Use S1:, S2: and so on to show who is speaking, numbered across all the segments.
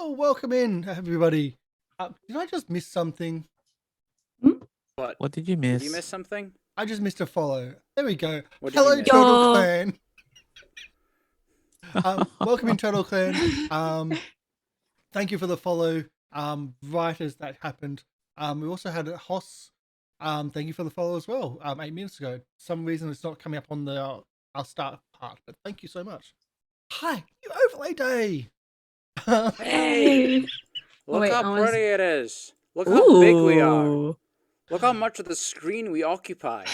S1: Oh, welcome in, everybody. Did I just miss something?
S2: What did you miss?
S3: Did you miss something?
S1: I just missed a follow. There we go.
S3: What did you
S1: Hello,
S3: miss?
S1: Turtle Clan. Welcome in, Turtle Clan. Thank you for the follow. Right as that happened. We also had a Hoss. Thank you for the follow as well. 8 minutes ago. For some reason it's not coming up on the our start part, but thank you so much. Hi, new overlay day.
S4: Hey!
S3: Look how pretty it is. Look how big we are. Look how much of the screen we occupy.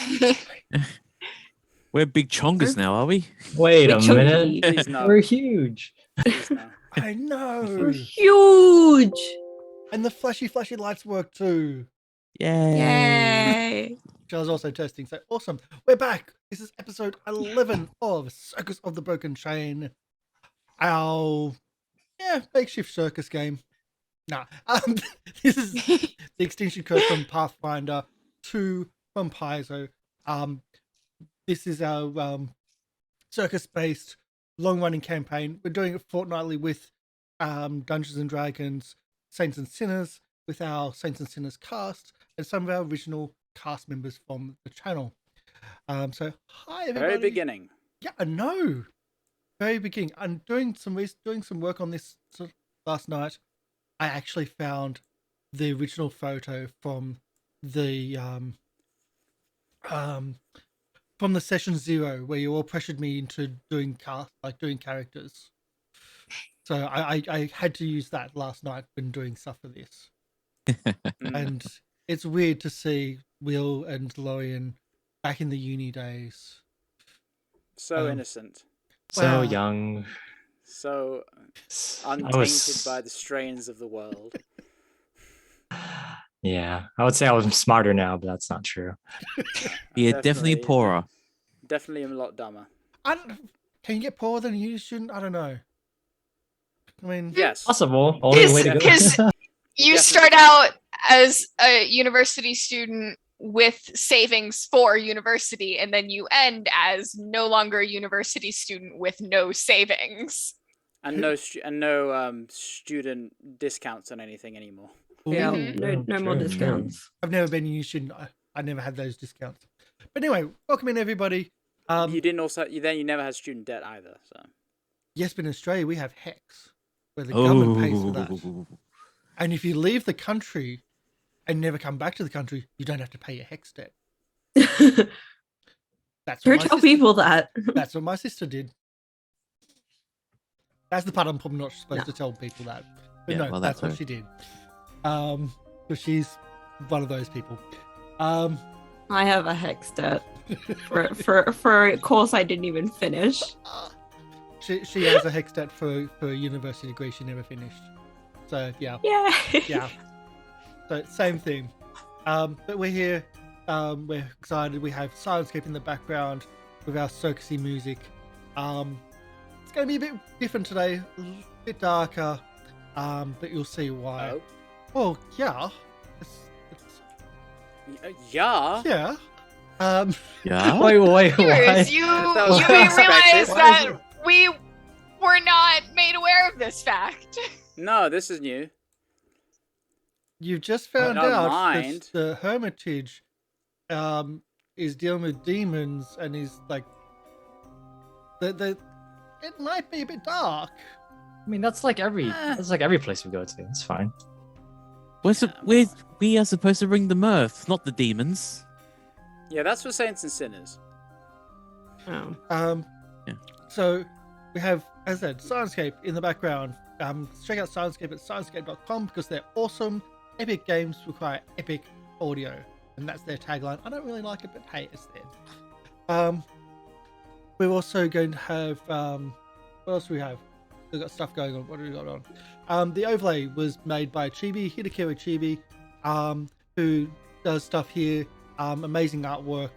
S2: We're big chongas now, are we?
S5: Wait a minute.
S3: Please no.
S5: We're huge.
S3: Please no.
S1: I know.
S4: We're huge!
S1: And the flashy lights work too.
S2: Yay!
S4: Yay!
S1: Which I was also testing. So awesome. We're back. This is episode 11 of Circus of the Broken Chain. Our makeshift circus game. Nah. This is the Extinction Curse from Pathfinder 2 from Paizo. This is our circus-based long-running campaign. We're doing it fortnightly with Dungeons and Dragons, Saints and Sinners, with our Saints and Sinners cast, and some of our original cast members from the channel. So hi everybody.
S3: Very beginning.
S1: Yeah, I know. Very beginning. I'm doing some work on this last night. I actually found the original photo from the session 0 where you all pressured me into doing characters. So I had to use that last night when doing stuff for this. And it's weird to see Will and Lorian back in the uni days.
S3: So innocent.
S5: So young.
S3: So untainted by the strains of the world.
S5: Yeah, I would say I was smarter now, but that's not true.
S2: Yeah, definitely poorer.
S3: Definitely a lot dumber.
S1: Can you get poorer than a uni student? I don't know. I mean,
S3: yes,
S5: possible. Only way to go.
S6: Because you start out as a university student with savings for university, and then you end as no longer a university student with no savings
S3: and no student discounts on anything anymore.
S4: Yeah,
S1: ooh.
S4: no more discounts.
S1: I've never been a uni student. I never had those discounts. But anyway, welcome in everybody.
S3: You didn't also. You never had student debt either. So
S1: yes, but in Australia we have HEX, where the government pays for that. And if you leave the country and never come back to the country, you don't have to pay your HEX debt. That's
S4: Don't tell people that.
S1: That's what my sister did. That's the part I'm probably not supposed to tell people that. But
S2: Yeah,
S1: no,
S2: well,
S1: that's what
S2: that's
S1: she did. So she's one of those people.
S4: I have a hex debt for a course I didn't even finish.
S1: She has a HEX debt for a university degree she never finished. So yeah.
S4: Yeah.
S1: So same thing. But we're here. We're excited. We have Syrinscape in the background with our circusy music. It's going to be a bit different today, a bit darker, but you'll see why.
S3: Oh.
S1: Well, yeah.
S3: Yeah.
S1: Yeah.
S2: Yeah.
S5: Wait,
S6: Viewers, you may realize that we were not made aware of this fact.
S3: No, this is new.
S1: You've just found
S3: Don't
S1: out
S3: mind.
S1: that the hermitage is dealing with demons and is like it might be a bit dark.
S5: I mean, that's like every place we go to. It's fine.
S2: We are supposed to bring the mirth, not the demons.
S3: Yeah, that's for Saints and Sinners.
S4: Oh.
S1: So we have, as I said, Syrinscape in the background. Check out Syrinscape at syrinscape.com because they're awesome. Epic games require epic audio, and that's their tagline. I don't really like it, but hey, it's there. We're also going to have what else do we have? We've got stuff going on. What do we got on? The overlay was made by Chibi, Hidekira Chibi, who does stuff here. Amazing artwork,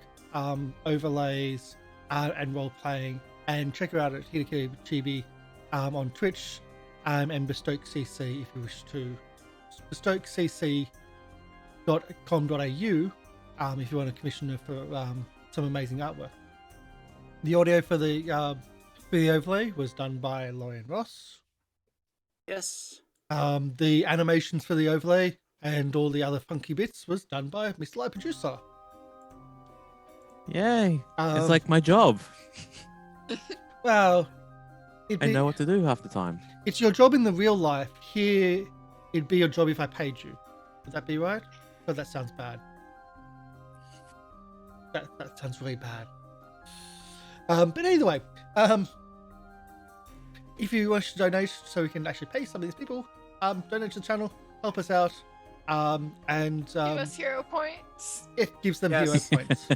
S1: overlays, and role playing. And check her out at Hidekira Chibi on Twitch and Bespoke CC if you wish to. BespokeCC.com.au if you want to commission her for some amazing artwork. The audio for the overlay was done by Lorian Ross.
S3: Yes.
S1: The animations for the overlay and all the other funky bits was done by MrLiveProducer.
S2: Yay! It's like my job.
S1: Well,
S2: I know what to do half the time.
S1: it's your job in the real life. Here, it'd be your job if I paid you. Would that be right? Oh, that sounds bad. That sounds really bad. But either way, if you wish to donate so we can actually pay some of these people, donate to the channel, help us out, and
S6: Give us hero points.
S1: it gives them hero points.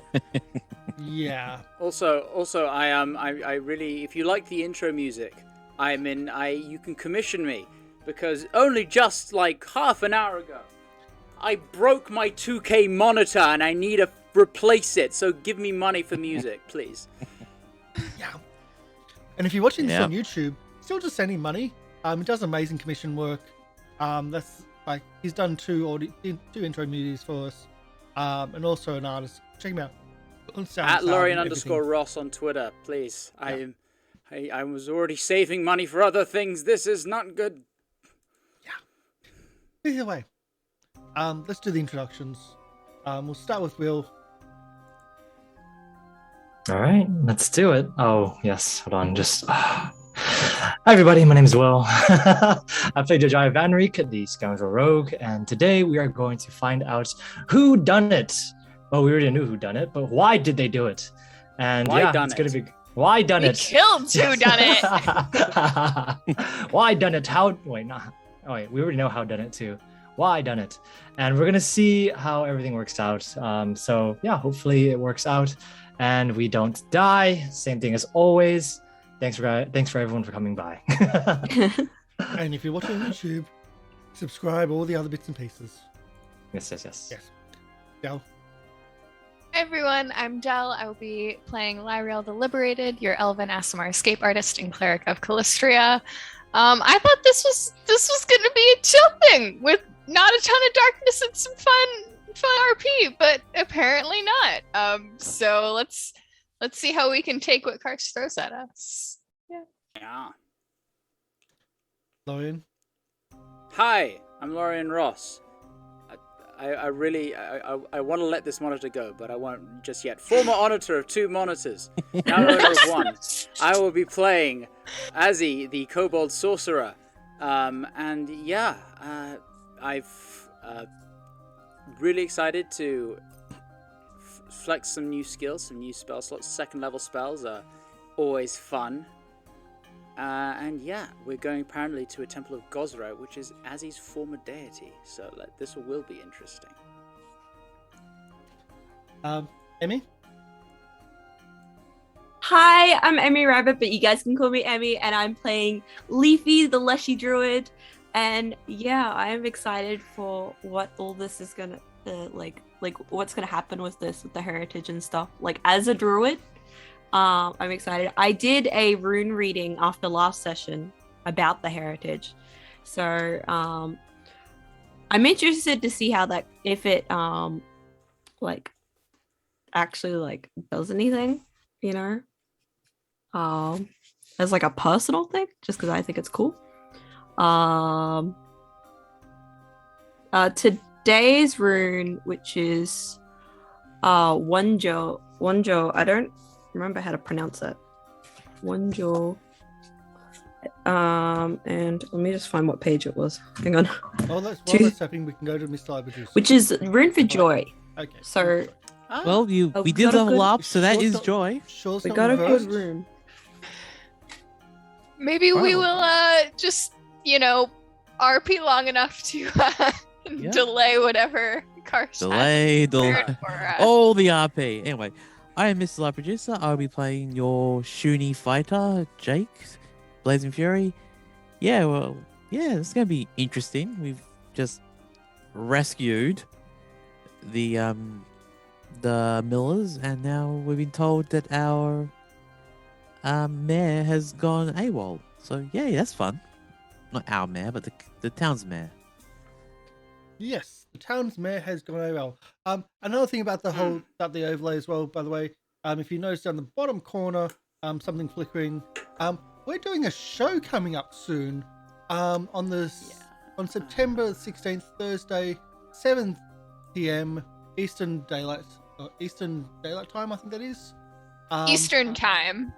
S1: Yeah.
S3: Also, I really, if you like the intro music, you can commission me, because only just like half an hour ago, I broke my 2K monitor and I need to replace it. So give me money for music, please.
S1: Yeah. And if you're watching this on YouTube, still just sending money. He does amazing commission work. That's like he's done two intro movies for us, and also an artist. Check him out.
S3: At Lorian_Ross on Twitter, please. Yeah. I was already saving money for other things. This is not good.
S1: Yeah. Either way, let's do the introductions. We'll start with Will.
S5: All right, let's do it. Oh, yes. Hold on. Hi, everybody. My name is Will. I play Jojyre Van Reek, the Scoundrel Rogue, and today we are going to find out who done it. Well, we already knew who done it, but why did they do it? And
S3: why
S5: it's going to be why done
S6: we
S5: it?
S6: Killed who done it.
S5: Why done it? How? Wait, not. Oh wait, we already know how done it too. Why done it? And we're gonna see how everything works out. So yeah, hopefully it works out, and we don't die. Same thing as always. Thanks for everyone for coming by.
S1: And if you're watching on YouTube, subscribe, all the other bits and pieces.
S5: Yes.
S1: Del.
S6: Hi everyone, I'm Del. I will be playing Lieriel the Liberated, your elven ASMR escape artist and cleric of Calistria. I thought this was gonna be a chill thing with not a ton of darkness and some fun RP, but apparently not. So let's see how we can take what Karsh throws at us.
S3: Yeah.
S1: Lorian.
S3: Hi, I'm Lorian Ross. I really want to let this monitor go, but I won't just yet. Former auditor of 2 monitors, now owner of 1. I will be playing Azzy, the Kobold Sorcerer. And yeah, I've really excited to flex some new skills, some new spell slots. 2nd level spells are always fun. And yeah, we're going apparently to a temple of Jojyre, which is Azzy's former deity. So this will be interesting.
S1: Emi?
S4: Hi, I'm Emi Rabbit, but you guys can call me Emi, and I'm playing Leafy, the Leshy Druid. And yeah, I am excited for what all this is gonna like what's gonna happen with this, with the heritage and stuff. Like as a druid, I'm excited. I did a rune reading after last session about the heritage, so I'm interested to see how that, if it actually does anything, you know, as like a personal thing, just because I think it's cool. Today's rune, which is Wonjo, I don't remember how to pronounce it. Wonjo. And let me just find what page it was. Hang on.
S1: While that's happening, we can go to MrLiveProducer.
S4: Which is rune for joy.
S1: Okay.
S4: So.
S2: Well, we did level up, so that is joy.
S1: Sure,
S4: we got a good rune.
S6: Maybe we will just, RP long enough to delay whatever Karsh
S2: delay all the RP. Anyway, I am MrLiveProducer. I'll be playing your Shuni fighter, Jake, Blazing Fury. Yeah, it's gonna be interesting. We've just rescued the Millers, and now we've been told that our mayor has gone AWOL. So yeah, that's fun. Not our mayor, but the town's mayor.
S1: Yes, the town's mayor has gone AWOL. Another thing about about the overlay as well, by the way, if you notice down the bottom corner, something flickering. We're doing a show coming up soon. On the on September 16th, Thursday, 7 p.m. Eastern Daylight Time, I think that is.
S6: Eastern time.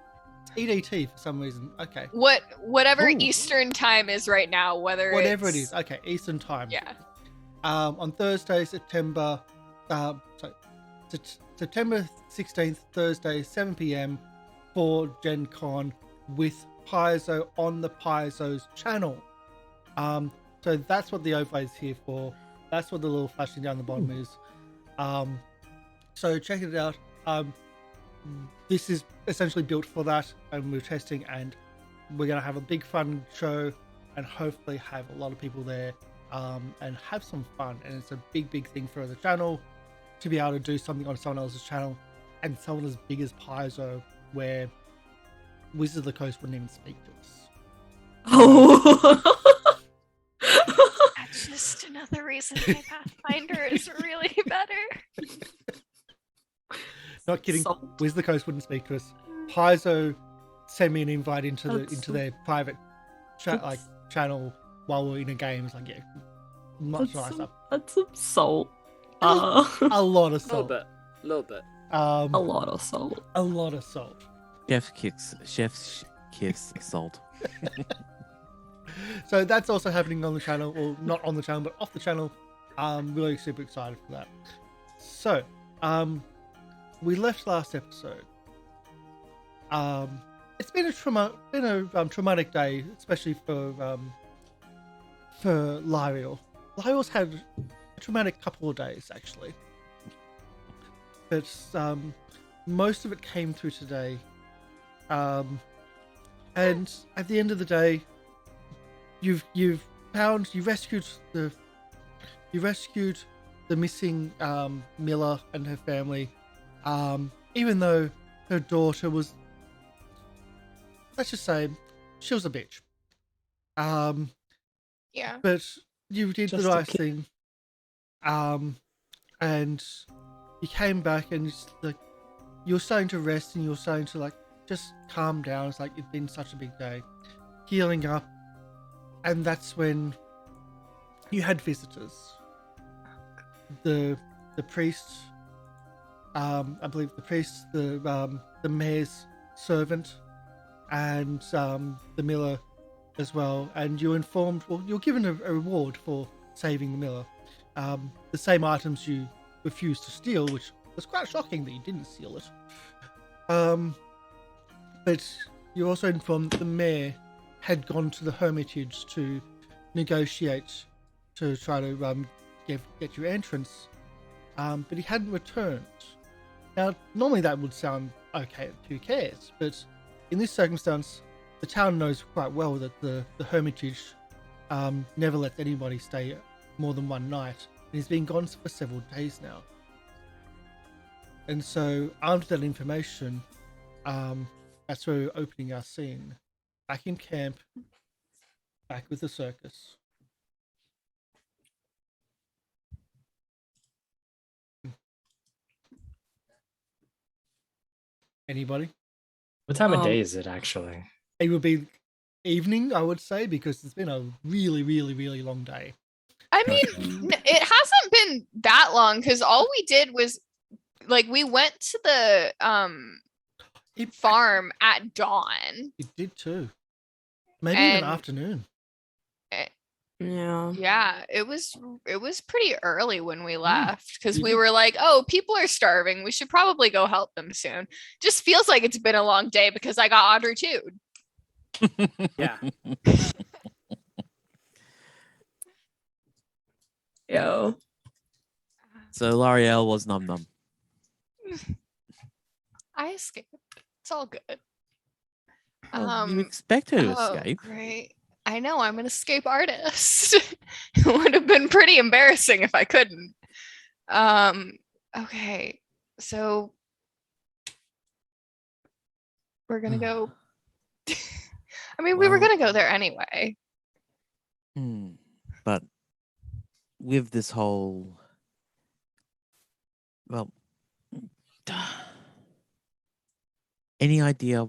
S1: EDT for some reason. Okay.
S6: Whatever
S1: Ooh.
S6: Eastern time is right now,
S1: Whatever it is. Okay, Eastern Time.
S6: Yeah.
S1: On Thursday, September 16th, Thursday, 7 p.m. for Gen Con with Paizo on the Paizo's channel. So that's what the overlay is here for. That's what the little flashing down the bottom is. So check it out. This is essentially built for that, and we're testing, and we're going to have a big fun show and hopefully have a lot of people there and have some fun. And it's a big thing for the channel to be able to do something on someone else's channel, and someone as big as Paizo, where Wizards of the Coast wouldn't even speak to us.
S4: Oh.
S6: That's just another reason my Pathfinder is really better.
S1: Not kidding.
S4: Salt.
S1: Wizards of the Coast wouldn't speak to us. Paizo sent me an invite into their private channel while we're in a game. It's like, yeah, much nicer.
S4: That's some salt.
S1: A lot of
S3: A
S1: salt.
S3: little bit.
S4: A lot of salt.
S1: A lot of salt.
S2: Chef's kiss salt.
S1: So that's also happening on the channel, or not on the channel, but off the channel. Really super excited for that. So, we left last episode. It's been a traumatic day, especially for Lieriel. Lieriel's had a traumatic couple of days actually, but most of it came through today. And at the end of the day, you rescued the missing Miller and her family. Even though her daughter was, let's just say, she was a bitch.
S6: Yeah.
S1: But you did the right thing. And you came back and you're starting to rest, and you're starting to just calm down. It's like it's been such a big day. Healing up. And that's when you had visitors. The priest, I believe the priest, the mayor's servant, and the miller as well. And you were given a reward for saving the miller. The same items you refused to steal, which was quite shocking that you didn't steal it. But you also informed that the mayor had gone to the hermitage to negotiate to try to get your entrance, but he hadn't returned. Now, normally that would sound okay, who cares? But in this circumstance, the town knows quite well that the hermitage never lets anybody stay more than one night, and he's been gone for several days now. And so, armed with that information, that's where we're opening our scene. Back in camp, back with the circus. Anybody?
S5: What time of day is it actually?
S1: It would be evening, I would say, because it's been a really, really, really long day.
S6: I mean, it hasn't been that long, because all we did was we went to the farm at dawn.
S1: It did too. Maybe even afternoon.
S6: Yeah, it was pretty early when we left, because we were like, oh, people are starving, we should probably go help them soon. Just feels like it's been a long day because I got Audrey too.
S3: Yeah.
S4: Yo.
S2: So Lieriel was num num.
S6: I escaped. It's all good.
S2: You expect her to escape.
S6: Great. I know, I'm an escape artist. It would have been pretty embarrassing if I couldn't. Okay, so we're gonna go. I mean, we were gonna go there anyway.
S2: But with this whole, any idea?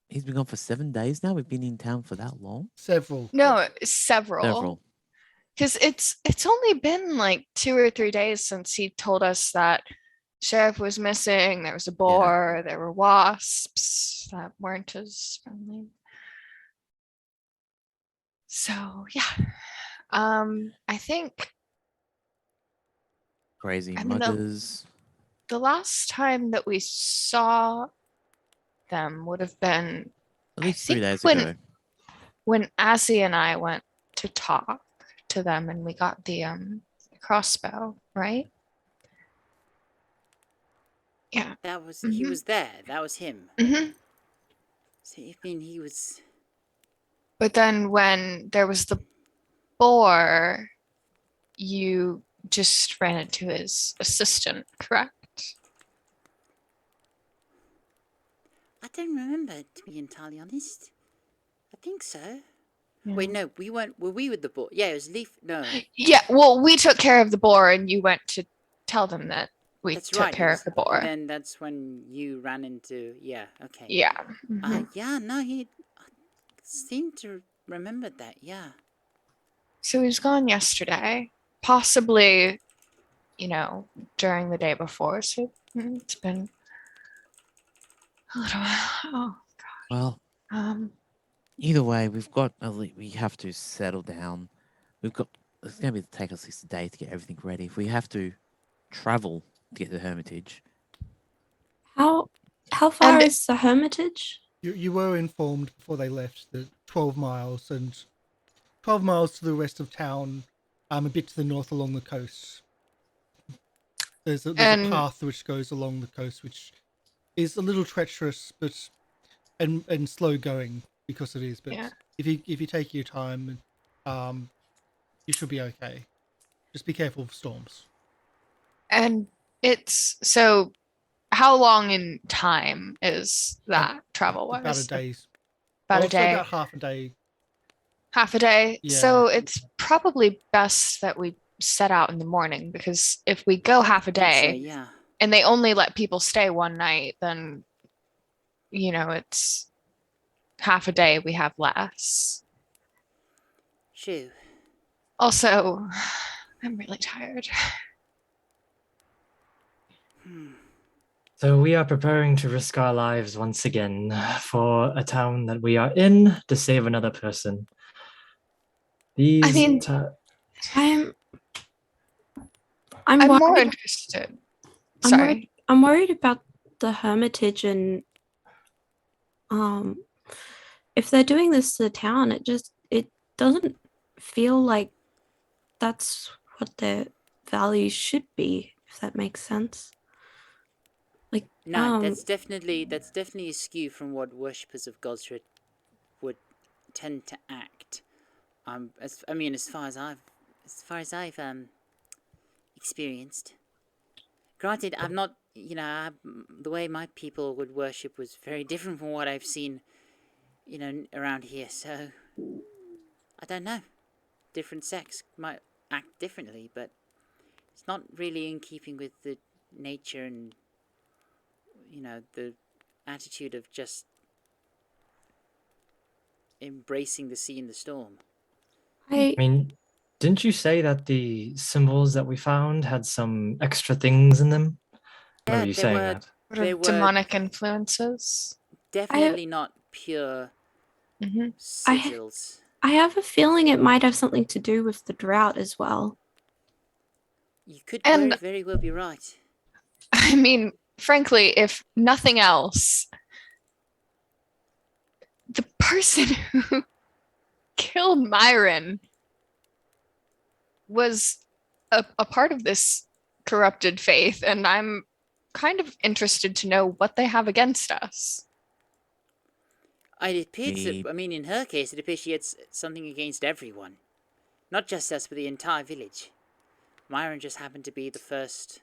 S2: He's been gone for 7 days now. We've been in town for that long.
S1: Several.
S6: No, several. Because it's only been like 2 or 3 days since he told us that sheriff was missing. There was a boar. There were wasps that weren't as friendly. So yeah, I think
S2: Crazy
S6: I mean,
S2: muggers.
S6: the last time that we saw them would have been
S2: At least
S6: I
S2: 3
S6: think
S2: days ago.
S6: when Azzy and I went to talk to them and we got the crossbow, right? Yeah.
S3: That was he was there. That was him.
S6: Mm-hmm.
S3: So I mean, he was.
S6: But then when there was the boar, you just ran into his assistant, correct?
S3: I don't remember, to be entirely honest. I think so.
S6: Yeah.
S3: Wait, no, we weren't. Were we with the boar? Yeah, it was Leaf. No,
S6: Yeah, well, we took care of the boar and you went to tell them that we
S3: that's
S6: took
S3: right.
S6: care of the boar.
S3: And then that's when you ran into. Yeah, okay.
S6: Yeah. Mhm.
S3: Yeah, no, he seemed to remember that. Yeah.
S6: So he was gone yesterday, possibly, during the day before. So it's been a little while.
S2: Well,
S6: Oh,
S2: either way, we have to settle down. It's going to take us 6 days to get everything ready. If we have to travel to get to the hermitage.
S4: How far
S6: And-
S4: is the hermitage?
S1: You were informed before they left that 12 miles and 12 miles to the west of town, a bit to the north along the coast. There's a path which goes along the coast, which is a little treacherous, but and slow going because it is. But
S6: Yeah.
S1: if you take your time, you should be okay. Just be careful of storms.
S6: And it's so how long in time is that travel wise?
S1: About a day's.
S6: About a
S1: Also
S6: day.
S1: about half a day.
S6: Half a day.
S1: Yeah.
S6: So it's probably best that we set out in the morning because if we go half a
S3: I think so,
S6: day
S3: yeah.
S6: and they only let people stay one night, then it's half a day we have less.
S3: True.
S6: Also, I'm really tired.
S5: So we are preparing to risk our lives once again for a town that we are in to save another person.
S6: I mean,
S4: I'm
S6: more
S4: worried.
S6: interested. Sorry.
S4: I'm worried about the hermitage and if they're doing this to the town, it doesn't feel like that's what their values should be, if that makes sense. Like
S3: No, that's definitely askew from what worshippers of gods would tend to act. As far as I've experienced. Granted, I'm not. The way my people would worship was very different from what I've seen, around here. So I don't know. Different sects might act differently, but it's not really in keeping with the nature and the attitude of just embracing the sea and the storm.
S5: I mean, didn't you say that the symbols that we found had some extra things in them? I remember you saying that.
S3: They were
S6: demonic influences.
S3: definitely not pure sigils.
S4: I have a feeling it might have something to do with the drought as well.
S3: You could
S6: And-
S3: very well be right.
S6: I mean, frankly, if nothing else, the person who killed Myron was a part of this corrupted faith, and I'm kind of interested to know what they have against us.
S3: It appears that, in her case, it appears she had something against everyone. Not just us, but the entire village. Myron just happened to be the first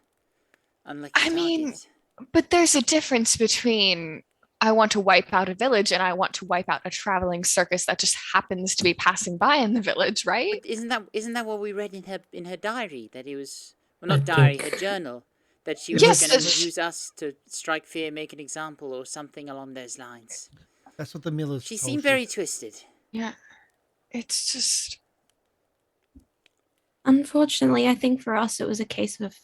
S3: unlucky target.
S6: But there's a difference between I want to wipe out a village and I want to wipe out a traveling circus that just happens to be passing by in the village, right?
S3: But isn't that what we read in her diary? That it was, well, not diary, her journal. That she was
S6: Yes,
S3: going to use us to strike fear, make an example, or something along those lines.
S1: That's what the Millers
S3: She
S1: told
S3: seemed
S1: you.
S3: very twisted.
S6: Yeah. It's just...
S4: Unfortunately, I think for us it was a case of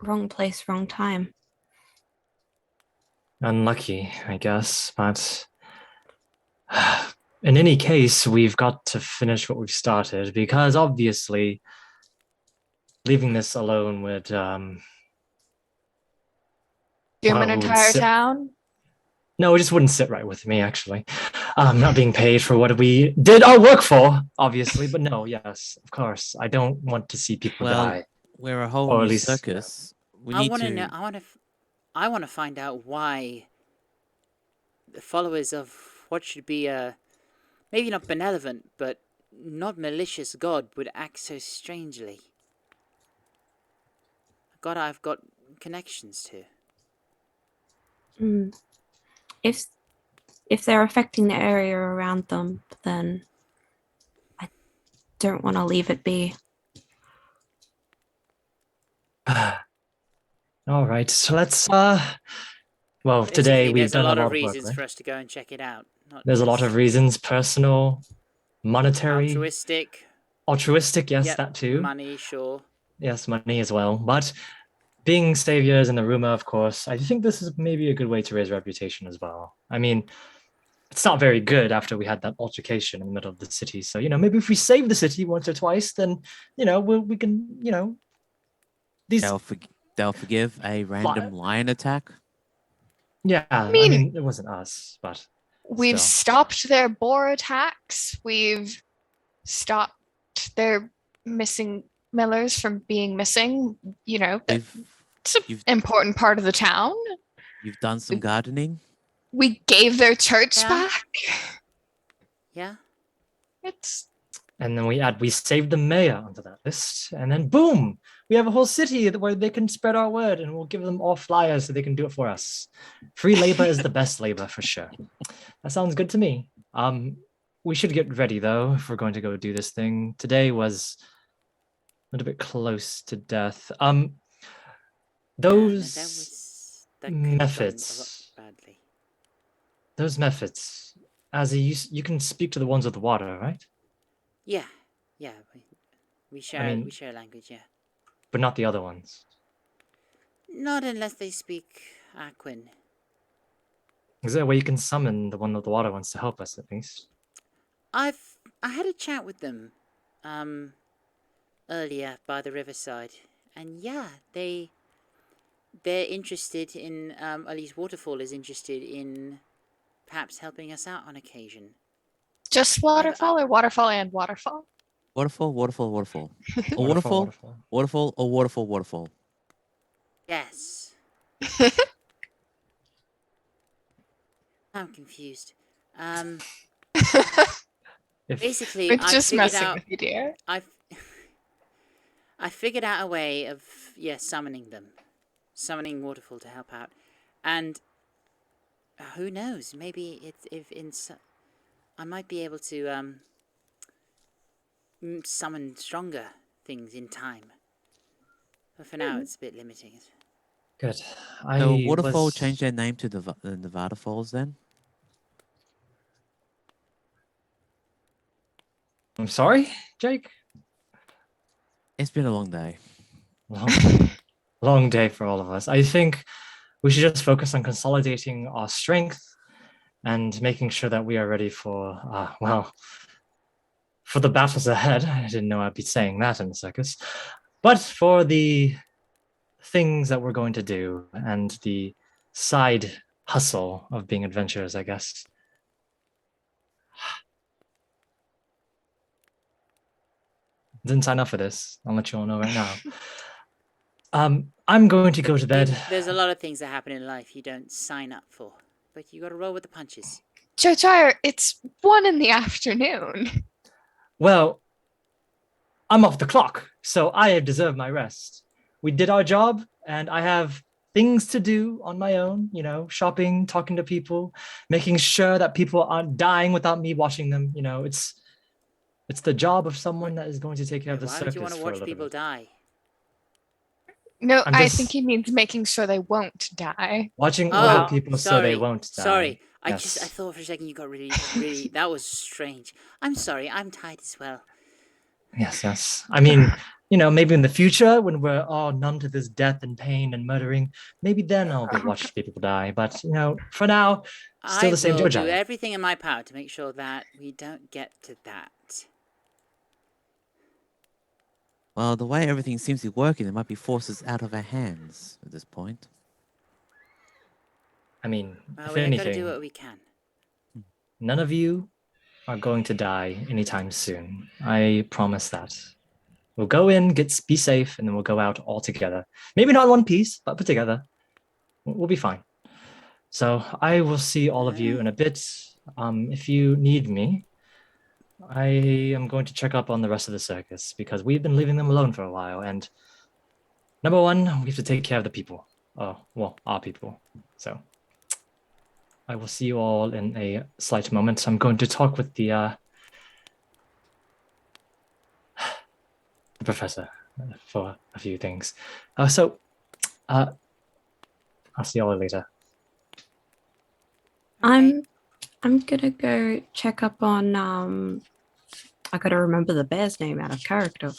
S4: wrong place, wrong time.
S5: Unlucky, I guess, but in any case, we've got to finish what we've started because obviously leaving this alone would
S6: Doom
S5: well,
S6: an
S5: it would
S6: entire
S5: sit-
S6: town.
S5: No, it just wouldn't sit right with me, actually. Not being paid for what we did our work for, obviously, but no, yes, of course. I don't want to see people
S2: Well,
S5: die.
S2: we're a whole
S5: Or at
S2: new
S5: least,
S2: circus. We
S3: I
S2: need
S3: want to
S2: to.
S3: know. I want to find out why the followers of what should be a maybe not benevolent but not malicious god would act so strangely. A god I've got connections to.
S4: Mm. If they're affecting the area around them, then I don't want to leave it be.
S5: All right, so let's well,
S3: Basically,
S5: today we've
S3: there's a
S5: done a
S3: lot
S5: lot
S3: of
S5: of work,
S3: reasons
S5: right?
S3: for us to go and check it out. Not
S5: There's a lot
S3: just
S5: of reasons, personal, monetary,
S3: altruistic.
S5: altruistic, yes,
S3: Yep,
S5: that too.
S3: money, sure.
S5: Yes, money as well. But being saviors and the rumor, of course, I think this is maybe a good way to raise reputation as well. I mean, it's not very good after we had that altercation in the middle of the city. So, maybe if we save the city once or twice, then, we can, these,
S2: They'll forgive a random lion attack.
S5: yeah, I
S6: mean-
S5: mean, it wasn't us, but
S6: We've
S5: still.
S6: stopped their boar attacks. We've stopped their missing millers from being missing. It's an
S2: You've
S6: important part of the town.
S2: you've done some gardening.
S6: We gave their church
S3: Yeah.
S6: back.
S3: Yeah.
S6: It's
S5: And then we saved the mayor onto that list, and then boom, we have a whole city where they can spread our word, and we'll give them all flyers so they can do it for us. Free labor is the best labor for sure. That sounds good to me. We should get ready though if we're going to go do this thing. Today was a little bit close to death. Those
S3: That could have gone
S5: methods.
S3: a lot badly.
S5: Those methods, Azzy, you can speak to the ones with the water, right?
S3: Yeah. We share
S5: mean-
S3: we share language, yeah.
S5: But not the other ones.
S3: Not unless they speak Aquan.
S5: Is there a way you can summon the one with the water ones to help us at least?
S3: I had a chat with them earlier by the riverside, and yeah, they're interested in at least Waterfall is interested in perhaps helping us out on occasion.
S6: just waterfall or waterfall and waterfall.
S2: Waterfall. A waterfall.
S5: Waterfall.
S2: Waterfall or waterfall.
S3: Yes. I'm confused.
S5: If
S3: Basically,
S6: We're
S3: I
S6: just
S3: figured
S6: messing
S3: out
S6: with you, dear.
S3: I figured out a way of summoning them, summoning Waterfall to help out, and who knows? Maybe I might be able to summon stronger things in time. But for now, it's a bit limiting.
S5: good.
S2: So waterfall changed their name to the Nevada Falls then.
S5: I'm sorry, Jake.
S2: It's been a long day.
S5: Long day for all of us. I think we should just focus on consolidating our strength and making sure that we are ready for, for the battles ahead. I didn't know I'd be saying that in the circus. But for the things that we're going to do and the side hustle of being adventurers, I guess. Didn't sign up for this. I'll let you all know right now. I'm going to go to bed.
S3: There's a lot of things that happen in life you don't sign up for, but you got to roll with the punches.
S6: Jojyre, it's 1 PM.
S5: Well, I'm off the clock, so I deserve my rest. We did our job, and I have things to do on my own, shopping, talking to people, making sure that people aren't dying without me watching them. It's the job of someone that is going to take care of the
S3: Why
S5: circus
S3: would you want to
S5: for a
S3: watch
S5: little
S3: people
S5: bit.
S3: die?
S6: No,
S5: I'm
S6: I
S5: just-
S6: think he means making sure they won't die.
S5: Watching
S3: Oh,
S5: other people so they
S3: sorry,
S5: won't die.
S3: Sorry, I
S5: Yes.
S3: thought for a second you got really, that was strange. I'm sorry, I'm tired as well.
S5: Yes. I mean, maybe in the future when we're all numb to this death and pain and murdering, maybe then I'll go watch people die. But for now, still the same
S3: I will do
S5: Jojyre.
S3: everything in my power to make sure that we don't get to that.
S2: Well, the way everything seems to be working, there might be forces out of our hands at this point.
S5: I mean,
S3: Well,
S5: if
S3: we gotta do
S5: anything,
S3: what we can.
S5: none of you are going to die anytime soon. I promise that. We'll go in, be safe, and then we'll go out all together. Maybe not in one piece, but put together. We'll be fine. So I will see all of you in a bit. If you need me, I am going to check up on the rest of the circus because we've been leaving them alone for a while. And number one, we have to take care of the people. Well, our people. So I will see you all in a slight moment. I'm going to talk with the professor for a few things. I'll see you all later.
S4: I'm gonna go check up on I gotta remember the bear's name out of character.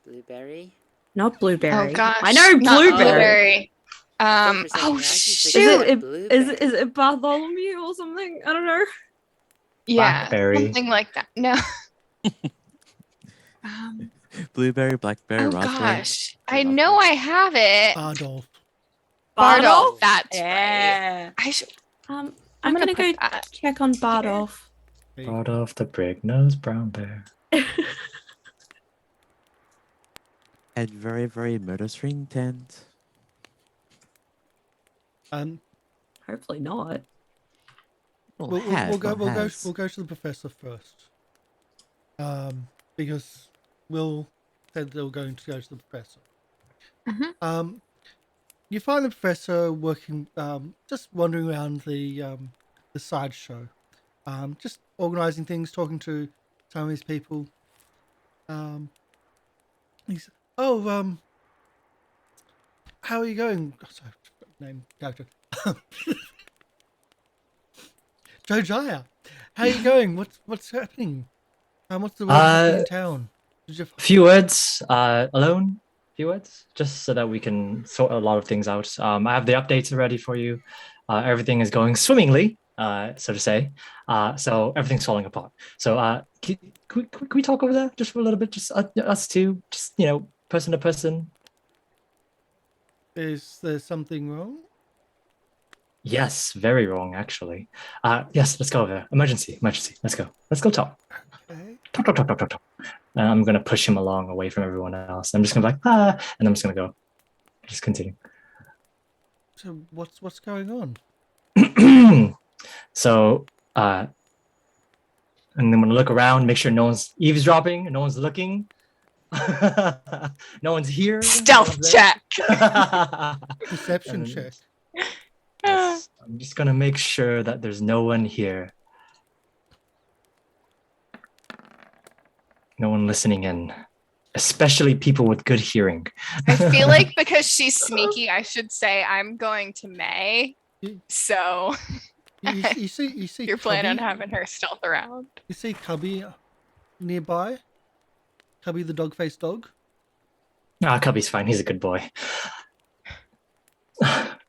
S3: Blueberry?
S4: Not Blueberry.
S6: Oh gosh.
S4: I know
S6: not
S4: Blueberry.
S6: Oh shoot.
S4: Is it Bartholomew or something? I don't know.
S6: Yeah,
S5: Blackberry.
S6: something like that. No.
S2: Blueberry, blackberry,
S6: Oh
S2: raspberry.
S6: gosh, I know I have it.
S1: Bardolph.
S6: Bardolph. That's right.
S4: Yeah.
S6: I should.
S4: I'm
S6: gonna
S4: gonna go
S6: put that
S4: check on Bardolph.
S5: Bardolph the big-nosed brown bear.
S2: And very, very murdering tent.
S4: Hopefully not.
S2: Well,
S1: We'll go
S2: has.
S1: to the professor first. Because Will said they were going to go to the professor.
S6: Mhm.
S1: You find the professor working, just wandering around the sideshow, just organizing things, talking to some of his people. He's how are you going? Oh, sorry, name character. Jojyre, how are you going? What's happening? What's the word happening in town?
S5: A few words, alone. Few words, just so that we can sort a lot of things out. I have the updates ready for you. Everything is going swimmingly, so to say. So everything's falling apart. So can we talk over there just for a little bit? Just us two, just person to person.
S1: Is there something wrong?
S5: Yes, very wrong actually. Yes, let's go over there. Emergency. Let's go talk.
S1: Okay.
S5: Talk. And I'm gonna push him along away from everyone else. I'm just gonna be like, and I'm just gonna go. Just continue.
S1: So what's going on?
S5: So, and then I'm gonna look around, make sure no one's eavesdropping, no one's looking, no one's here.
S6: Stealth check.
S1: Perception check.
S5: Yes, I'm just gonna make sure that there's no one here. No one listening in, especially people with good hearing.
S6: I feel like because she's sneaky, I should say I'm going to May. So
S1: You see
S6: you're planning on
S1: Cubby?
S6: having her stealth around.
S1: You see Cubby nearby? Cubby the dog-faced dog?
S5: Cubby's fine. He's a good boy.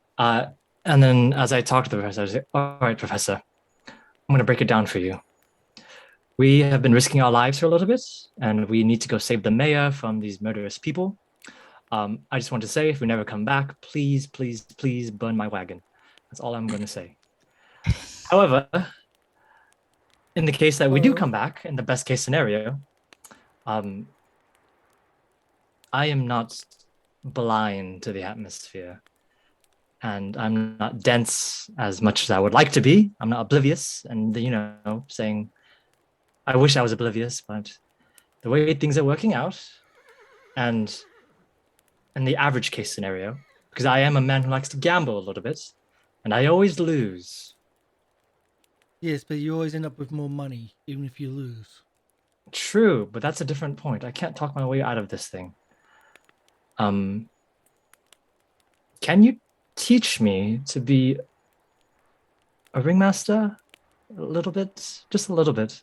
S5: And then as I talk to the professor, I say, all right, professor, I'm going to break it down for you. We have been risking our lives for a little bit, and we need to go save the mayor from these murderous people. I just want to say, if we never come back, please, please, please burn my wagon. That's all I'm going to say. However, in the case that we do come back, in the best case scenario, I am not blind to the atmosphere. And I'm not dense as much as I would like to be. I'm not oblivious. And, saying, I wish I was oblivious, but the way things are working out, and in the average case scenario, because I am a man who likes to gamble a little bit, and I always lose.
S1: Yes, but you always end up with more money, even if you lose.
S5: True, but that's a different point. I can't talk my way out of this thing. Can you teach me to be a ringmaster? A little bit, just a little bit.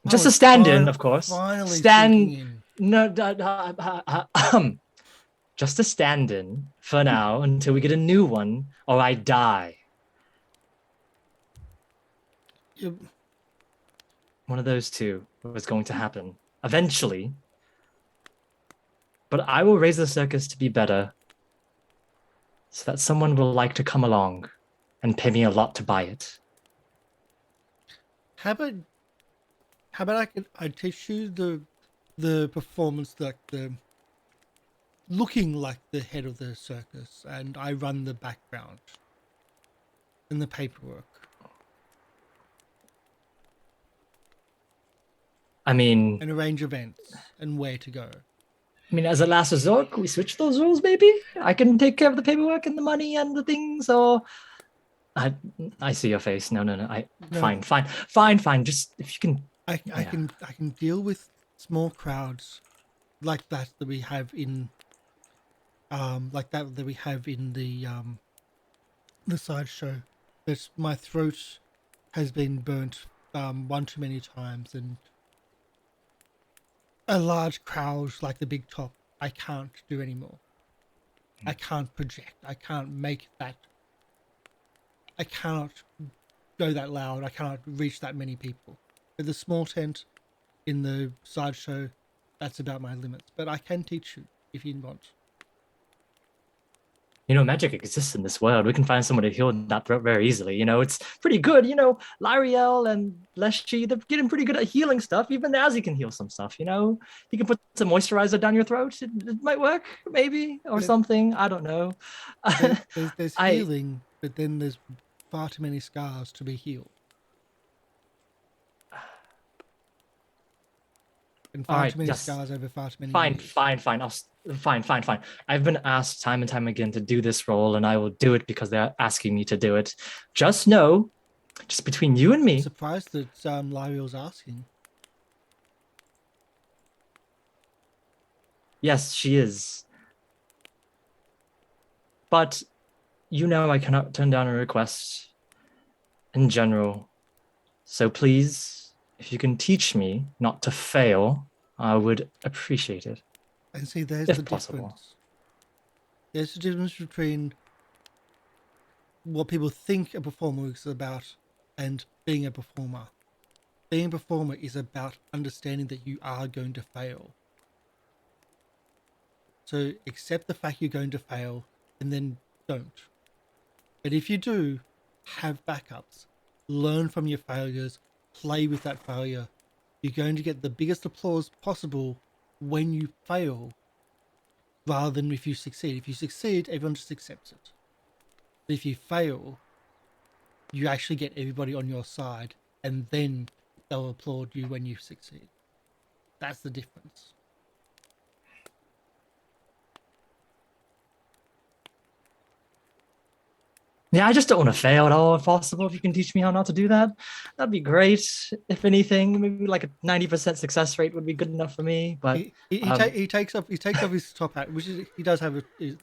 S5: Just a stand-in, of course. No, just a stand-in for now until we get a new one, or I die.
S1: You,
S5: One of those two was going to happen eventually. But I will raise the circus to be better, so that someone will like to come along and pay me a lot to buy it.
S1: how about I teach you the performance, like the looking like the head of the circus, and I run the background and the paperwork.
S5: I mean,
S1: And arrange events and where to go.
S5: as a last resort, can we switch those rules, maybe? I can take care of the paperwork and the money and the things, or... I see your face. No.
S1: No.
S5: Fine. Just if you can...
S1: I can deal with small crowds like that we have in the sideshow. But my throat has been burnt one too many times, and a large crowd like the big top I can't do anymore. I can't project. I can't make that. I cannot go that loud. I cannot reach that many people. With the small tent in the sideshow, that's about my limits. But I can teach you if you want.
S5: Magic exists in this world. We can find someone to heal that throat very easily. It's pretty good. Lieriel and Leafy, they're getting pretty good at healing stuff. Even Azzy can heal some stuff. You can put some moisturizer down your throat. It might work, maybe, or something. I don't know.
S1: There's healing, but then there's far too many scars to be healed. And far too many scars over far too many years.
S5: Fine. I've been asked time and time again to do this role, and I will do it because they're asking me to do it. Just know, just between you and me.
S1: I'm surprised that Lieriel's asking.
S5: Yes, she is. But I cannot turn down a request in general. So please, if you can teach me not to fail, I would appreciate it.
S1: And see, there's
S5: if
S1: the
S5: possible.
S1: difference. There's the difference between what people think a performer is about and being a performer. Being a performer is about understanding that you are going to fail. So accept the fact you're going to fail and then don't. But if you do, have backups. Learn from your failures. Play with that failure. You're going to get the biggest applause possible when you fail, rather than if you succeed. If you succeed, everyone just accepts it. But if you fail, you actually get everybody on your side, and then they'll applaud you when you succeed. That's the difference.
S5: Yeah, I just don't want to fail at all if possible. If you can teach me how not to do that, that'd be great. If anything, maybe like a 90% success rate would be good enough for me. But
S1: he takes off his top hat, which is, he does have a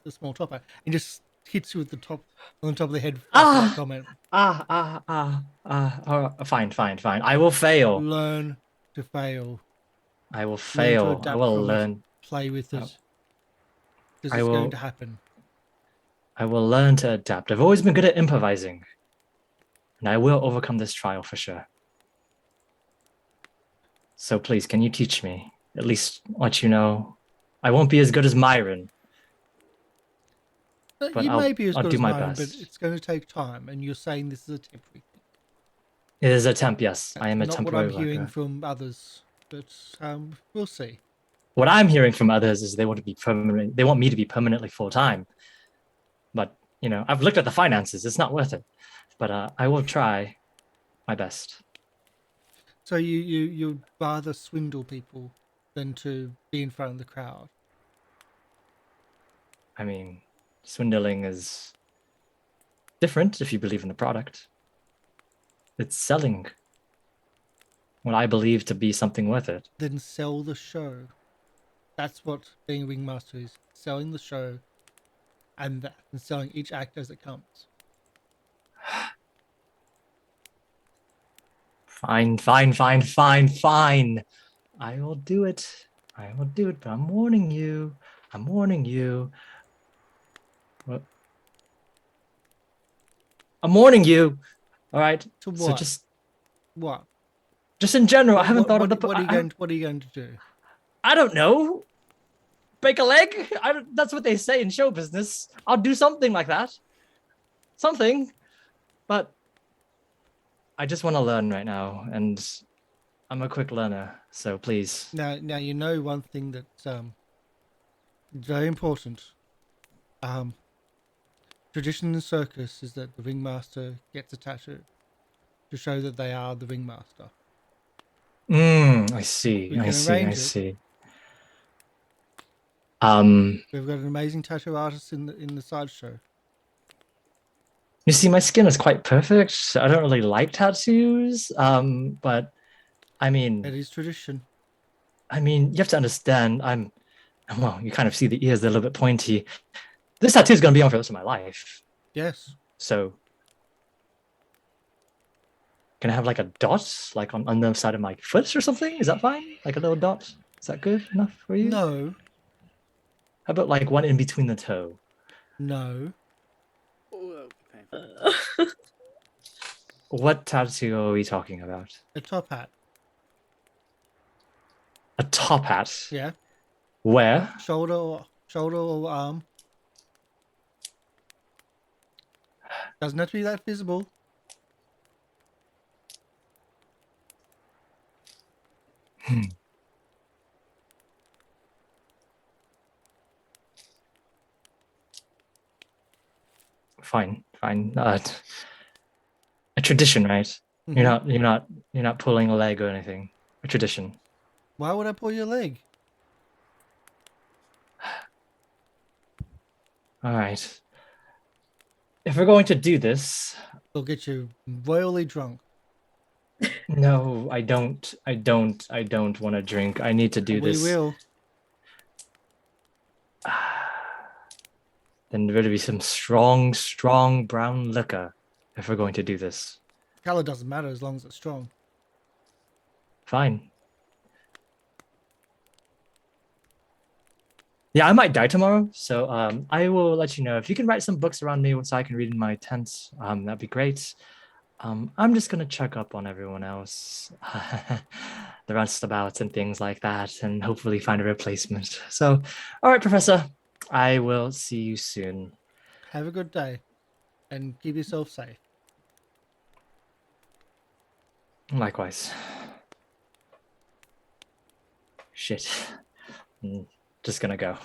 S1: small top hat, and just hits you with the top on the top of the head. Comment.
S5: Fine. I will fail.
S1: Learn to fail.
S5: I will fail. I will learn.
S1: Play with it. Because it's going to happen.
S5: I will learn to adapt. I've always been good at improvising. And I will overcome this trial for sure. So please, can you teach me? At least let you know. I won't be as good as Myron.
S1: But you may be as good as
S5: my
S1: Myron,
S5: best.
S1: but it's going to take time. And you're saying this is a temporary thing.
S5: It is a temp, yes. I am a temporary
S1: Not what I'm hearing
S5: worker.
S1: from others, but we'll see.
S5: What I'm hearing from others is they want to be permanent. They want me to be permanently full-time. But, I've looked at the finances. It's not worth it. But I will try my best.
S1: So you'd rather swindle people than to be in front of the crowd?
S5: I mean, swindling is different if you believe in the product. It's selling what I believe to be something worth it.
S1: Then sell the show. That's what being a ringmaster is. Selling the show and selling each act as it comes.
S5: Fine. I will do it. I will do it, but I'm warning you. I'm warning you. What? I'm warning you. All right.
S1: To what?
S5: So just
S1: What?
S5: in general, I
S1: What,
S5: haven't
S1: what,
S5: thought
S1: what,
S5: of the.
S1: what are you going to do?
S5: I don't know. Break a leg? That's what they say in show business. I'll do something like that. Something. But I just want to learn right now, and I'm a quick learner, so please.
S1: Now you know one thing that's very important. Tradition in circus is that the ringmaster gets a tattoo to show that they are the ringmaster.
S5: I see.
S1: We
S5: I
S1: can
S5: see. I
S1: arrange it.
S5: see.
S1: We've got an amazing tattoo artist in the sideshow.
S5: You see, my skin is quite perfect. I don't really like tattoos. But I mean,
S1: It is tradition.
S5: you have to understand. Well, you kind of see the ears; they're a little bit pointy. This tattoo is going to be on for the rest of my life.
S1: Yes.
S5: So, can I have like a dot, like on the side of my foot or something? Is that fine? Like a little dot? Is that good enough for you?
S1: No.
S5: How about like one in between the toe?
S1: No.
S3: Oh, that would be painful.
S5: What tattoo are we talking about?
S1: A top hat.
S5: A top hat?
S1: Yeah.
S5: Where?
S1: Shoulder or arm. Doesn't have to be that visible.
S5: Fine. A tradition, right?
S1: Mm-hmm.
S5: You're not pulling a leg or anything. A tradition.
S1: Why would I pull your leg?
S5: All right. If we're going to do this,
S1: It'll get you royally drunk.
S5: no, I don't want to drink. I need to do this.
S1: We will.
S5: Then there better be some strong brown liquor if we're going to do this.
S1: Color doesn't matter as long as it's strong.
S5: Fine. Yeah, I might die tomorrow, so I will let you know. If you can write some books around me so I can read in my tent, that'd be great. I'm just gonna check up on everyone else, the rustabouts and things like that, and hopefully find a replacement. So, all right, Professor, I will see you soon.
S1: Have a good day, and keep yourself safe.
S5: Likewise. Shit. Just gonna go.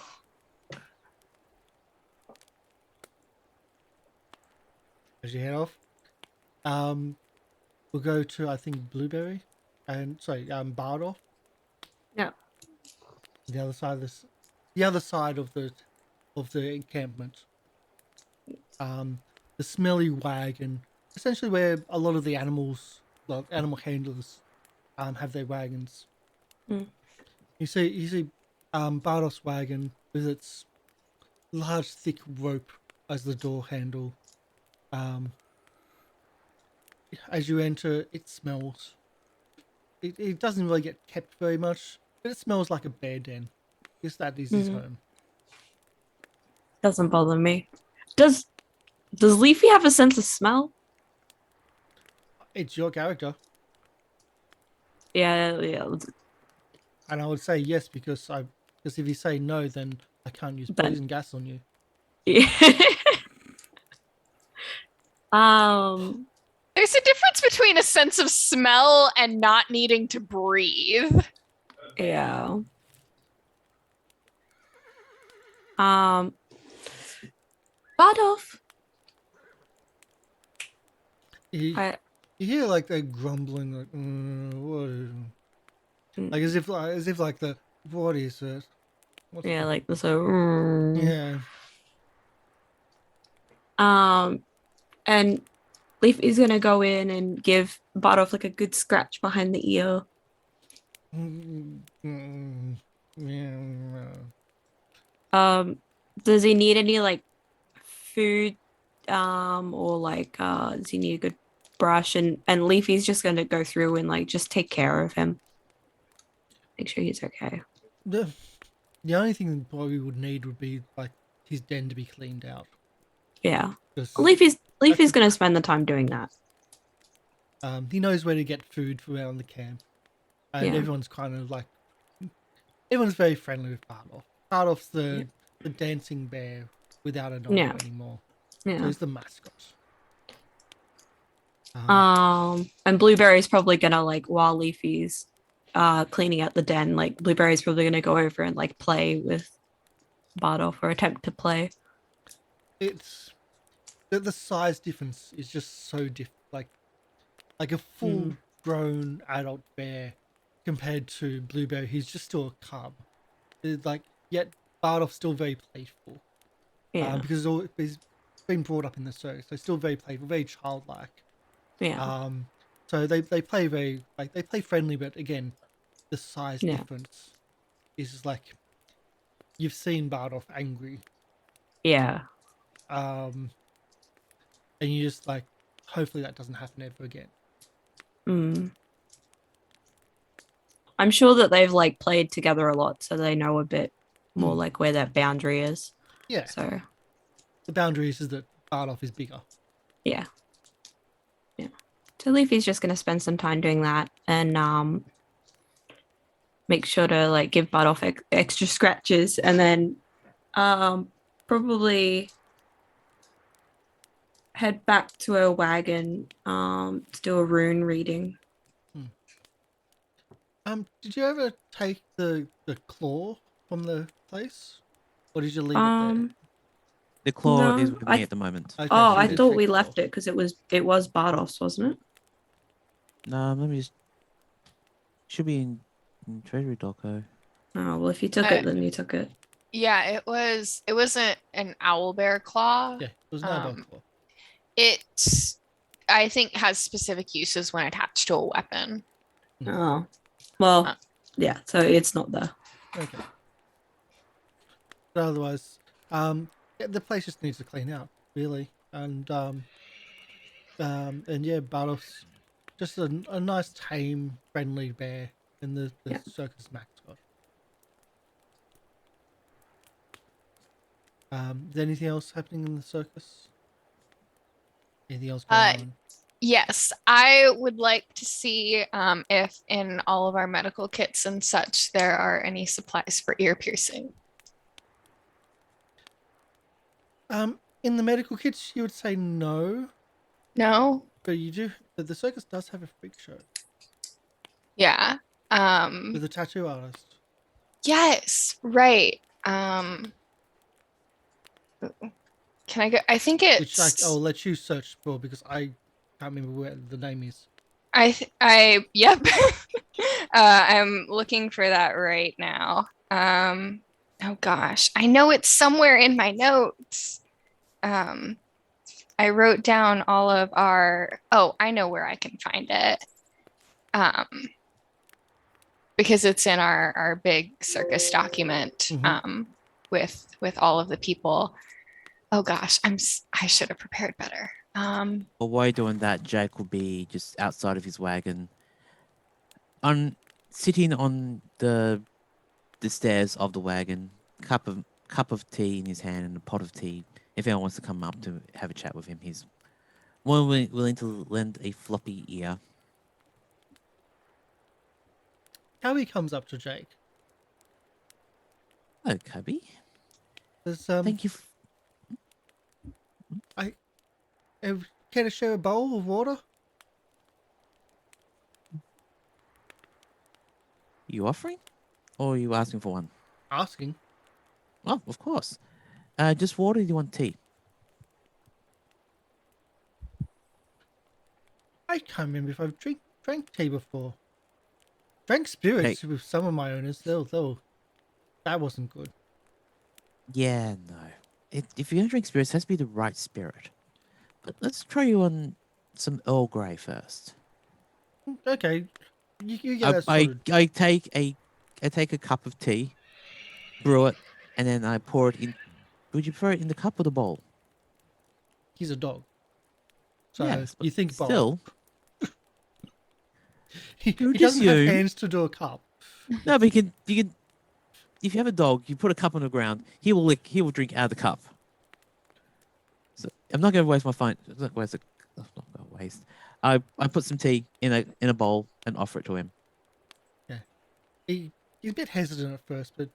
S1: As you head off, we'll go to I think Blueberry, and sorry, Bardolph.
S4: Yeah.
S1: The other side of this, the other side of the encampment. The smelly wagon, essentially where a lot of the animals, like animal handlers, have their wagons.
S4: Mm.
S1: You see, Bardolph's wagon with its large, thick rope as the door handle. As you enter, it smells. It doesn't really get kept very much, but it smells like a bear den. Guess that is his home.
S4: Doesn't bother me. Does Leafy have a sense of smell?
S1: It's your character.
S4: Yeah.
S1: And I would say yes because if you say no, then I can't use poison gas on you.
S4: Yeah.
S6: There's a difference between a sense of smell and not needing to breathe.
S4: Yeah. Bardolph.
S1: You hear like they're grumbling, like what is it? Like as if like the what is it? What's
S4: Yeah,
S1: the...
S4: like the so.
S1: Yeah.
S4: And Leafy's gonna go in and give Bardolph like a good scratch behind the ear. Does he need any like food, or like does he need a good brush? And Leafy's just gonna go through and like just take care of him, make sure he's okay.
S1: The only thing probably would need would be like his den to be cleaned out.
S4: Yeah.
S1: 'Cause,
S4: Leafy's going to spend the time doing that.
S1: he knows where to get food from around the camp, and
S4: Yeah.
S1: everyone's kind of like everyone's very friendly with Bardoff. Bardoff's the dancing bear without a nose
S4: Yeah.
S1: anymore. So
S4: Yeah.
S1: he's the mascot.
S4: And Blueberry's probably gonna like while Leafy's cleaning out the den, like Blueberry's probably gonna go over and like play with Bardoff or attempt to play.
S1: It's the size difference is just so different. Like a full grown adult bear compared to Blueberry, he's just still a cub. It's like yet Bardoff's still very playful.
S4: Yeah.
S1: Because he's been brought up in the circus, so still very playful, very childlike.
S4: Yeah.
S1: So they play very like they play friendly, but again, the size difference is just like you've seen Bardoff angry,
S4: Yeah.
S1: and you just like hopefully that doesn't happen ever again.
S4: I'm sure that they've like played together a lot, so they know a bit more like where that boundary is.
S1: Yeah.
S4: So
S1: the boundary is that Bardoff is bigger.
S4: yeah. Yeah. So Leafy's just gonna spend some time doing that and make sure to like give Bardoff extra scratches and then probably head back to her wagon to do a rune reading.
S1: Did you ever take the claw from the place, or did you leave it there?
S2: The claw
S4: No,
S2: is with me at the moment.
S1: Okay,
S4: Oh,
S1: so you
S4: I
S1: did
S4: thought
S1: take
S4: we
S1: the
S4: left
S1: claw.
S4: it because it was Bardoff's, wasn't it?
S2: No, let me just. Should be in Treasury Doco.
S4: Oh well, if you took it, then you took it.
S6: Yeah, it wasn't an owl bear claw.
S1: Yeah, it was not a claw.
S6: It, I think, has specific uses when attached to a weapon.
S4: Oh, well, yeah. So it's not there.
S1: Okay. But otherwise, the place just needs to clean out, really, and yeah, Bardoff's just a nice, tame, friendly bear in the circus mascot. Is there anything else happening in the circus? Anything else going on?
S6: Yes, I would like to see if in all of our medical kits and such there are any supplies for ear piercing.
S1: In the medical kits, you would say no,
S6: No?
S1: but you do. But the circus does have a freak show
S6: Yeah.
S1: with a tattoo artist.
S6: Yes, right. Can I go? I think
S1: Which I'll let you search for because I can't remember where the name is.
S6: Yep. I'm looking for that right now. Oh gosh, I know it's somewhere in my notes. I wrote down all of our, I know where I can find it. Because it's in our big circus document, with all of the people. Oh gosh, I should have prepared better.
S2: Well, while you're doing that, Jake will be just outside of his wagon, sitting on the stairs of the wagon, cup of tea in his hand and a pot of tea. If anyone wants to come up to have a chat with him, he's more willing to lend a floppy ear.
S1: Cubby comes up to Jake.
S2: Hello, Cubby.
S1: Thank
S2: you.
S1: Care to share a bowl of water?
S2: You offering, or are you asking for one?
S1: Asking.
S2: Oh, of course. Just water. Or do you want tea?
S1: I can't remember if I've drank tea before. Drank spirits with some of my owners. That wasn't good.
S2: Yeah, no. If you're going to drink spirits, it has to be the right spirit. But let's try you on some Earl Grey first.
S1: Okay. You get that
S2: I
S1: sorted.
S2: I take a cup of tea, brew it, and then I pour it in. Would you prefer it in the cup or the bowl?
S1: He's a dog. So
S2: Yes,
S1: you think bowl.
S2: still.
S1: He doesn't have hands to do a cup.
S2: No, but you can if you have a dog, you put a cup on the ground, he will lick. He will drink out of the cup. So I'm not going to waste my fine. Not waste. Not gonna waste. I put some tea in a bowl and offer it to him.
S1: Yeah, he's a bit hesitant at first, but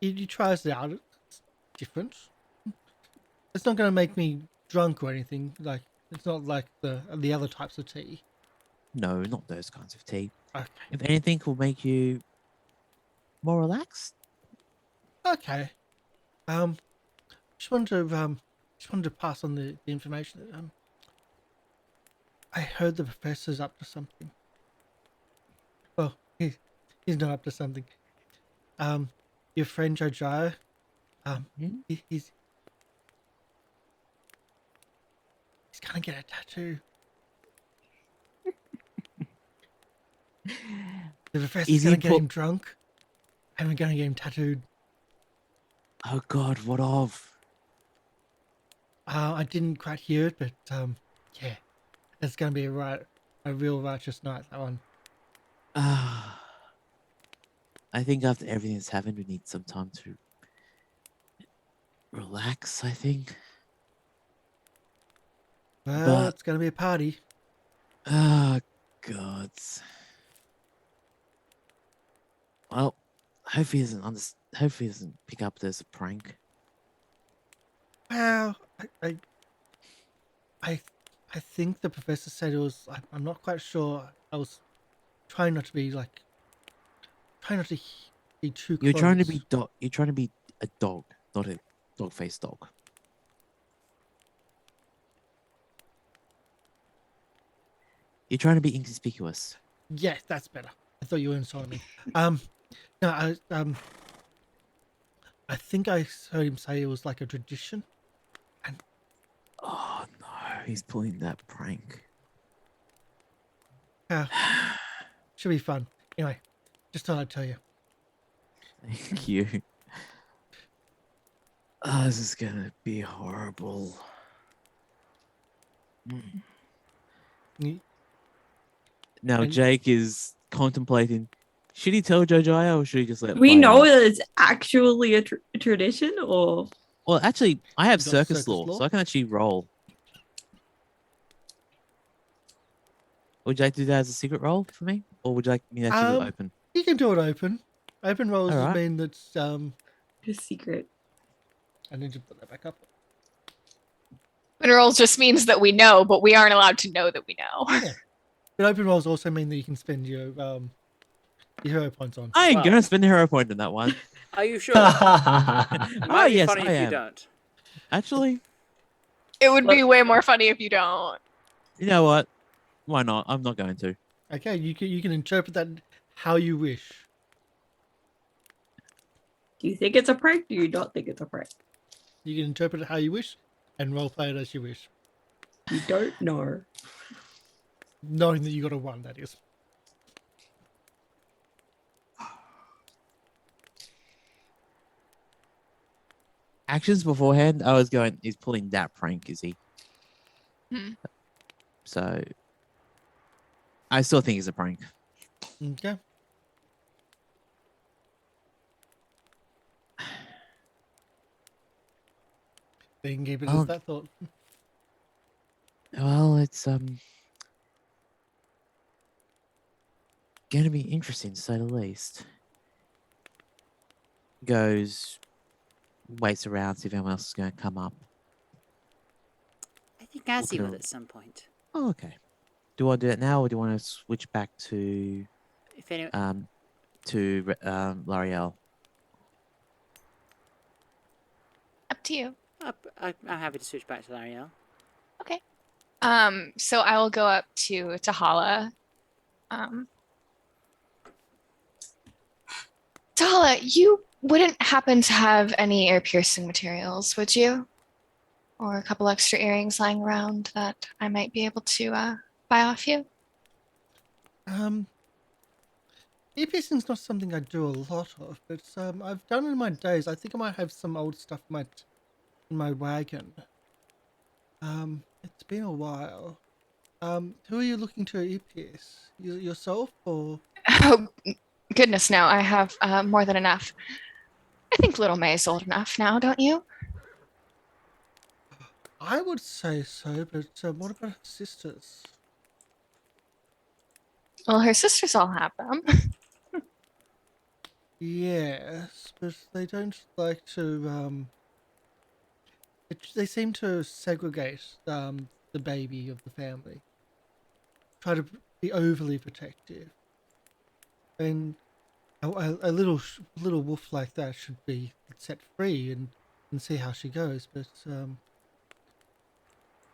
S1: he tries it out. It's different. It's not going to make me drunk or anything. Like it's not like the other types of tea.
S2: No, not those kinds of tea.
S1: Okay.
S2: If anything, will make you more relaxed.
S1: Okay. Just wanted to pass on the information that I heard the professor's up to something. Well, he's not up to something. Your friend Jojyre, he's gonna get a tattoo. The professor's gonna get him drunk, and we're gonna get him tattooed.
S2: Oh God, what of?
S1: I didn't quite hear it, but yeah, it's gonna be a real righteous night. That one.
S2: I think after everything that's happened, we need some time to relax. I think.
S1: Well, it's gonna be a party.
S2: Oh God. Well, hopefully he doesn't pick up this as a prank.
S1: Well, I think the professor said it was. I'm not quite sure. I was trying not to be be too close.
S2: You're trying to be You're trying to be a dog, not a dog-faced dog. You're trying to be inconspicuous.
S1: Yes, that's better. I thought you were insulting me. No, I think I heard him say it was like a tradition. And
S2: Oh no, he's pulling that prank.
S1: should be fun. Anyway, just thought I'd tell you.
S2: Thank you. Oh, this is gonna be horrible.
S1: You-
S2: Now
S1: And-
S2: Jake is contemplating. Should he tell Jojyre or should he just let it
S4: We
S2: play
S4: know
S2: out?
S4: that it's actually a tradition, or
S2: Well, actually, I have
S1: You got
S2: circus
S1: circus
S2: law,
S1: law?
S2: so I can actually roll. Would you like to do that as a secret roll for me? Or would you like me to actually do it open?
S1: You can do it open. Open rolls
S2: Alright.
S1: mean that
S4: just secret.
S1: I need to put that back up.
S6: Minerals just means that we know, but we aren't allowed to know that we know.
S1: Yeah. But open rolls also mean that you can spend your hero points on.
S2: I ain't
S3: Well-
S2: gonna spend a hero point on that one.
S3: Are you sure? Might
S2: Oh,
S3: be
S2: yes,
S3: funny
S2: I
S3: if you
S2: am.
S3: don't.
S2: Actually,
S6: It would be way more funny if you don't.
S2: you know what? Why not? I'm not going to.
S1: Okay, you can interpret that how you wish.
S4: Do you think it's a prank? Do you not think it's a prank?
S1: You can interpret it how you wish, and roleplay it as you wish,
S4: You don't know.
S1: knowing that you got a 1. That is.
S2: Actions beforehand, I was going, he's pulling that prank, is he?
S6: Hmm.
S2: So, I still think it's a prank.
S1: Okay. They can keep it
S2: Oh.
S1: as that thought.
S2: Well, it's gonna be interesting to say the least. Goes, waits around, see if anyone else is gonna come up.
S3: I think Azzy
S2: Okay.
S3: will at some point.
S2: Oh, okay. Do I do that now, or do you want to switch back to
S3: If any,
S2: Lieriel?
S6: Up to you.
S3: I'm happy to switch back to Lieriel.
S6: So I will go up to Tahala. Tahala, you wouldn't happen to have any ear piercing materials, would you? Or a couple extra earrings lying around that I might be able to buy off you?
S1: Ear piercing's not something I do a lot of, but I've done it in my days. I think I might have some old stuff in my wagon. It's been a while. Who are you looking to ear pierce? Yourself or?
S6: Oh, goodness, no, I have more than enough. I think little May is old enough now, don't you?
S1: I would say so, but what about her sisters?
S6: Well, her sisters all have them.
S1: Yes, but they don't like to. They seem to segregate the baby of the family. Try to be overly protective, and a little wolf like that should be set free and see how she goes. But at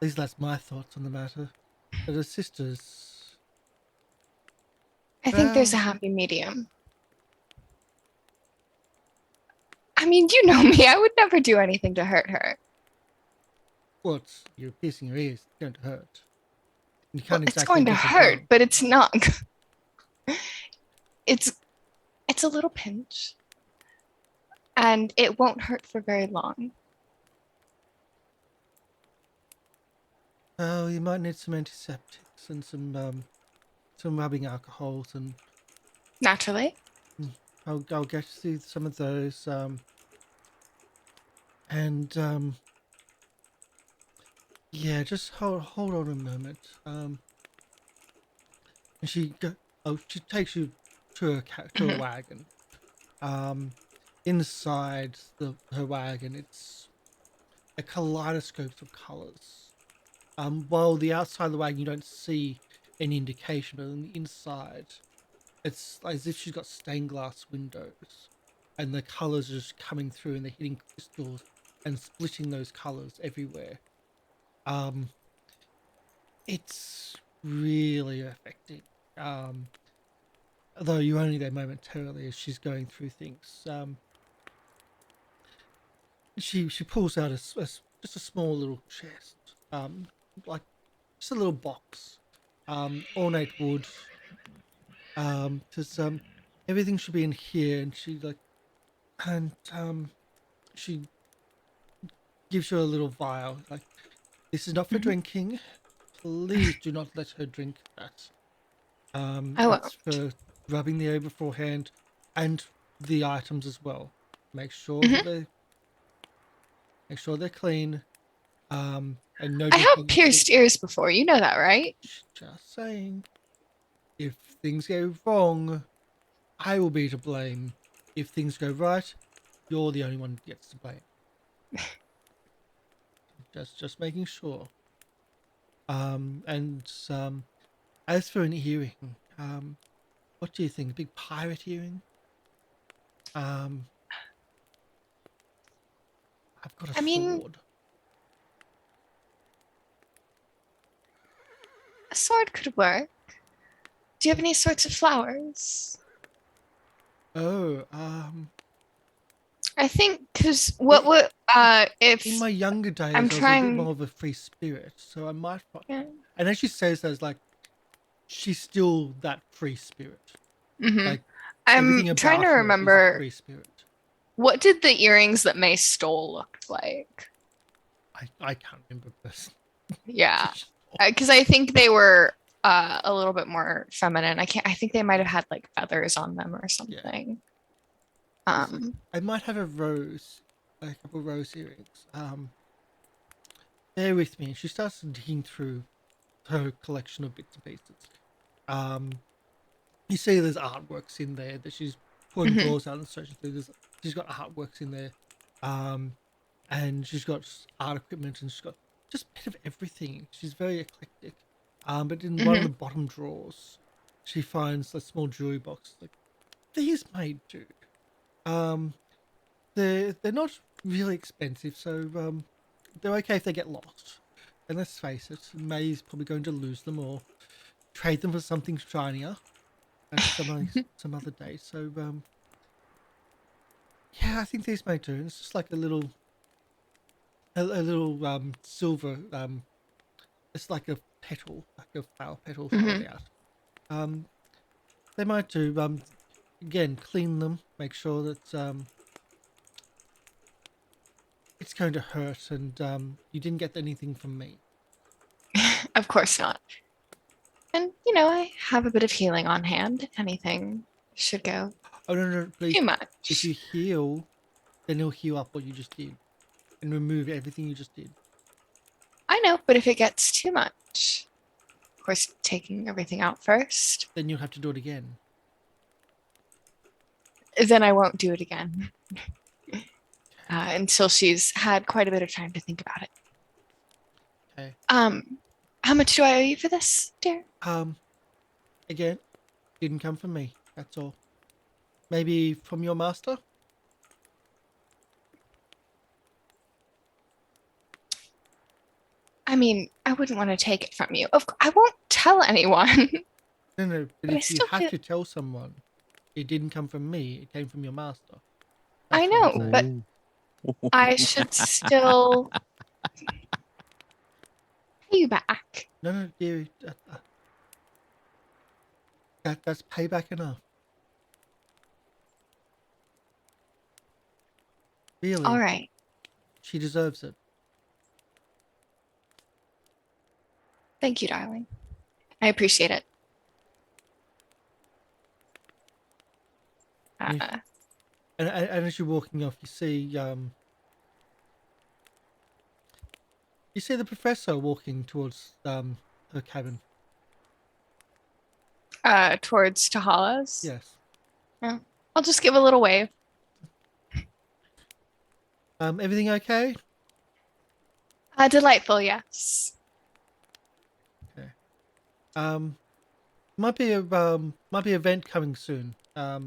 S1: least that's my thoughts on the matter. But her sisters,
S6: I think there's a
S1: well,
S6: happy medium. I mean, you know me. I would never do anything to hurt her.
S1: what you're piercing your ears, it's going to hurt. You
S6: Well,
S1: can't
S6: it's
S1: exactly
S6: going to
S1: get it
S6: hurt,
S1: down.
S6: but it's not. It's a little pinch, and it won't hurt for very long.
S1: Oh, you might need some antiseptics and some rubbing alcohols, and
S6: Naturally.
S1: I'll get you some of those. Yeah, just hold on a moment. And she takes you to a wagon. Inside her wagon, it's a kaleidoscope of colors. While the outside of the wagon you don't see any indication, but on the inside, it's as if she's got stained glass windows, and the colors are just coming through, and they're hitting crystals and splitting those colors everywhere. It's really affecting. Though you're only there momentarily as she's going through things. She pulls out just a small little chest, like just a little box, ornate wood. Because everything should be in here, and she gives you a little vial. Like, this is not for drinking. Please do not let her drink that.
S6: I won't.
S1: It's for rubbing the area beforehand, and the items as well. Make sure they're clean. And no.
S6: I have pierced ears before. You know that, right?
S1: Just saying. If things go wrong, I will be to blame. If things go right, you're the only one who gets to blame. just making sure. As for an earring, what do you think? A big pirate earring? I've got a sword.
S6: A sword could work. Do you have any sorts of flowers?
S1: Oh,
S6: I think because if
S1: in my younger days,
S6: I'm
S1: I was a
S6: trying-
S1: bit more of a free spirit, so I might.
S6: Yeah.
S1: And as she says that, it's like she's still that free spirit.
S6: Mhm.
S1: Like,
S6: I'm
S1: everything
S6: trying to
S1: about her is a
S6: remember
S1: free spirit.
S6: what did the earrings that May stole look like?
S1: I can't remember this.
S6: Yeah, because I think they were a little bit more feminine. I think they might have had like feathers on them or something.
S1: I might have a couple of rose earrings. Bear with me. She starts digging through her collection of bits and pieces. You see there's artworks in there that she's pulling drawers out and searching through. She's got artworks in there. And she's got art equipment, and she's got just a bit of everything. She's very eclectic. But in one of the bottom drawers, she finds a small jewelry box. Like, these may do. They're not really expensive, so they're okay if they get lost. And let's face it, May's probably going to lose them or trade them for something shinier at some other day. So yeah, I think these may do. It's just like a little silver. It's like a petal, like a flower petal held out. They might do. Again, clean them. Make sure that it's going to hurt, and you didn't get anything from me.
S6: Of course not. And I have a bit of healing on hand. Anything should go
S1: Oh no, please.
S6: too
S1: If
S6: much.
S1: you heal, then he'll heal up what you just did and remove everything you just did.
S6: I know, but if it gets too much, of course, taking everything out first,
S1: Then you'll have to do it again.
S6: then I won't do it again until she's had quite a bit of time to think about it.
S1: Okay.
S6: How much do I owe you for this, dear?
S1: Again, didn't come from me. That's all. Maybe from your master?
S6: I mean, I wouldn't want to take it from you. I won't tell anyone.
S1: No, but
S6: But I
S1: if you
S6: still
S1: have
S6: feel-
S1: to tell someone, it didn't come from me, it came from your master.
S6: I
S1: That's what I'm
S6: know,
S1: saying.
S6: but I should still pay you back.
S1: No, dearie. That's payback enough. Really?
S6: All right.
S1: She deserves it.
S6: Thank you, darling. I appreciate it.
S1: Yeah. And as you're walking off, you see the professor walking towards her cabin.
S6: Towards Tahala's.
S1: Yes.
S6: Yeah. I'll just give a little wave.
S1: Everything okay?
S6: Delightful, yes.
S1: Okay. Might be an event coming soon. A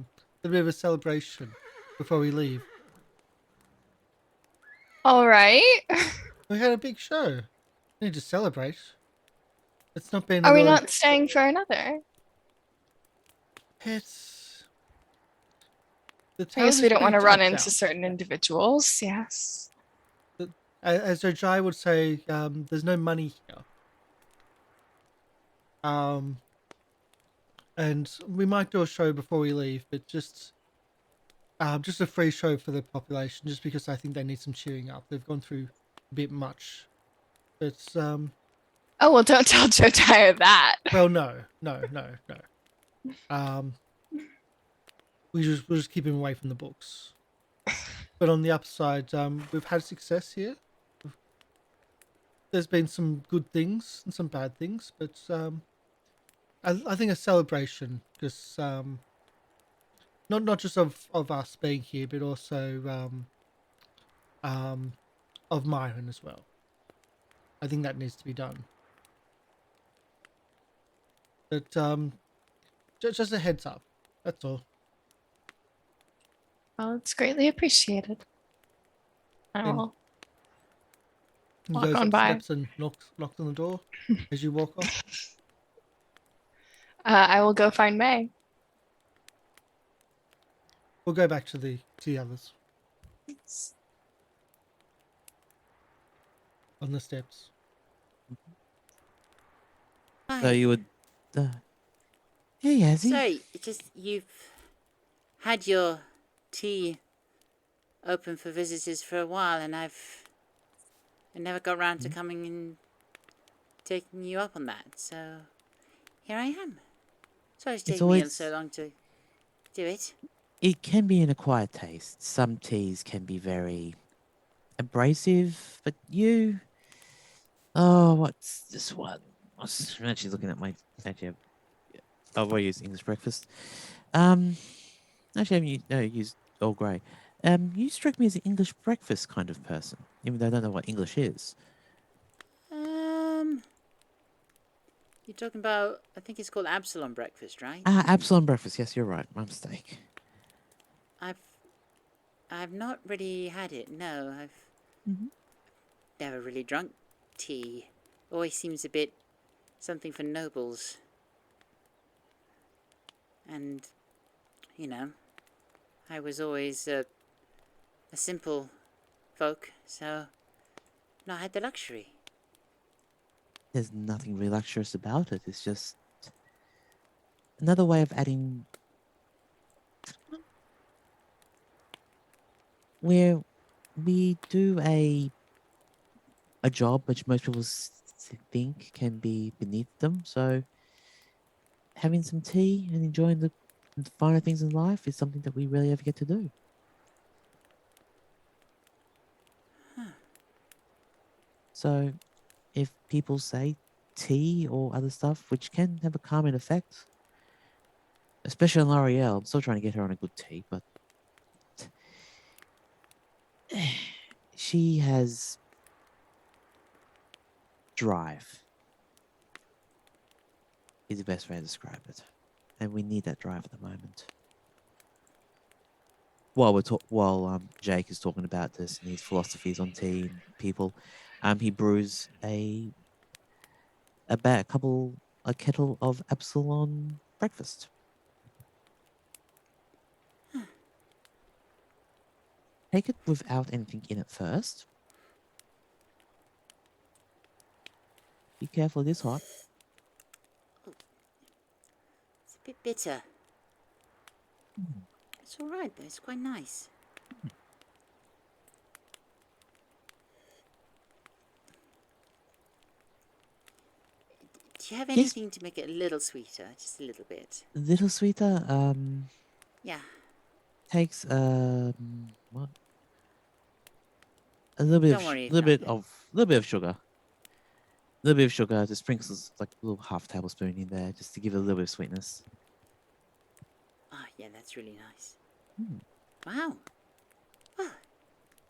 S1: bit of a celebration before we leave.
S6: All right.
S1: We had a big show. We need to celebrate. It's not been.
S6: Are we not staying for another?
S1: It's.
S6: I guess we don't want to run into certain individuals. Yes.
S1: As Jojyre would say, there's no money here. And we might do a show before we leave, but just a free show for the population, just because I think they need some cheering up. They've gone through a bit much. But
S6: Oh well, don't tell Jojyre that.
S1: well, no. We'll just keep him away from the books. But on the upside, we've had success here. There's been some good things and some bad things, but I think a celebration, because not just of us being here, but also of Myron as well. I think that needs to be done. But just a heads up. That's all.
S6: Well, it's greatly appreciated. I will
S1: He
S6: walk
S1: goes
S6: on
S1: up
S6: by.
S1: steps and knocks on the door as you walk off.
S6: I will go find May.
S1: We'll go back to the others on the steps.
S2: So you would. Hey, Azzy.
S3: So, you've had your tea open for visitors for a while, and I never got round to coming and taking you up on that. So here I am. Sorry it's taken me so long to do it.
S2: It can be an acquired taste. Some teas can be very abrasive, but you. Oh, what's this one? I'm actually looking at my. Actually, I'll use English breakfast. Actually, I haven't used Earl Grey. You strike me as an English breakfast kind of person, even though I don't know what English is.
S3: You're talking about, I think it's called Absalom breakfast, right?
S2: Absalom breakfast. Yes, you're right. My mistake.
S3: I've not really had it. No, I've never really drunk tea. Always seems a bit something for nobles. And, you know, I was always a simple folk, so not had the luxury.
S2: There's nothing really luxurious about it. It's just another way of adding. Where we do a job which most people think can be beneath them. So having some tea and enjoying the the finer things in life is something that we rarely ever get to do. So, if people say tea or other stuff, which can have a calming effect, especially on Lieriel, I'm still trying to get her on a good tea, but she has drive, is the best way to describe it. And we need that drive at the moment. While Jake is talking about this and his philosophies on tea and people, he brews a kettle of Epsilon breakfast. Take it without anything in it first. Be careful, it is hot.
S7: It's a bit bitter. It's all right, though. It's quite nice. Do you have
S2: Yes.
S7: anything to make it a little sweeter? Just a little bit.
S2: A little sweeter.
S7: Yeah.
S2: Takes what? A little bit
S7: Don't
S2: of
S7: worry if
S2: little
S7: not.
S2: bit of little bit of sugar. A little bit of sugar. Just sprinkles like a little half tablespoon in there, just to give it a little bit of sweetness.
S7: Oh, yeah, that's really nice.
S2: Mm.
S7: Wow. Well,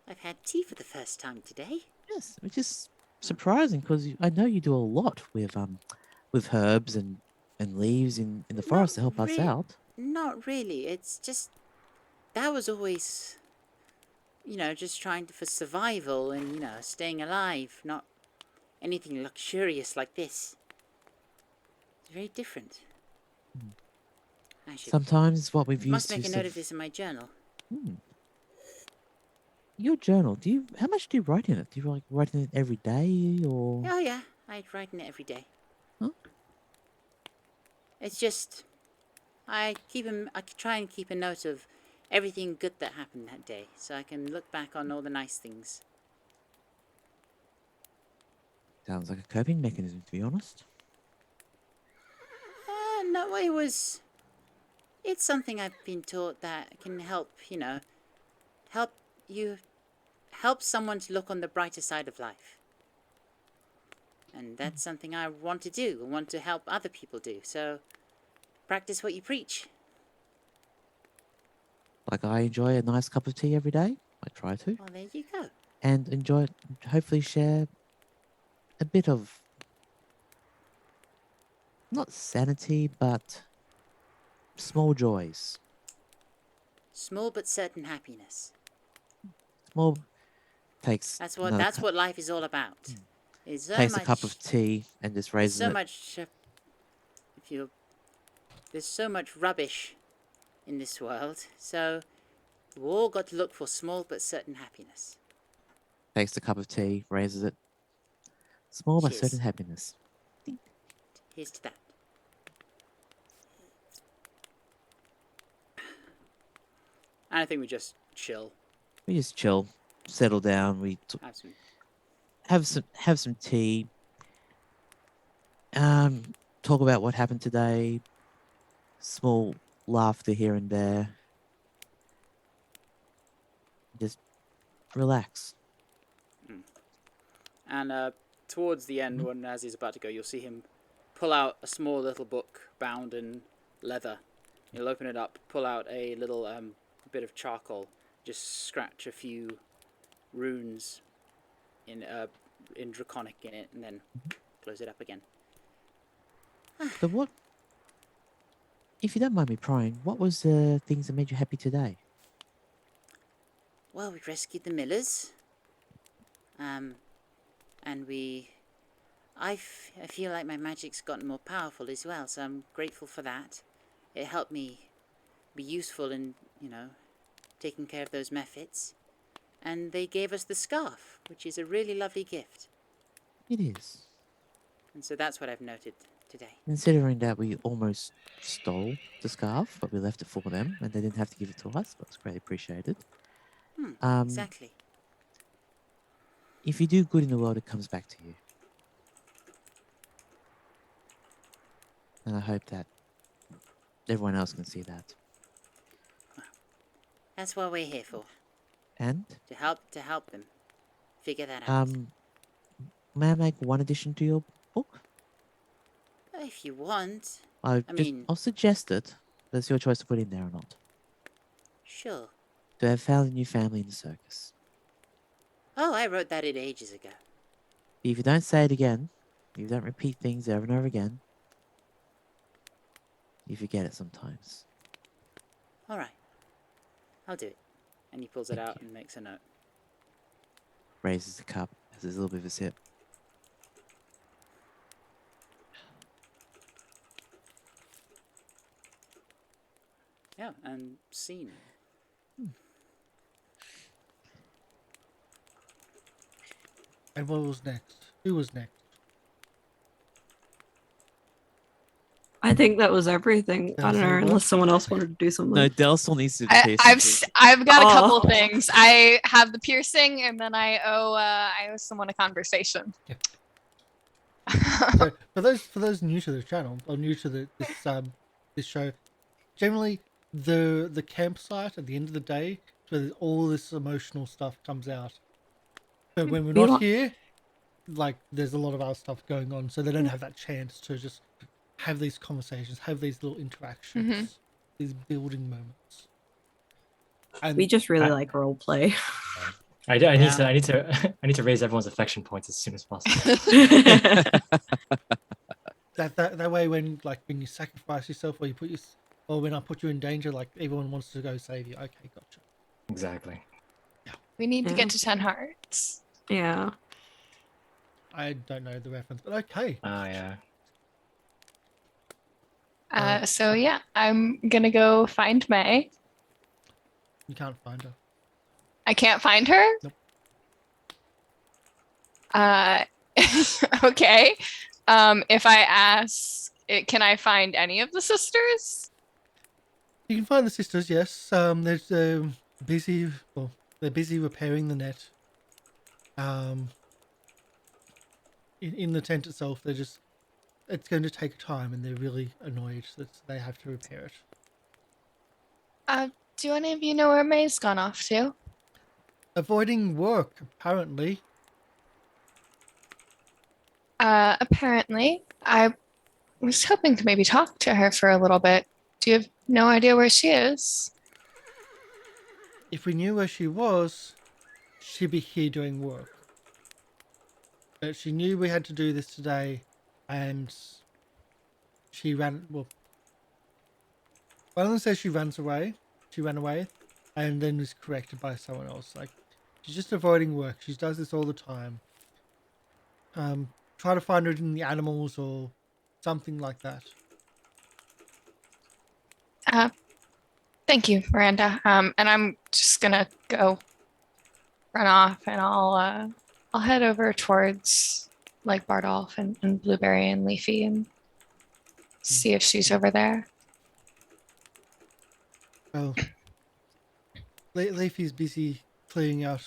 S7: I've had tea for the first time today.
S2: Yes, which is surprising because I know you do a lot with herbs and leaves in the forest to help us out.
S7: Not really. It's just that was always, just trying for survival and, staying alive, not anything luxurious like this. It's very different. I should
S2: Sometimes what we've used
S7: must
S2: to
S7: make a note of this in my journal.
S2: Your journal. How much do you write in it? Do you write in it every day or?
S7: Oh yeah, I write in it every day.
S2: Huh?
S7: It's just I try and keep a note of everything good that happened that day, so I can look back on all the nice things.
S2: Sounds like a coping mechanism, to be honest.
S7: No, it's something I've been taught that can help, help someone to look on the brighter side of life. And that's something I want to do, and want to help other people do. So, practice what you preach.
S2: Like I enjoy a nice cup of tea every day. I try to.
S7: Well, there you go.
S2: And enjoy, hopefully share a bit of, not sanity, but small joys.
S7: Small but certain happiness.
S2: Small takes.
S7: That's what life is all about. Is
S2: Takes a cup of tea and just raises
S7: so
S2: it.
S7: much. There's so much rubbish in this world, so we've all got to look for small but certain happiness.
S2: Takes a cup of tea, raises it. Small but
S7: Cheers.
S2: certain happiness.
S7: Here's to that. And I think we just chill.
S2: We just chill, settle down. We
S7: Have some.
S2: have some tea. Talk about what happened today. Small laughter here and there. Just relax.
S3: And towards the end, when Azzy's about to go, you'll see him pull out a small little book bound in leather. He'll open it up, pull out a little bit of charcoal, just scratch a few runes in Draconic in it, and then close it up again.
S2: So what, if you don't mind me prying, what was the things that made you happy today?
S7: Well, we rescued the Millers. And I feel like my magic's gotten more powerful as well, so I'm grateful for that. It helped me be useful in, taking care of those mephits. And they gave us the scarf, which is a really lovely gift.
S2: It is.
S7: And so that's what I've noted today.
S2: Considering that we almost stole the scarf, but we left it for them, and they didn't have to give it to us, but it's greatly appreciated.
S7: Exactly.
S2: If you do good in the world, it comes back to you. And I hope that everyone else can see that.
S7: That's what we're here for.
S2: And
S7: To help them figure that out.
S2: may I make one addition to your book?
S7: If you want.
S2: I'll suggest it. But it's your choice to put in there or not.
S7: Sure.
S2: To have found a new family in the circus.
S7: Oh, I wrote that in ages ago.
S2: If you don't say it again, if you don't repeat things over and over again, you forget it sometimes.
S7: All right. I'll do it. And he pulls it out and makes a note.
S2: Raises the cup, has a little bit of a sip.
S7: Yeah, and scene.
S1: And what was next? Who was next?
S4: I think that was everything. I don't know, unless someone else wanted to do something.
S2: No, Del still needs to
S6: I've got a couple
S4: Oh.
S6: things. I have the piercing, and then I owe someone a conversation.
S1: So for those new to the channel or new to this show, generally the campsite at the end of the day is where all this emotional stuff comes out. But when we're not here, like there's a lot of other stuff going on, so they don't have that chance to just have these conversations, have these little interactions, these building moments. And
S4: We just really like role play.
S5: I need to raise everyone's affection points as soon as possible.
S1: that way when you sacrifice yourself or when I put you in danger, like everyone wants to go save you. Okay, gotcha.
S5: Exactly.
S6: We need to get to 10 hearts.
S4: Yeah.
S1: I don't know the reference, but okay.
S5: Oh yeah.
S6: So yeah, I'm gonna go find May.
S1: You can't find her.
S6: I can't find her?
S1: Nope.
S6: Okay. If I ask, can I find any of the sisters?
S1: You can find the sisters, yes. They're busy repairing the net. In the tent itself, it's going to take time, and they're really annoyed that they have to repair it.
S6: Do any of you know where May's gone off to?
S1: Avoiding work, apparently.
S6: Apparently. I was hoping to maybe talk to her for a little bit. Do you have no idea where she is?
S1: If we knew where she was, she'd be here doing work. But she knew we had to do this today, and she ran. Well, one of them says she ran away, and then was corrected by someone else. Like, she's just avoiding work. She does this all the time. Try to find her in the animals or something like that.
S6: Thank you, Miranda. And I'm just gonna go run off, and I'll head over towards like Bardolph and Blueberry and Leafy and see if she's over there.
S1: Well, Leafy's busy cleaning out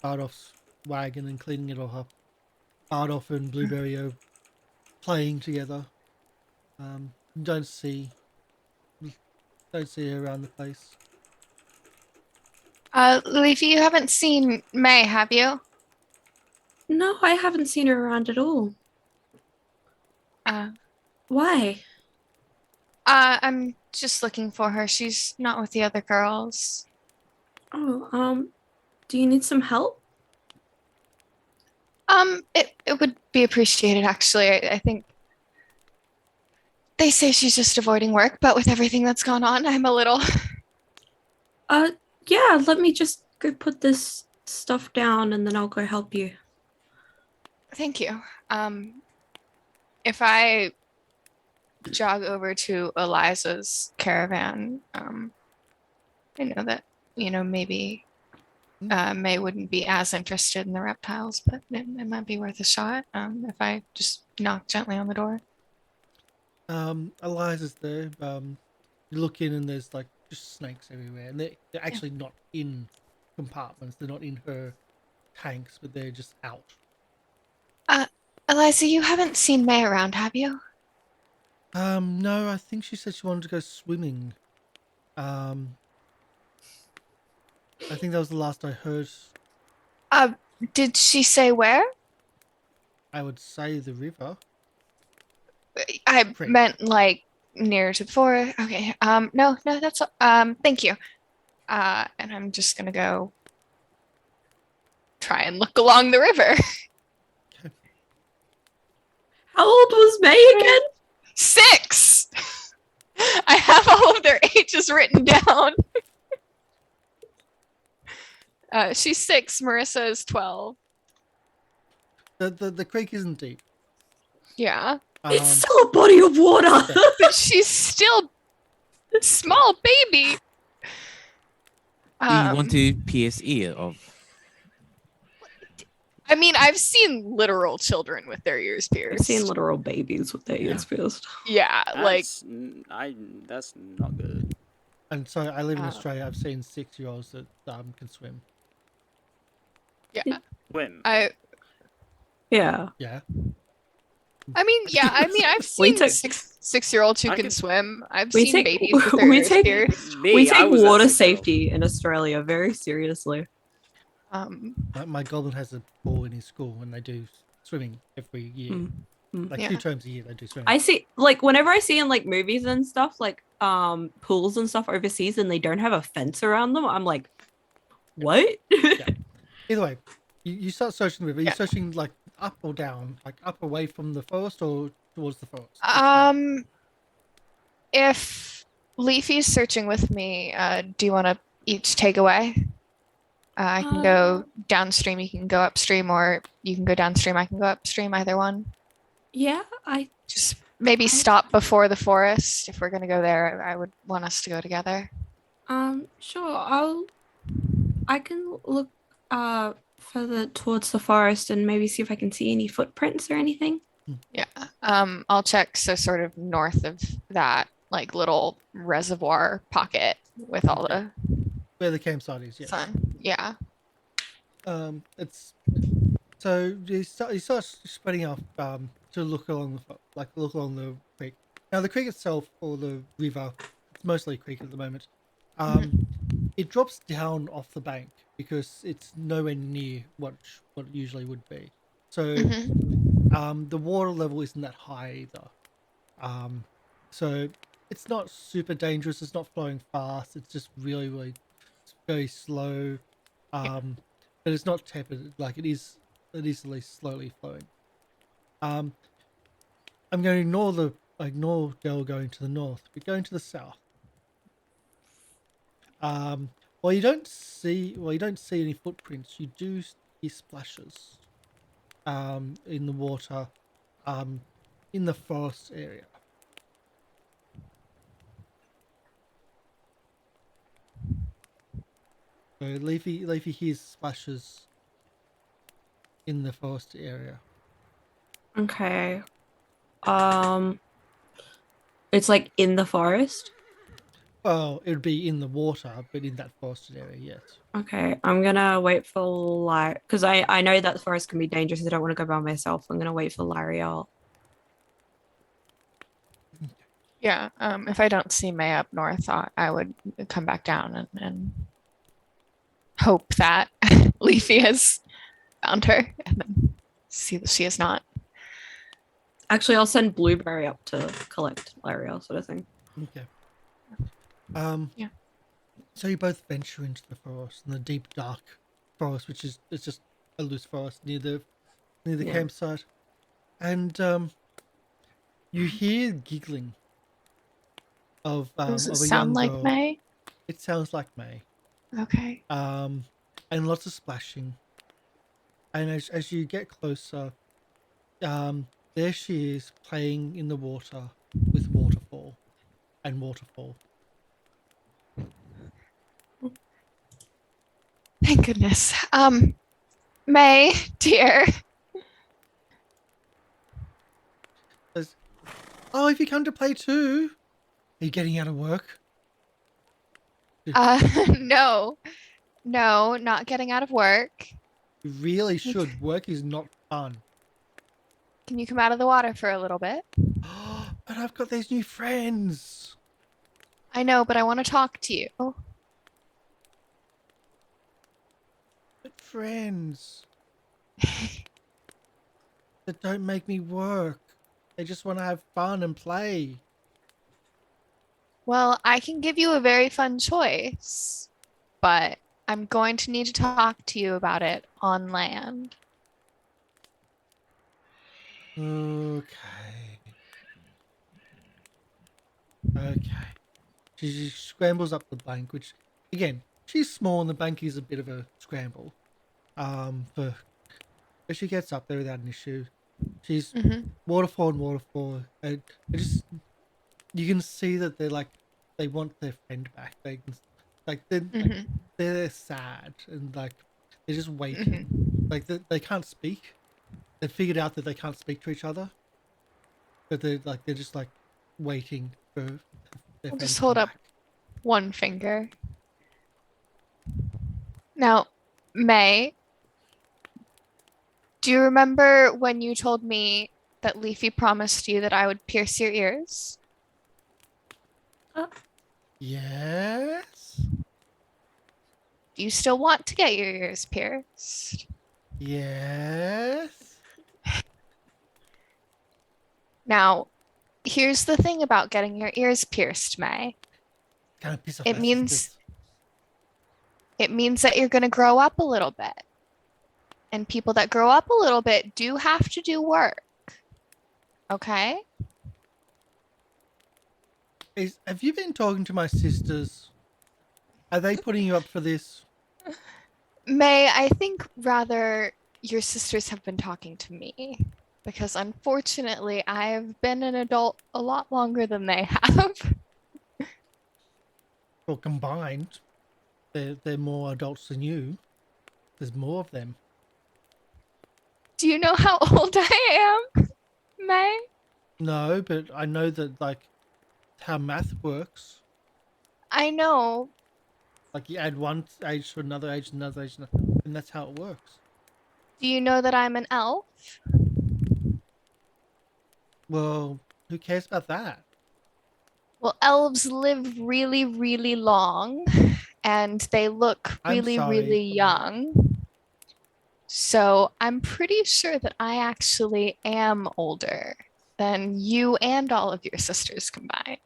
S1: Bardolph's wagon and cleaning it all up. Bardolph and Blueberry are playing together. Don't see her around the place.
S6: Leafy, you haven't seen May, have you?
S4: No, I haven't seen her around at all. Why?
S6: I'm just looking for her. She's not with the other girls.
S4: Oh, do you need some help?
S6: It would be appreciated, actually. I think they say she's just avoiding work, but with everything that's gone on, I'm a little...
S4: Yeah, let me just go put this stuff down and then I'll go help you.
S6: Thank you. If I jog over to Eliza's caravan, I know that, maybe May wouldn't be as interested in the reptiles, but it might be worth a shot if I just knock gently on the door.
S1: Eliza's there. You look in and there's like just snakes everywhere, and they're actually not in compartments. They're not in her tanks, but they're just out.
S6: Eliza, you haven't seen May around, have you?
S1: No, I think she said she wanted to go swimming. I think that was the last I heard.
S6: Did she say where?
S1: I would say the river.
S6: I
S1: Creek.
S6: meant like near to the forest. Okay. No, that's thank you. And I'm just gonna go try and look along the river.
S4: How old was May again?
S6: 6. I have all of their ages written down. She's 6. Marissa is 12.
S1: The creek isn't deep.
S6: Yeah,
S4: It's still a body of water.
S6: but she's still a small baby.
S2: Do you want to pierce ear of?
S6: I mean, I've seen literal children with their ears pierced.
S4: I've seen literal babies with their ears pierced.
S6: Yeah, like
S3: That's not good.
S1: And so I live in Australia. I've seen 6-year-olds that can swim.
S6: yeah.
S3: Swim.
S4: Yeah.
S1: Yeah.
S6: I mean, I've
S4: We
S6: seen
S4: took-
S6: 6-year-olds who
S3: I
S6: can
S3: can-
S6: swim. I've
S4: We
S6: seen
S4: take-
S6: babies with their
S4: we
S6: ears
S4: take-
S6: pierced.
S3: Me,
S4: We
S3: I
S4: take
S3: was that
S4: water
S3: 6-year-old.
S4: safety in Australia very seriously.
S1: My Goblin has a pool in his school, and they do swimming every year. Like
S6: Yeah.
S1: 2 times a year, they do swimming.
S4: I see, like, whenever I see in like movies and stuff, like pools and stuff overseas, and they don't have a fence around them, I'm like, what?
S1: Either way, you start searching the river.
S6: Yeah.
S1: You're searching like up or down, like up away from the forest or towards the forest.
S6: If Leafy's searching with me, do you want to each take away? I can go downstream, you can go upstream, or you can go downstream, I can go upstream, either one.
S4: Yeah, I
S6: Just maybe stop before the forest. If we're going to go there, I would want us to go together.
S4: sure. I can look further towards the forest and maybe see if I can see any footprints or anything.
S6: Yeah. I'll check, so sort of north of that, like little reservoir pocket with all the
S1: Where the campsite is, yeah.
S6: sun. Yeah.
S1: It's so you start spreading off to look along the creek. Now the creek itself, or the river, it's mostly a creek at the moment. It drops down off the bank because it's nowhere near what it usually would be. So the water level isn't that high either. So it's not super dangerous. It's not flowing fast. It's just really very slow. But it's not tepid. Like it is at least slowly flowing. I'm going to ignore Dell going to the north, but going to the south. Well, you don't see any footprints. You do see splashes in the water in the forest area. So Leafy hears splashes in the forest area.
S4: Okay. It's like in the forest.
S1: Well, it would be in the water, but in that forested area, yes.
S4: Okay, I'm gonna wait for light because I know that forest can be dangerous. I don't want to go by myself. I'm gonna wait for Lieriel.
S6: Yeah. If I don't see May up north, I would come back down and hope that Leafy has found her, and then see that she has not.
S4: Actually, I'll send Blueberry up to collect Lieriel, sort of thing.
S1: Okay.
S6: Yeah.
S1: So you both venture into the forest, in the deep, dark forest, which is it's just a loose forest near the
S4: Yeah.
S1: campsite, and you hear giggling of
S6: Does it
S1: a
S6: sound
S1: young
S6: like
S1: girl.
S6: May?
S1: It sounds like May.
S6: Okay.
S1: And lots of splashing. And as you get closer, there she is playing in the water with waterfall and waterfall.
S6: Thank goodness. May, dear.
S1: Says, "Oh, have you come to play too? Are you getting out of work?"
S6: No, not getting out of work.
S1: You really should. Work is not fun.
S6: Can you come out of the water for a little bit?
S1: But I've got these new friends.
S6: I know, but I want to talk to you.
S1: friends that don't make me work. They just want to have fun and play.
S6: Well, I can give you a very fun choice, but I'm going to need to talk to you about it on land.
S1: Okay. Okay. She scrambles up the bank, which, again, she's small and the bank is a bit of a scramble. But she gets up there without an issue. She's waterfall and waterfall. And it just, you can see that they want their friend back. They're sad and they're just waiting. They can't speak. They figured out that they can't speak to each other, but they're just waiting for their
S6: I'll
S1: friend
S6: just
S1: to
S6: hold
S1: come
S6: up
S1: back.
S6: one finger. Now, May, do you remember when you told me that Leafy promised you that I would pierce your ears?
S1: Yes.
S6: Do you still want to get your ears pierced?
S1: Yes.
S6: Now, here's the thing about getting your ears pierced, May.
S1: Kind of piss off
S6: It
S1: my
S6: means
S1: sisters.
S6: it means that you're going to grow up a little bit. And people that grow up a little bit do have to do work. Okay?
S1: Have you been talking to my sisters? Are they putting you up for this?
S6: May, I think rather your sisters have been talking to me. Because unfortunately, I've been an adult a lot longer than they have.
S1: Well, combined, they're more adults than you. There's more of them.
S6: Do you know how old I am, May?
S1: No, but I know that how math works.
S6: I know.
S1: You add one age to another age, and that's how it works.
S6: Do you know that I'm an elf?
S1: Well, who cares about that?
S6: Well, elves live really, really long, and they look
S1: I'm
S6: really,
S1: sorry.
S6: really young. So I'm pretty sure that I actually am older than you and all of your sisters combined.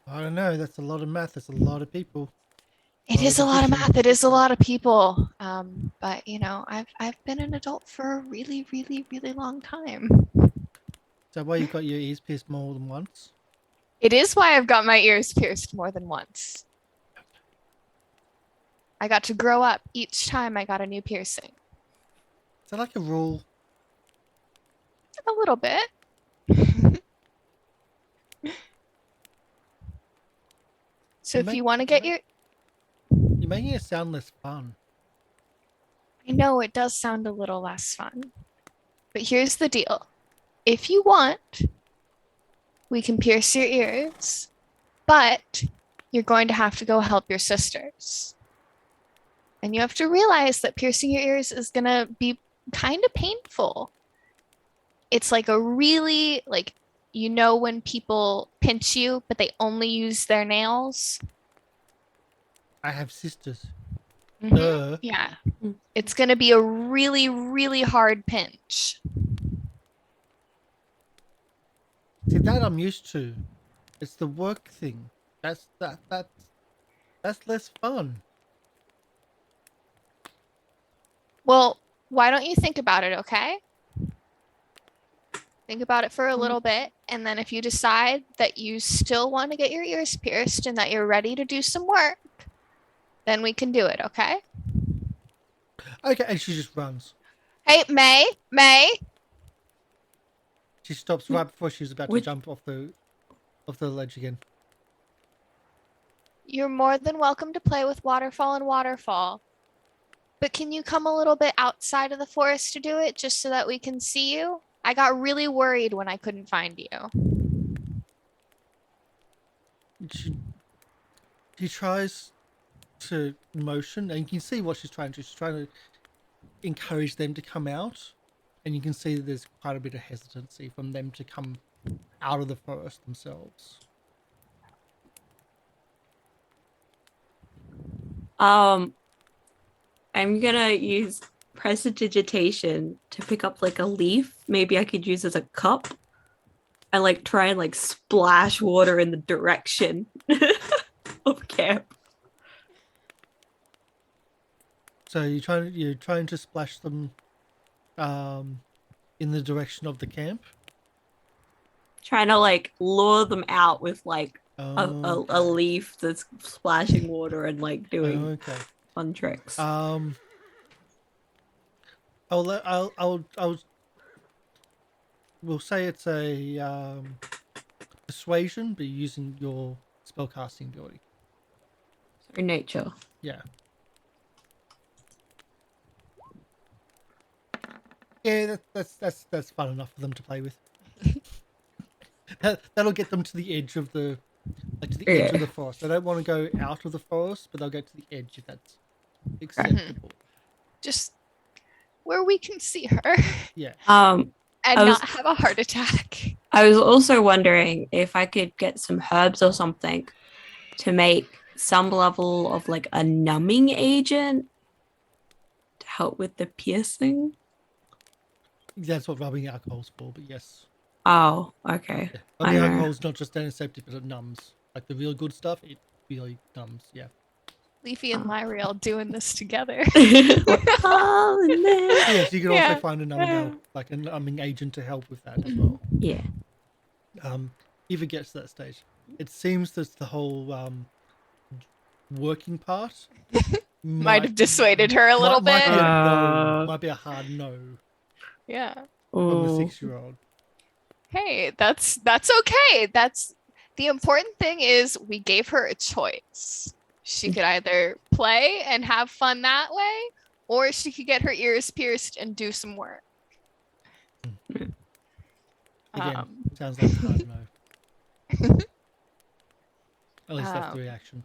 S1: I don't know. That's a lot of math. That's a lot of people.
S6: It is a lot of
S1: addition.
S6: math. It is a lot of people. But you know, I've been an adult for a really, really, really long time.
S1: Is that why you got your ears pierced more than once?
S6: It is why I've got my ears pierced more than once. I got to grow up each time I got a new piercing.
S1: Is that like a rule?
S6: A little bit. So if you want to get your...
S1: You're making it sound less fun.
S6: I know it does sound a little less fun. But here's the deal. If you want, we can pierce your ears, but you're going to have to go help your sisters. And you have to realize that piercing your ears is going to be kind of painful. It's like a really, you know when people pinch you, but they only use their nails?
S1: I have sisters.
S6: Mm-hmm. Yeah. It's going to be a really, really hard pinch.
S1: See, that I'm used to. It's the work thing. That's less fun.
S6: Well, why don't you think about it, okay? Think about it for a little bit, and then if you decide that you still want to get your ears pierced and that you're ready to do some work, then we can do it, okay?
S1: Okay, and she just runs.
S6: Hey, May!
S1: She stops right before she's about to jump off the ledge again.
S6: You're more than welcome to play with Waterfall and Waterfall. But can you come a little bit outside of the forest to do it, just so that we can see you? I got really worried when I couldn't find you.
S1: She tries to motion, and you can see what she's trying to do. She's trying to encourage them to come out, and you can see that there's quite a bit of hesitancy from them to come out of the forest themselves.
S4: I'm gonna use prestidigitation to pick up like a leaf. Maybe I could use as a cup, and like try and like splash water in the direction of camp.
S1: So you're trying to splash them in the direction of the camp?
S4: Trying to like lure them out with like a
S1: Okay.
S4: leaf that's splashing water and like doing
S1: Okay.
S4: fun tricks.
S1: We'll say it's a persuasion, but using your spellcasting ability.
S4: So nature.
S1: Yeah. Yeah, that's fun enough for them to play with. That'll get them to the edge of the edge of the forest. They don't want to go out of the forest, but they'll get to the edge if that's acceptable.
S6: Just where we can see her.
S1: Yeah.
S6: And not have a heart attack.
S4: I was also wondering if I could get some herbs or something to make some level of like a numbing agent to help with the piercing.
S1: That's what rubbing alcohol's for, but yes.
S4: Oh, okay.
S1: Yeah. Rubbing alcohol's not just antiseptic, but it numbs. Like the real good stuff, it really numbs, yeah.
S6: Leafy and Lieriel doing this together.
S1: Yes, you can also find a numbing agent to help with that as well.
S4: Yeah.
S1: If it gets to that stage. It seems that the whole working part
S6: might have dissuaded her a little bit.
S1: Might be a hard no.
S6: Yeah.
S1: From the 6-year-old.
S6: Hey, that's okay. That's the important thing is we gave her a choice. She could either play and have fun that way, or she could get her ears pierced and do some work.
S1: Again, sounds like a hard no. At least that's the reaction.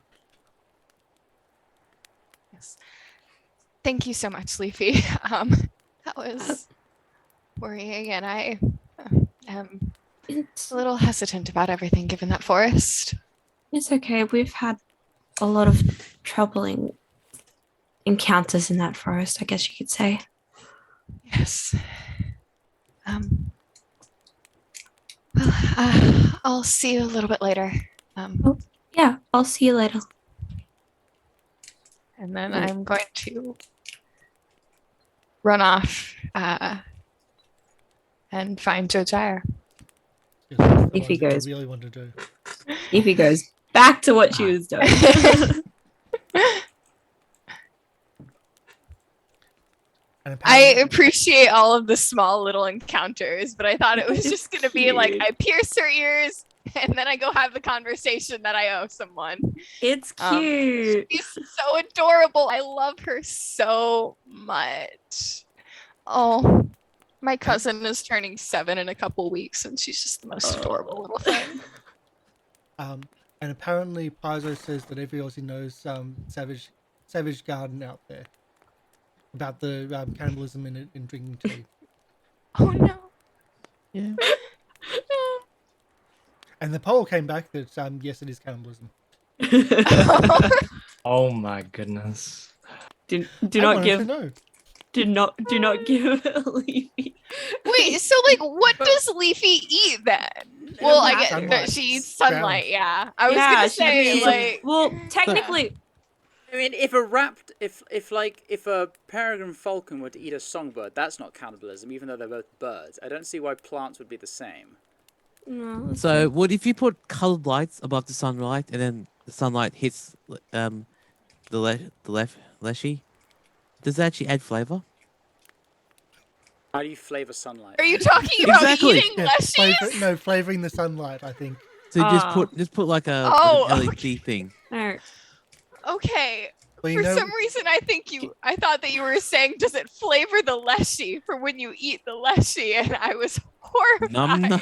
S6: Yes. Thank you so much, Leafy. That was worrying, and I am a little hesitant about everything given that forest.
S4: It's okay. We've had a lot of troubling encounters in that forest, I guess you could say.
S6: Yes. I'll see you a little bit later.
S4: Yeah, I'll see you later.
S6: And then I'm going to run off and find Jojyre.
S4: If he goes,
S1: really want to do.
S4: If he goes back to what she was doing.
S6: I appreciate all of the small little encounters, but I thought it was just going to be like I pierce her ears and then I go have the conversation that I owe someone.
S4: It's cute.
S6: She's so adorable. I love her so much. Oh, my cousin is turning 7 in a couple weeks and she's just the most adorable little thing.
S1: And apparently Paizo says that every Aussie knows Savage Garden out there. About the cannibalism in drinking tea.
S6: Oh no.
S2: Yeah.
S1: And the poll came back that yes, it is cannibalism.
S5: Oh my goodness.
S4: Do not give Leafy.
S6: Wait, so like what does Leafy eat then? Well, I get
S1: sunlight.
S6: that she eats sunlight, yeah. I was gonna say like
S4: well, technically
S7: I mean, if a peregrine falcon were to eat a songbird, that's not cannibalism, even though they're both birds. I don't see why plants would be the same.
S4: no,
S2: So, what if you put colored lights above the sunlight, and then the sunlight hits the leshy? Does that actually add flavor?
S7: How do you flavor sunlight?
S6: are you talking about
S2: Exactly.
S6: eating leshies?
S1: Flavoring the sunlight, I think.
S2: So just put like an LED thing.
S4: no.
S6: Okay.
S1: Well,
S6: For some reason, I thought that you were saying, does it flavor the leshy for when you eat the leshy? And I was horrified.
S2: Num.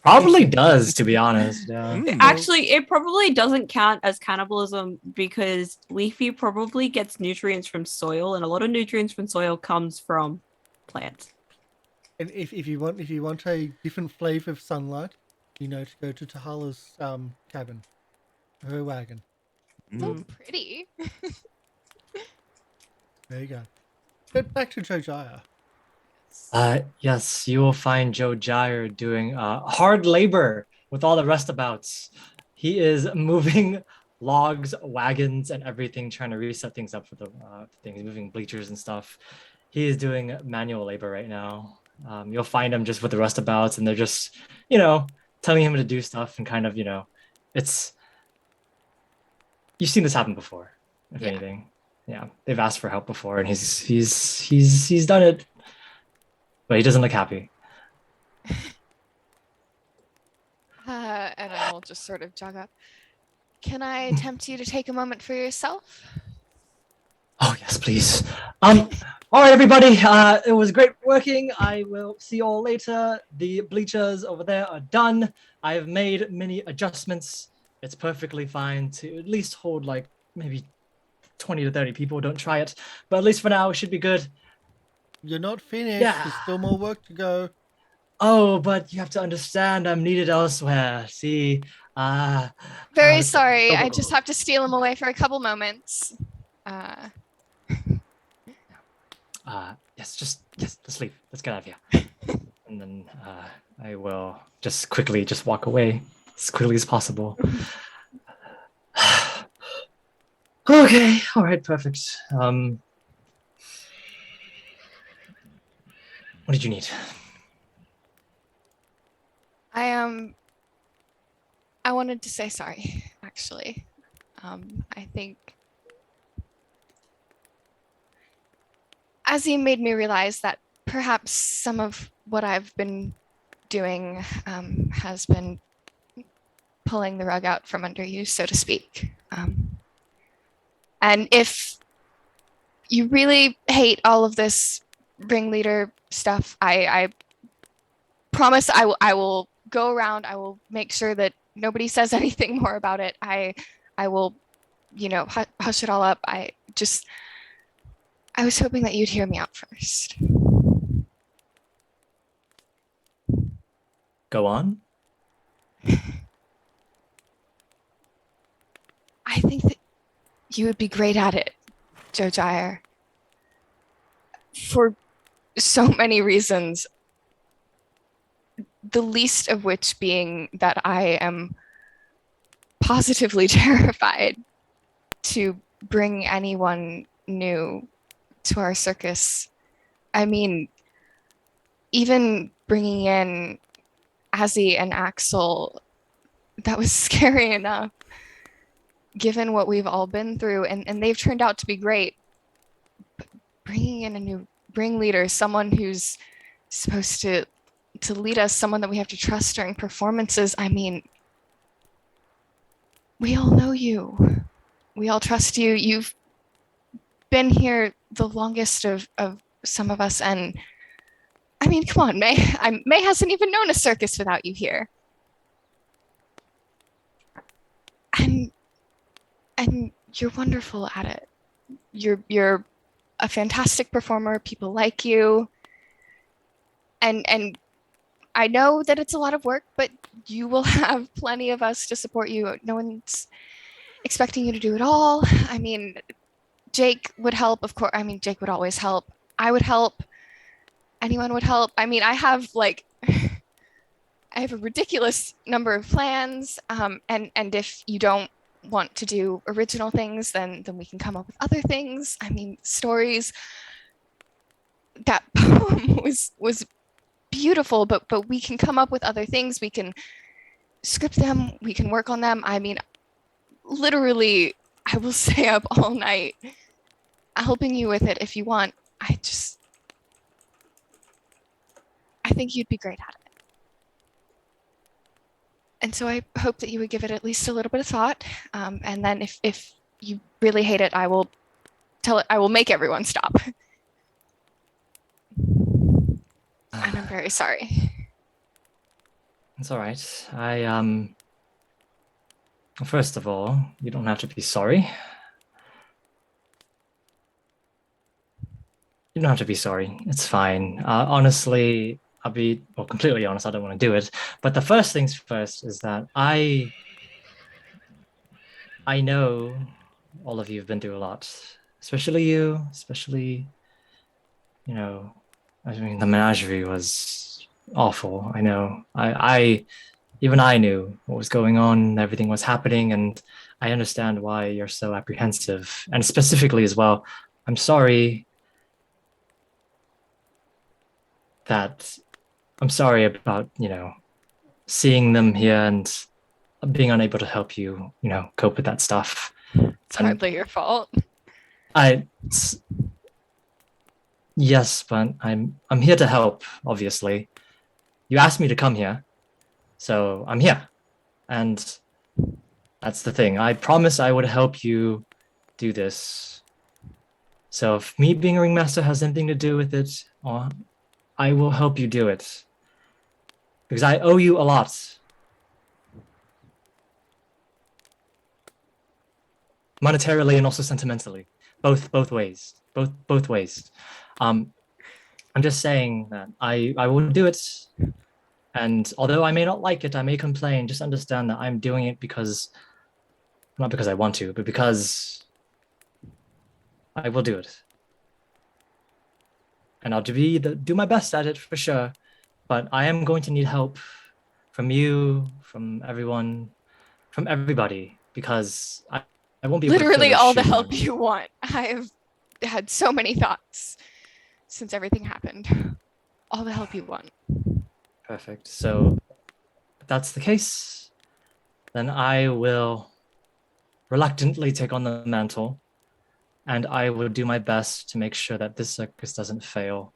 S5: Probably does, to be honest. Yeah.
S4: Actually, it probably doesn't count as cannibalism because Leafy probably gets nutrients from soil, and a lot of nutrients from soil comes from plants.
S1: And if you want a different flavor of sunlight, to go to Tahala's cabin, her wagon.
S6: So pretty.
S1: There you go. But back to Jojyre.
S5: Yes, you will find Jojyre doing hard labor with all the restabouts. He is moving logs, wagons, and everything, trying to reset things up for the things, moving bleachers and stuff. He is doing manual labor right now. You'll find him just with the restabouts, and they're just, telling him to do stuff, and kind of, it's. You've seen this happen before, if anything. Yeah, they've asked for help before, and he's done it. But he doesn't look happy.
S6: And I will just sort of jog up. Can I tempt you to take a moment for yourself?
S5: Oh, yes, please. All right, everybody. It was great working. I will see you all later. The bleachers over there are done. I have made many adjustments. It's perfectly fine to at least hold like maybe 20 to 30 people. Don't try it. But at least for now, it should be good.
S1: You're not finished.
S5: Yeah.
S1: There's still more work to go.
S5: Oh, but you have to understand I'm needed elsewhere. See,
S6: Very sorry. I just have to steal him away for a couple moments.
S5: Yes, let's leave. Let's get out of here. And then I will just quickly walk away as quickly as possible. Okay, all right, perfect. What did you need?
S6: I wanted to say sorry, actually. I think Azzy made me realize that perhaps some of what I've been doing has been pulling the rug out from under you, so to speak. And if you really hate all of this ringleader stuff, I promise I will go around. I will make sure that nobody says anything more about it. I will, hush it all up. I was hoping that you'd hear me out first.
S5: Go on.
S6: I think that you would be great at it, Jojyre. For so many reasons. The least of which being that I am positively terrified to bring anyone new to our circus. I mean, even bringing in Azzy and Axel, that was scary enough, given what we've all been through, and they've turned out to be great. But bringing in a new ringleader, someone who's supposed to lead us, someone that we have to trust during performances. I mean, we all know you. We all trust you. You've been here the longest of some of us, and I mean, come on, May. May hasn't even known a circus without you here. And you're wonderful at it. You're a fantastic performer. People like you. And I know that it's a lot of work, but you will have plenty of us to support you. No one's expecting you to do it all. I mean, Jake would help, of course. I mean, Jake would always help. I would help. Anyone would help. I mean, I have a ridiculous number of plans. And if you don't want to do original things, then we can come up with other things. I mean, stories. That poem was beautiful, but we can come up with other things. We can script them. We can work on them. I mean, literally, I will stay up all night helping you with it if you want. I think you'd be great at it. And so I hope that you would give it at least a little bit of thought. And then if you really hate it, I will make everyone stop. And I'm very sorry.
S5: It's all right. First of all, you don't have to be sorry. You don't have to be sorry. It's fine. Honestly, I'll be completely honest. I don't want to do it. But the first things first is that I know all of you have been through a lot. especially you, especially, you know, I mean, the menagerie was awful. I know. Even I knew what was going on, everything was happening, and I understand why you're so apprehensive. And specifically as well, I'm sorry about, seeing them here and being unable to help you, cope with that stuff.
S6: It's hardly your fault.
S5: Yes, but I'm here to help, obviously. You asked me to come here, so I'm here. And that's the thing. I promised I would help you do this. So if me being a ringmaster has anything to do with it, I will help you do it. Because I owe you a lot. Monetarily and also sentimentally. Both ways. Both ways. I'm just saying that I will do it. And although I may not like it, I may complain, just understand that I'm doing it not because I want to, but because I will do it. And I'll do my best at it for sure. But I am going to need help from you, from everyone, from everybody, because I won't be able to
S6: Literally all the
S5: shoot
S6: help
S5: them.
S6: you want. I have had so many thoughts since everything happened. All the help you want.
S5: Perfect. So if that's the case, then I will reluctantly take on the mantle, and I will do my best to make sure that this circus doesn't fail.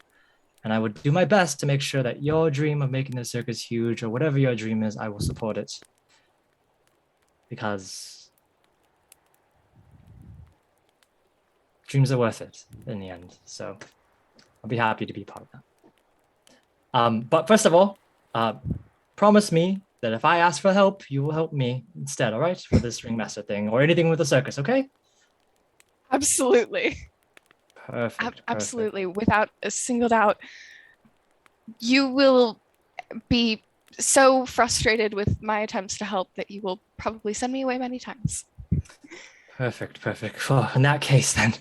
S5: And I would do my best to make sure that your dream of making the circus huge, or whatever your dream is, I will support it. Because dreams are worth it in the end. So I'll be happy to be part of that. But first of all, promise me that if I ask for help, you will help me instead, all right? For this ringmaster thing or anything with the circus, okay?
S6: Absolutely.
S5: Perfect.
S6: Absolutely. Without a single doubt. You will be so frustrated with my attempts to help that you will probably send me away many times.
S5: Perfect. Oh, in that case, then,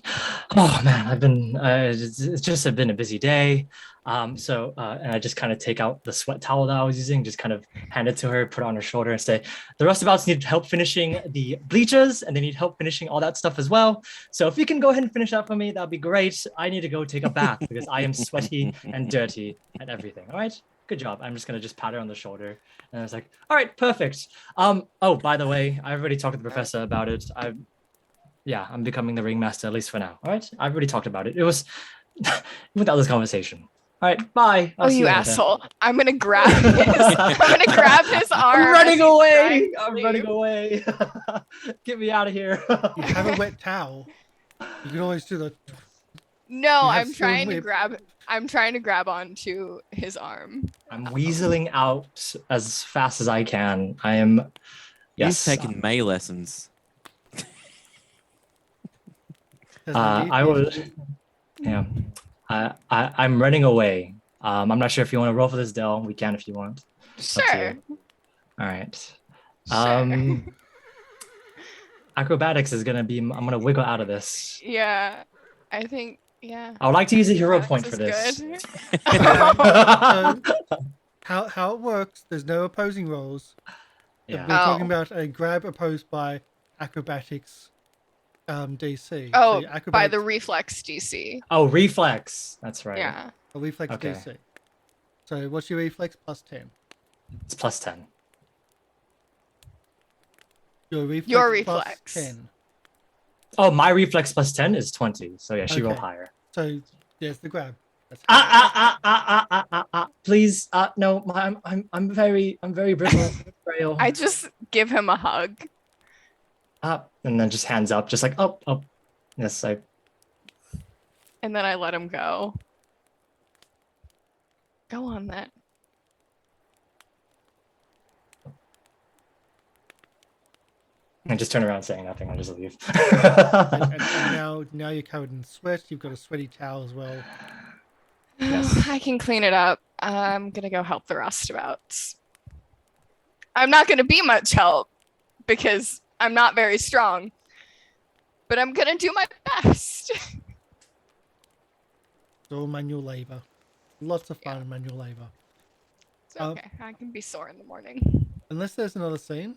S5: oh man, it's just been a busy day. And I just kind of take out the sweat towel that I was using, just kind of hand it to her, put it on her shoulder, and say, the roustabouts need help finishing the bleachers, and they need help finishing all that stuff as well. So if you can go ahead and finish that for me, that'd be great. I need to go take a bath because I am sweaty and dirty and everything. All right. Good job. I'm just gonna pat her on the shoulder, and I was like, all right, perfect. Oh, by the way, I've already talked to the professor about it. I'm becoming the ringmaster, at least for now. All right, I've already talked about it. It was without this conversation. All right, bye.
S6: Oh, you asshole! I'm gonna grab his arm.
S5: I'm running away. Get me out of here.
S1: You have a wet towel. You can always do the.
S6: No,
S1: You have
S6: I'm trying to
S1: whip.
S6: grab. I'm trying to grab onto his arm.
S5: I'm weaseling out as fast as I can. I am. Yes.
S2: He's taking May lessons.
S5: I will. Yeah. I'm running away. I'm not sure if you want to roll for this, Del. We can if you want.
S6: Sure.
S5: All right.
S6: Sure.
S5: Acrobatics is gonna be. I'm gonna wiggle out of this.
S6: Yeah, I think. Yeah.
S5: I would like to use a hero
S6: Acrobatics
S5: point for
S6: is
S5: this.
S6: good.
S1: So, how it works? There's no opposing rolls.
S5: Yeah.
S1: We're talking about a grab opposed by acrobatics. DC.
S6: Oh,
S1: So
S6: by the reflex DC.
S5: Oh, reflex. That's right.
S6: Yeah.
S1: A reflex
S5: Okay.
S1: DC. So what's your reflex? +10.
S5: It's +10.
S1: Your reflex.
S6: Your reflex.
S1: +10.
S5: Oh, my reflex +10 is 20. So yeah, she rolled
S1: Okay.
S5: higher.
S1: So there's the grab. That's how
S5: Please, no, I'm very brittle, frail.
S6: I just give him a hug.
S5: And then just hands up, just like oh. Yes,
S6: And then I let him go. Go on then.
S5: I just turn around saying nothing. I just leave.
S1: and now you're covered in sweat. You've got a sweaty towel as well.
S5: Yes.
S6: I can clean it up. I'm gonna go help the roustabouts. I'm not gonna be much help because I'm not very strong. but I'm gonna do my best.
S1: It's all manual labor. Lots of fun manual labor.
S6: It's okay. I can be sore in the morning.
S1: Unless there's another scene,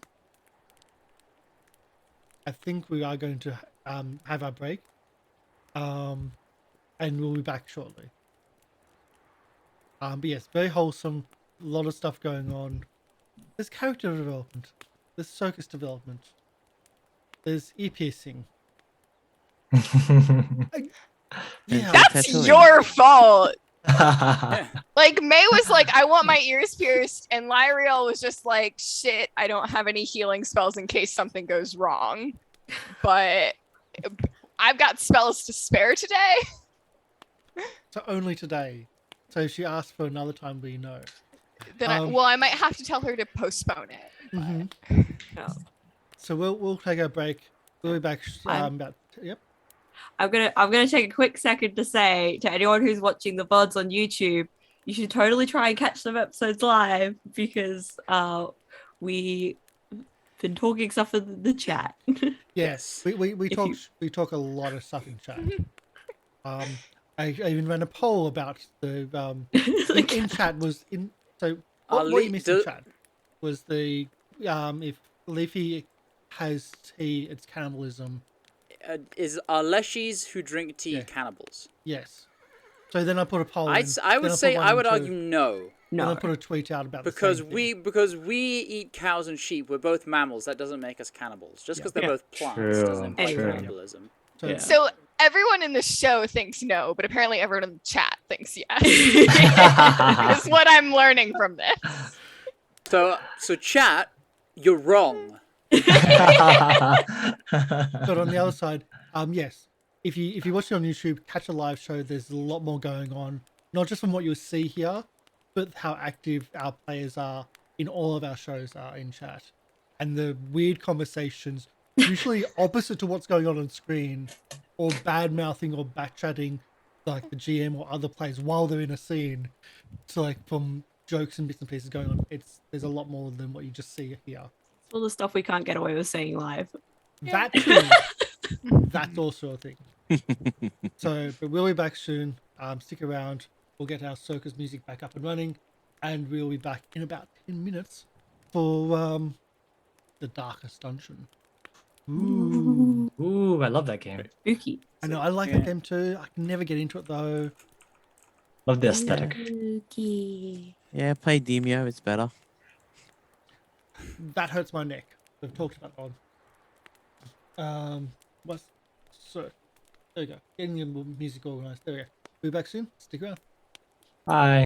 S1: I think we are going to have our break. And we'll be back shortly. But yes, very wholesome. A lot of stuff going on. There's character development. There's circus development. There's ear piercing. Yeah.
S6: That's your fault. Like May was like, I want my ears pierced, and Lieriel was just like, shit, I don't have any healing spells in case something goes wrong. But I've got spells to spare today.
S1: So only today. So if she asks for another time, we know.
S6: Then I might have to tell her to postpone it.
S4: No.
S1: So we'll take a break. We'll be back about
S4: I'm gonna take a quick second to say to anyone who's watching the VODs on YouTube, you should totally try and catch some episodes live because we been talking stuff in the chat.
S1: Yes. We talk a lot of stuff in chat. I even ran a poll about the in chat was in so what you missed in chat was the if Leafy has tea, it's cannibalism.
S3: Are leshies who drink tea cannibals?
S1: Yes. So then I put a poll.
S3: I would argue no.
S1: No. Then I put a tweet out about
S3: because we eat cows and sheep. We're both mammals. That doesn't make us cannibals. Just because they're both plants doesn't imply cannibalism.
S6: So everyone in the show thinks no, but apparently everyone in the chat thinks yes. That's what I'm learning from this.
S3: So chat, you're wrong.
S1: But on the other side, yes, if you watch it on YouTube, catch a live show. There's a lot more going on, not just from what you'll see here, but how active our players are in all of our shows are in chat, and the weird conversations, usually opposite to what's going on screen, or bad mouthing or back chatting, like the GM or other players while they're in a scene. So like from jokes and bits and pieces going on, there's a lot more than what you just see here.
S4: All the stuff we can't get away with saying live.
S1: That too. That's also a thing. So, but we'll be back soon. Stick around. We'll get our circus music back up and running, and we'll be back in about 10 minutes for the Darkest Dungeon.
S5: Ooh, I love that game.
S4: Spooky.
S1: I know, I like that game too. I can never get into it though.
S5: Love the aesthetic.
S4: Spooky.
S2: Yeah, play Demio. It's better.
S1: That hurts my neck. We've talked about that one. There you go. Getting your music organized. There we go. We'll be back soon. Stick around.
S5: Bye.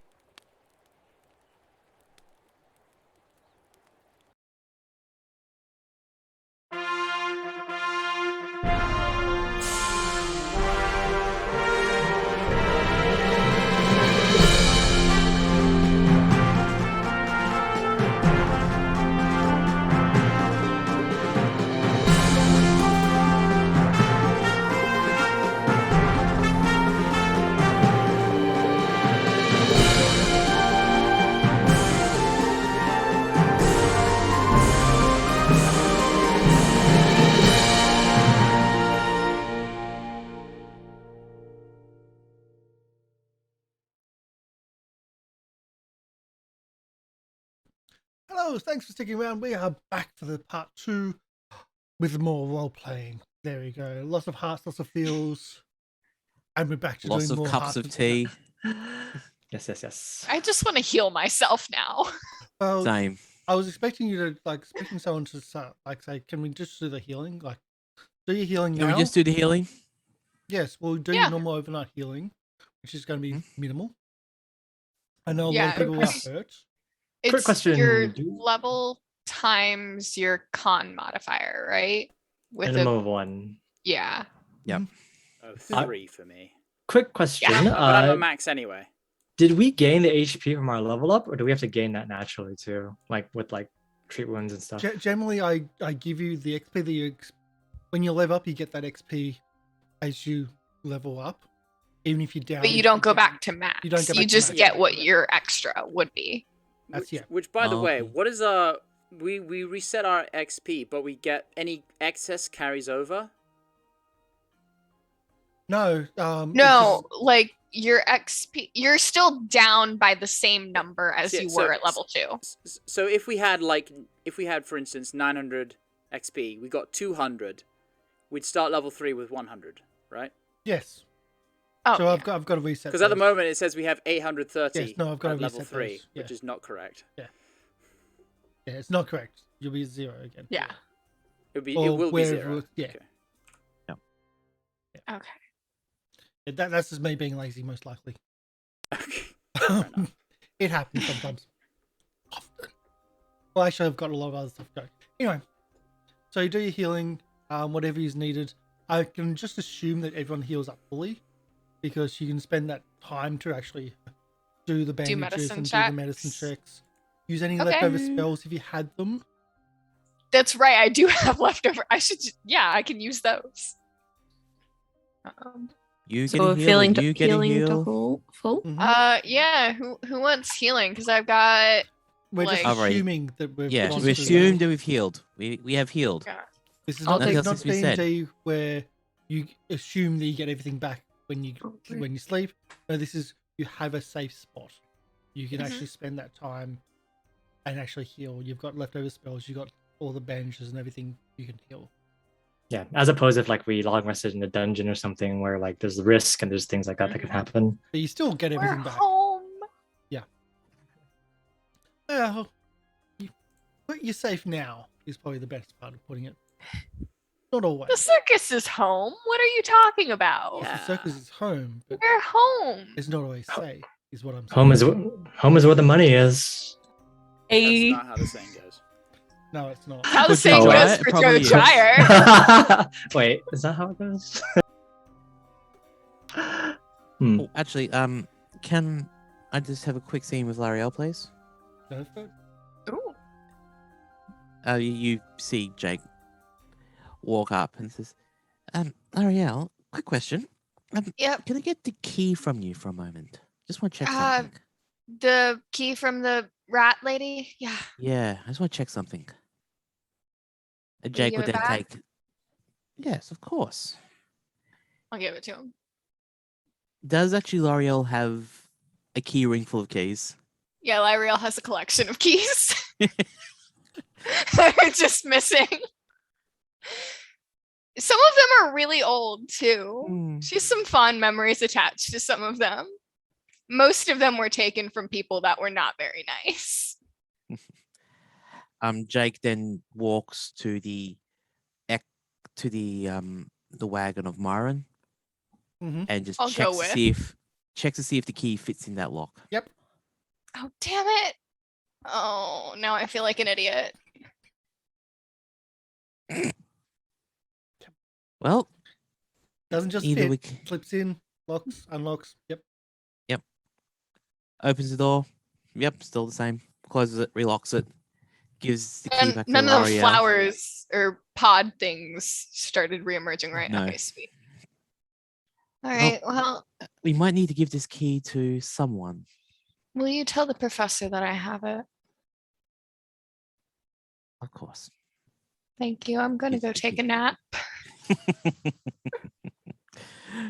S1: Hello, thanks for sticking around. We are back for the part 2 with more role playing. There we go. Lots of hearts, lots of feels. And we're back to
S2: Lots
S1: doing
S2: of
S1: more
S2: cups of tea.
S5: Yes.
S6: I just want to heal myself now.
S1: Well,
S2: Same.
S1: I was expecting you to expecting someone to say, can we just do the healing? Like, do your healing
S2: Can
S1: now?
S2: we just do the healing?
S1: Yes, we'll do your normal overnight healing, which is going to be minimal. I know a lot of people are hurt.
S5: Quick question.
S6: Your level times your con modifier, right? With
S5: Minimum of 1.
S6: Yeah.
S2: Yep.
S3: 3 for me.
S5: Quick question.
S6: Yeah.
S3: But I'm a max anyway.
S5: Did we gain the HP from our level up, or do we have to gain that naturally too? Like with treat wounds and stuff?
S1: Generally, I give you the XP that when you level up, you get that XP as you level up. Even if you're down.
S6: But you don't go back to max.
S1: You don't go back
S6: You
S1: to
S6: just
S1: max.
S6: get what your extra would be.
S3: Which by the way, what is we reset our XP, but we get any excess carries over?
S1: No.
S6: No, like your XP, you're still down by the same number as you were at level 2.
S3: So if we had for instance 900 XP, we got 200, we'd start level 3 with 100, right?
S1: Yes.
S6: Oh,
S1: So I've got to reset.
S3: Because at the moment it says we have 830
S1: Yes, no, I've got
S3: at
S1: to
S3: level
S1: reset
S3: 3,
S1: those. Yeah.
S3: which is not correct.
S1: Yeah, it's not correct. You'll be 0 again.
S6: Yeah.
S3: It
S1: Or
S3: will be
S1: wherever
S3: 0.
S1: yeah.
S3: Okay.
S6: Okay.
S1: Yeah, that's just me being lazy, most likely.
S3: Okay. Fair enough.
S1: It happens sometimes. Often. Well, actually, I've got a lot of other stuff going. Anyway, so you do your healing, whatever is needed. I can just assume that everyone heals up fully, because you can spend that time to actually do the bandages and do the medicine checks. Use any leftover spells if you had them.
S6: That's right. I do have leftover. I can use those.
S2: You
S4: So
S2: get a
S4: we're
S2: heal.
S4: feeling
S2: You get a
S4: healing to
S2: heal.
S4: full.
S6: Yeah. Who wants healing? Because I've got.
S1: We're just
S2: Alright.
S1: assuming that we've
S2: Yeah,
S1: gone
S2: we
S1: through
S2: assumed
S1: that.
S2: that we've healed. We have healed.
S6: Yeah.
S1: This is
S4: I'll
S1: not,
S4: take-
S1: it's not
S2: Nothing to be
S1: D&D where you assume that you get everything back when you sleep. No, this is you have a safe spot. You can actually spend that time and actually heal. You've got leftover spells. You've got all the bandages and everything you can heal.
S5: Yeah, as opposed if like we long rested in a dungeon or something where like there's risk and there's things like that that can happen.
S1: But you still get
S6: We're
S1: everything back.
S6: home.
S1: Well, you're safe now is probably the best part of putting it. Not always.
S6: The circus is home. What are you talking about?
S1: The circus is home, but
S6: We're home.
S1: it's not always safe, is what I'm saying.
S5: Home is where the money is.
S3: That's not how the saying goes.
S1: No, it's not.
S6: How the
S2: For
S6: saying
S2: Jojyre,
S6: goes
S2: it
S6: for
S2: probably is.
S6: Jojyre.
S5: Wait, is that how it goes?
S2: Oh, actually, can I just have a quick scene with Lieriel, please?
S1: Go for it.
S6: Ooh.
S2: You see Jake walk up and says, Lieriel, quick question.
S6: Yep.
S2: Can I get the key from you for a moment? Just want to check something.
S6: The key from the rat lady? Yeah.
S2: Yeah, I just want to check something.
S6: you
S2: Jake
S6: give
S2: would
S6: it
S2: then
S6: back?
S2: take. Yes, of course.
S6: I'll give it to him.
S2: Does actually Lieriel have a key ring full of keys?
S6: Yeah, Lieriel has a collection of keys. They're just missing. Some of them are really old too. She has some fond memories attached to some of them. Most of them were taken from people that were not very nice.
S2: Jake then walks to the wagon of Myron and just
S6: I'll
S2: checks
S6: go
S2: to see if the key fits in that lock.
S1: Yep.
S6: Oh, damn it. Oh, now I feel like an idiot.
S2: Well,
S1: Doesn't just
S2: either
S1: fit.
S2: we
S1: Slips in, locks, unlocks. Yep.
S2: opens the door. Yep, still the same. Closes it, relocks it, gives the key back to
S6: None of the
S2: Lieriel.
S6: flowers or pod things started reemerging, right?
S2: No.
S6: Okay, sweet. All right, well,
S2: We might need to give this key to someone.
S6: will you tell the professor that I have it?
S2: Of course.
S6: Thank you. I'm gonna go take a nap.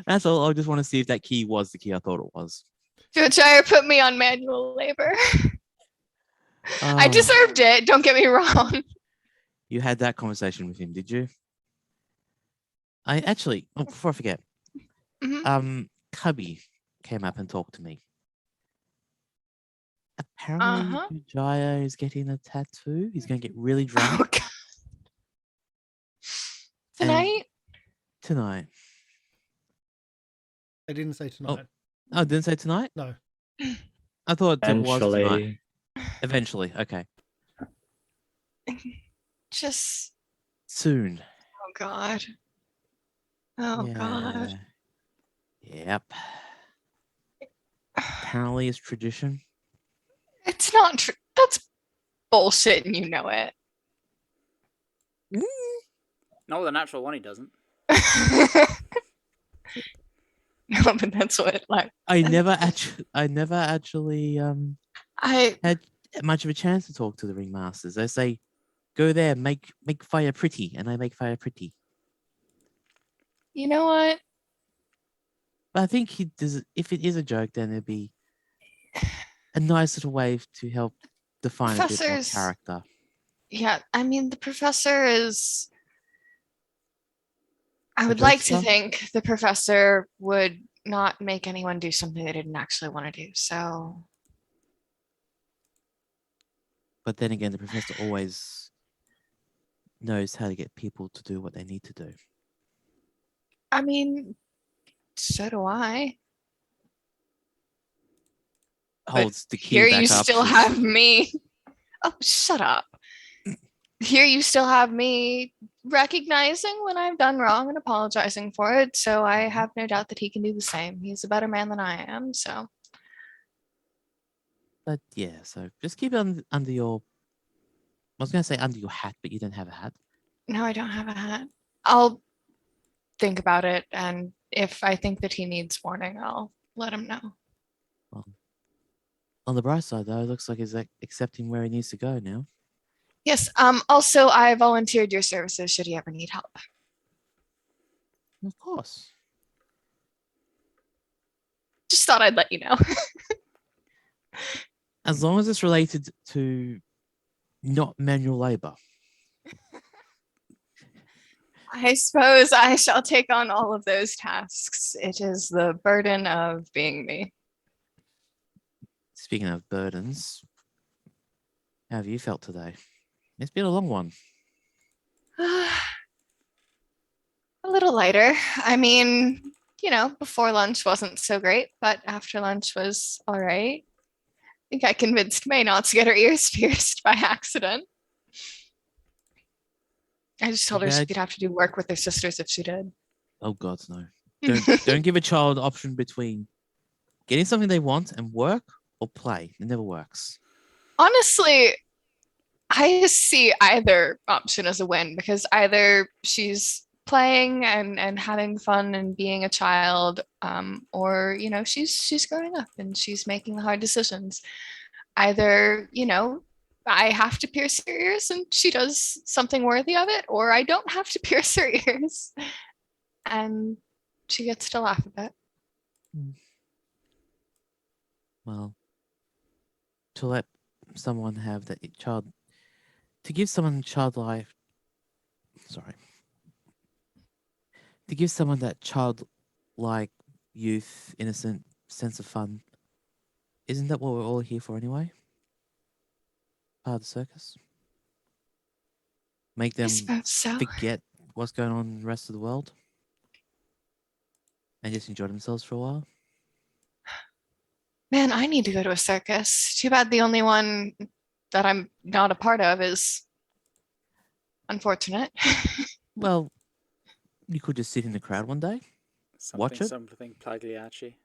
S2: That's all. I just want to see if that key was the key I thought it was.
S6: Jojyre put me on manual labor. I
S2: Oh,
S6: deserved it. Don't get me wrong.
S2: You had that conversation with him, did you? I actually, before I forget,
S6: Mhm.
S2: Cubby came up and talked to me. Apparently,
S6: Uh-huh.
S2: Jojyre is getting a tattoo. He's going to get really drunk
S6: Oh, God. Tonight?
S2: tonight.
S1: They didn't say tonight.
S2: Oh, didn't say tonight?
S1: No.
S2: I thought it was tonight.
S5: Eventually.
S2: Eventually, okay.
S6: Just.
S2: Soon.
S6: Oh God. Oh God.
S2: Yep. Apparently, it's tradition.
S6: It's not true. That's bullshit, and you know it.
S3: Not with a natural one, he doesn't.
S6: No, but that's what like
S2: I never actually
S6: I
S2: had much of a chance to talk to the ringmasters. They say, "Go there, make fire pretty," and I make fire pretty.
S6: you know what?
S2: But I think he does. If it is a joke, then it'd be a nice little way to help define a bit more
S6: Professor's-
S2: character.
S6: Yeah, I mean, the professor is. I
S2: A
S6: would like to
S2: jokester?
S6: think the professor would not make anyone do something they didn't actually want to do. So,
S2: But then again, the professor always knows how to get people to do what they need to do.
S6: I mean, so do I.
S2: Holds the key
S6: Here
S2: back
S6: you
S2: up.
S6: still
S2: just-
S6: have me. Oh, shut up. Here you still have me recognizing when I've done wrong and apologizing for it. So I have no doubt that he can do the same. He's a better man than I am. So
S2: But yeah, so just keep it under your. I was gonna say under your hat, but you don't have a hat.
S6: no, I don't have a hat. I'll think about it. And if I think that he needs warning, I'll let him know.
S2: Well, on the bright side, though, it looks like he's accepting where he needs to go now.
S6: Yes. Also, I volunteered your services should he ever need help.
S2: Of course.
S6: Just thought I'd let you know.
S2: As long as it's related to not manual labor.
S6: I suppose I shall take on all of those tasks. It is the burden of being me.
S2: Speaking of burdens, how have you felt today? It's been a long one.
S6: A little lighter. I mean, before lunch wasn't so great, but after lunch was all right. I think I convinced May not to get her ears pierced by accident. I just told her she'd have to do work with her sisters if she did.
S2: Oh God, no! Don't give a child option between getting something they want and work or play. It never works.
S6: Honestly, I see either option as a win because either she's playing and having fun and being a child, or she's growing up and she's making the hard decisions. Either I have to pierce her ears and she does something worthy of it, or I don't have to pierce her ears and she gets to laugh a bit.
S2: Well, to let someone have that child, to give someone childlike, to give someone that childlike youth, innocent sense of fun, isn't that what we're all here for anyway? Part of the circus. Make them
S6: I suppose so.
S2: forget what's going on in the rest of the world and just enjoy themselves for a while.
S6: Man, I need to go to a circus. Too bad the only one that I'm not a part of is unfortunate.
S2: Well, you could just sit in the crowd one day. Watch it.
S3: Something Pagliacci.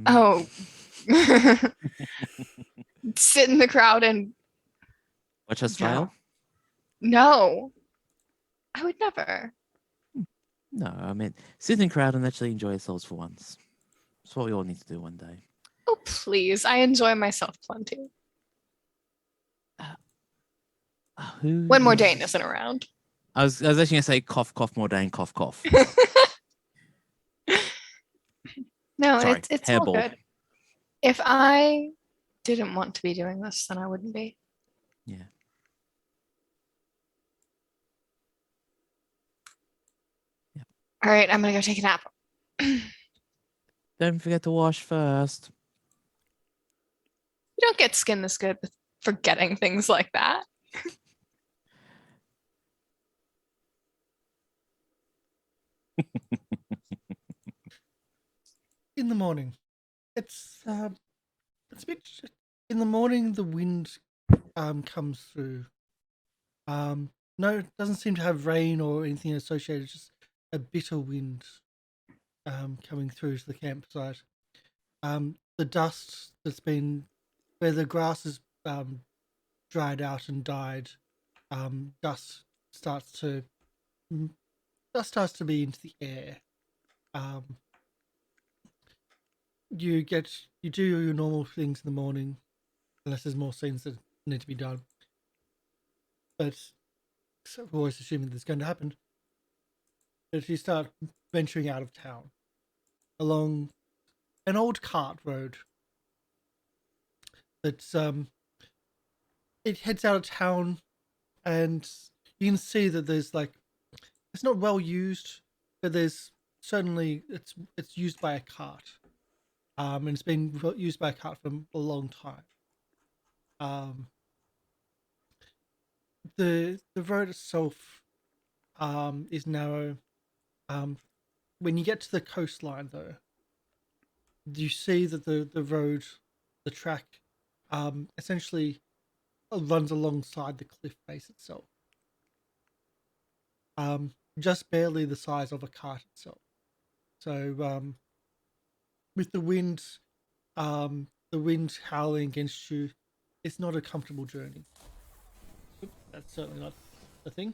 S6: Oh. Sit in the crowd and
S2: Watch us fail?
S6: no. I would never.
S2: No, I mean, sit in the crowd and actually enjoy yourselves for once. That's what we all need to do one day.
S6: Oh, please. I enjoy myself plenty.
S2: Who
S6: When
S2: was-
S6: Mordain isn't around.
S2: I was actually going to say cough, cough, Mordain, cough, cough.
S6: No,
S2: Sorry,
S6: it's all
S2: hairball.
S6: good. If I didn't want to be doing this, then I wouldn't be.
S2: Yeah.
S6: All right, I'm gonna go take a nap.
S2: Don't forget to wash first.
S6: You don't get skin this good with forgetting things like that.
S1: In the morning, it's a bit. In the morning, the wind comes through. No, it doesn't seem to have rain or anything associated. Just a bitter wind coming through to the campsite. The dust that's been where the grass is dried out and died. Dust starts to be into the air. You do your normal things in the morning, unless there's more scenes that need to be done. But so we're always assuming that's going to happen. But you start venturing out of town along an old cart road. That's it heads out of town, and you can see that there's like it's not well used, but there's certainly it's used by a cart, and it's been used by a cart for a long time. The road itself is narrow. When you get to the coastline, though, you see that the road, the track, essentially runs alongside the cliff face itself. Just barely the size of a cart itself. So with the wind howling against you, it's not a comfortable journey. That's certainly not a thing.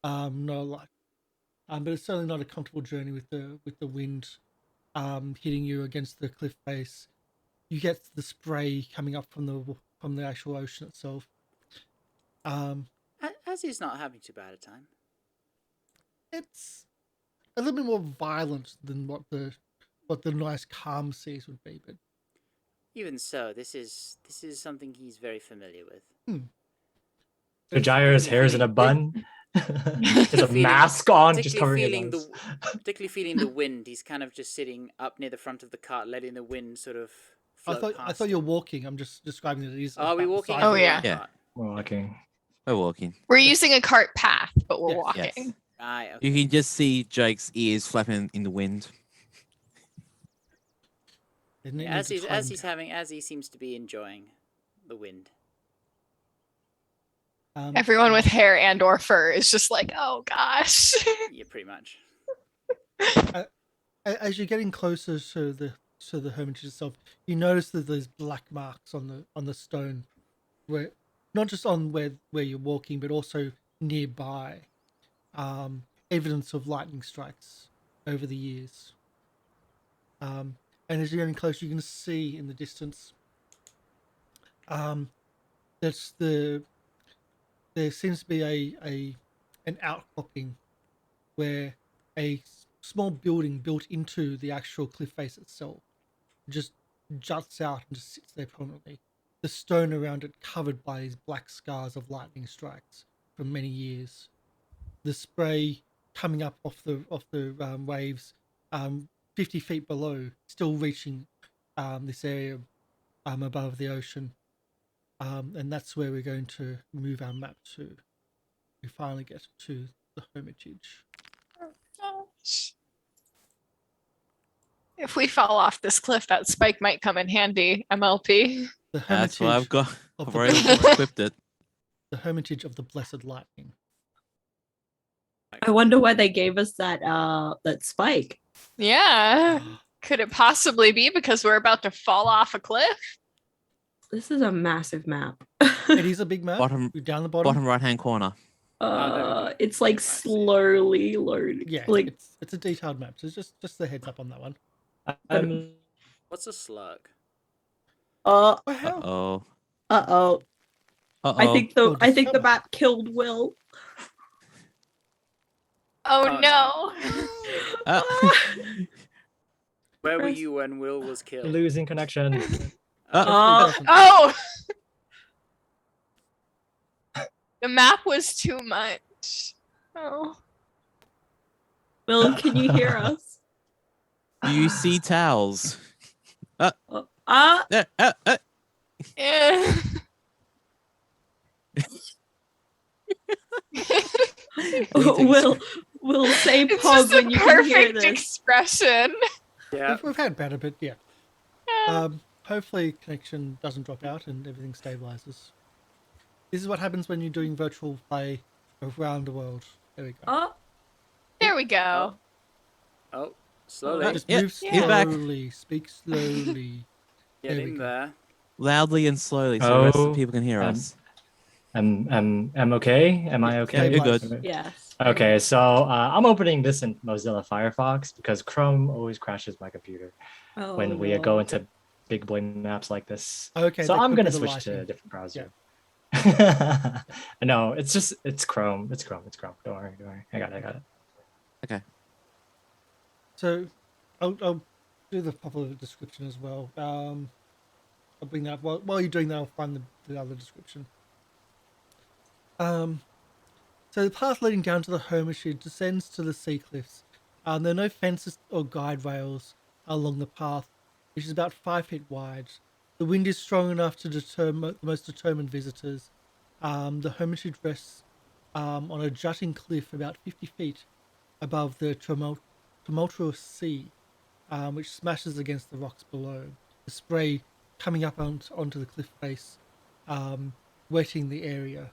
S1: Not a lot. But it's certainly not a comfortable journey with the wind hitting you against the cliff face. You get the spray coming up from the actual ocean itself.
S3: Azzy's not having too bad a time.
S1: It's a little bit more violent than what the nice calm seas would be, but
S3: Even so, this is something he's very familiar with.
S5: Jojyre's hair's in a bun. There's a mask on, just covering his eyes.
S3: Particularly feeling the wind. He's kind of just sitting up near the front of the cart, letting the wind sort of float past
S1: I thought
S3: him.
S1: you're walking. I'm just describing it as.
S3: Are we walking?
S6: Oh, yeah.
S2: Yeah.
S5: We're walking.
S2: We're walking.
S6: We're using a cart path, but we're
S1: Yes.
S6: walking.
S2: Yes.
S3: Aye, okay.
S2: You can just see Jake's ears flapping in the wind.
S1: Isn't it?
S3: Yeah,
S1: It's a
S3: as he seems to be enjoying the wind.
S6: Everyone with hair and or fur is just like, oh gosh.
S3: Yeah, pretty much.
S1: As you're getting closer to the hermitage itself, you notice that there's black marks on the stone, where not just on where you're walking, but also nearby, evidence of lightning strikes over the years. And as you're getting closer, you can see in the distance there seems to be an outcropping where a small building built into the actual cliff face itself just juts out and just sits there prominently. The stone around it covered by these black scars of lightning strikes from many years. The spray coming up off the waves, 50 feet below, still reaching this area above the ocean. And that's where we're going to move our map to. We finally get to the hermitage.
S6: If we fall off this cliff, that spike might come in handy, MLP.
S1: The hermitage.
S2: That's what I've got.
S1: of
S2: I've
S1: the
S2: already
S1: Blessed-
S2: equipped it.
S1: The hermitage of the Blessed Lightning.
S4: I wonder why they gave us that spike.
S6: Yeah. Could it possibly be because we're about to fall off a cliff?
S4: This is a massive map.
S1: It is a big map.
S2: Bottom-
S1: Down the bottom.
S2: Bottom right hand corner.
S4: It's like slowly loading.
S1: Yeah,
S4: Like
S1: it's a detailed map. So just the heads up on that one.
S3: What's a slug?
S1: Well,
S2: Uh-oh.
S4: uh-oh.
S2: Uh-oh.
S4: I think the
S1: discover.
S4: map killed Will.
S6: Oh, no.
S2: Uh,
S3: Where were you when Will was killed?
S5: Losing connection.
S6: Oh! The map was too much. Oh.
S4: Will, can you hear us?
S2: you see towels.
S6: Yeah.
S4: Will say
S6: It's
S4: pog
S6: just a
S4: when you can hear
S6: perfect
S4: this.
S6: expression.
S3: Yeah.
S1: we've had better, but yeah. Hopefully connection doesn't drop out and everything stabilizes. This is what happens when you're doing virtual play around the world. There we go.
S4: Oh,
S6: There we go.
S3: Oh, slowly.
S1: Just
S2: Yeah,
S1: move
S2: he's back.
S1: slowly. Speak slowly.
S3: Get
S1: there we
S3: in
S1: go.
S3: there.
S2: Loudly and slowly so the rest of the people can hear
S5: um,
S2: us.
S5: I'm okay. Am I okay?
S2: Yeah, you're good.
S1: Stabilize.
S4: yes.
S5: Okay, so I'm opening this in Mozilla Firefox because Chrome always crashes my computer
S4: Oh,
S5: when we
S4: no.
S5: go into big boy maps like this.
S1: Okay.
S5: So
S1: that
S5: I'm
S1: could
S5: gonna
S1: be the
S5: switch to a
S1: lighting.
S5: different browser. No, it's Chrome. It's Chrome. Don't worry. I got it.
S1: So, I'll do the proper description as well. I'll bring that up. While you're doing that, I'll find the other description. So the path leading down to the hermitage descends to the sea cliffs. There are no fences or guide rails along the path, which is about 5 feet wide. The wind is strong enough to deter the most determined visitors. The hermitage rests on a jutting cliff about 50 feet above the tumultuous sea, which smashes against the rocks below. The spray coming up onto the cliff face, wetting the area.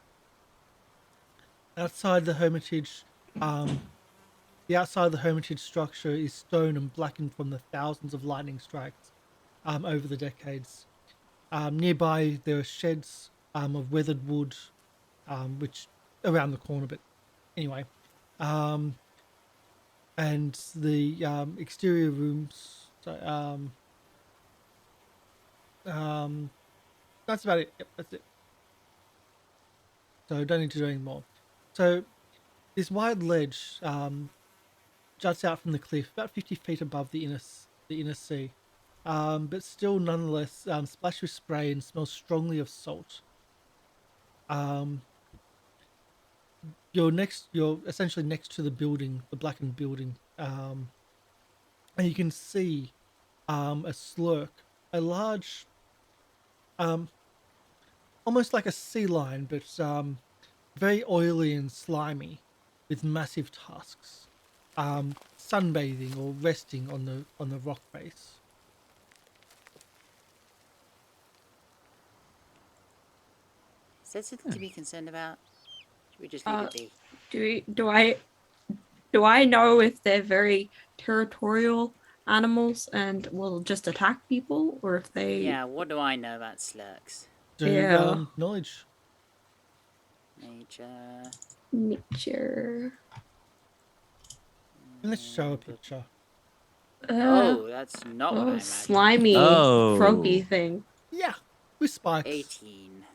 S1: Outside the hermitage, the outside of the hermitage structure is stone and blackened from the thousands of lightning strikes over the decades. Nearby, there are sheds of weathered wood, which around the corner, but anyway. And the exterior rooms. So, that's about it. Yep, that's it. So don't need to do any more. So this wide ledge juts out from the cliff, about 50 feet above the inner sea, but still nonetheless splashed with spray and smells strongly of salt. You're essentially next to the building, the blackened building, and you can see a slurk, a large, almost like a sea lion, but very oily and slimy, with massive tusks, sunbathing or resting on the rock face.
S7: Is that something to be concerned about? Should we just leave it be?
S4: Do I know if they're very territorial animals and will just attack people, or if they?
S7: Yeah, what do I know about slurks?
S1: Knowledge.
S4: Nature.
S1: Let's show a picture.
S7: Oh, that's not what I imagined.
S4: Slimy, froggy thing.
S1: Yeah, with spikes.
S7: 18.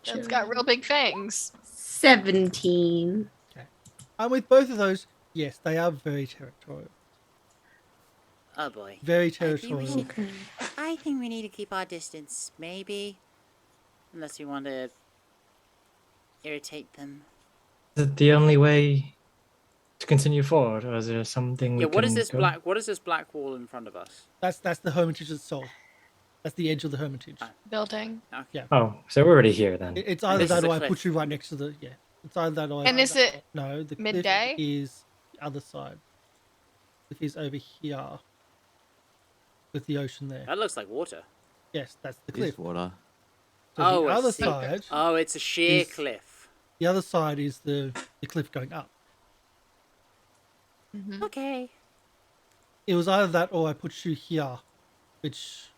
S6: That's got real big fangs.
S4: 17.
S1: Okay. And with both of those, yes, they are very territorial.
S7: Oh boy.
S1: Very territorial.
S7: I think we need to keep our distance, maybe. Unless we want to irritate them.
S5: Is it the only way to continue forward, or is there something we
S7: what
S5: can
S7: is this
S5: go?
S7: what is this black wall in front of us?
S1: That's the hermitage itself. That's the edge of the hermitage.
S6: Building.
S7: Okay.
S1: Yeah.
S5: Oh, so we're already here then.
S1: It's either
S7: This
S1: that
S7: is
S1: or
S7: the
S1: I
S7: cliff.
S1: put you right next to the It's either that or
S6: And is it
S1: no, the
S6: midday?
S1: cliff is the other side. The cliff is over here with the ocean there.
S7: That looks like water.
S1: Yes, that's the
S2: It
S1: cliff.
S2: is water.
S1: So
S7: Oh,
S1: the
S7: I
S1: other
S7: see.
S1: side,
S7: Oh, it's a sheer
S1: is-
S7: cliff.
S1: the other side is the cliff going up.
S7: Okay.
S1: It was either that or I put you here, which